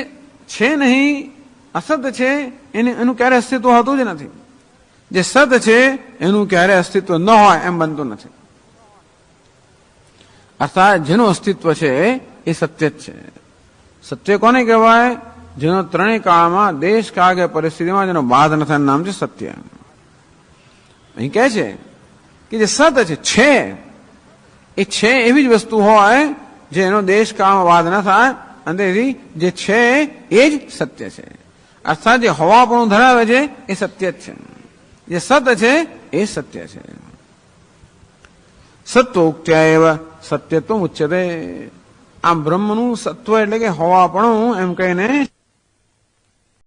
S1: છે નહીં, અસત છે, એનું ક્યારે અસ્તિત્વ હોતું જ નથી. જે સત છે એનું ક્યારે અસ્તિત્વ ન હોય એમ બનતું નથી. અર્થાત જેનું અસ્તિત્વ છે એ સત્ય જ છે. સત્ય કોને કહેવાય? જેનો ત્રણેય કાળમાં, દેશ, કાળ કે પરિસ્થિતિમાં જેનો બાધ નથી, નામ છે સત્ય. અહીં કહે છે કે જે સત છે એ છે એવી જ વસ્તુ હોય જે એનો દેશ, કાળમાં બાધ ન થાય, અને તેથી જે છે એ જ સત્ય છે. અર્થાત જે હોવાપણું ધરાવે છે એ સત્ય જ છે. જે સત છે એ સત્ય છે. સત્વોક્ત્યા એવ સત્યત્વ ઉચ્યતે. આ બ્રહ્મનું સત્વ એટલે કે હોવાપણું એમ કહીને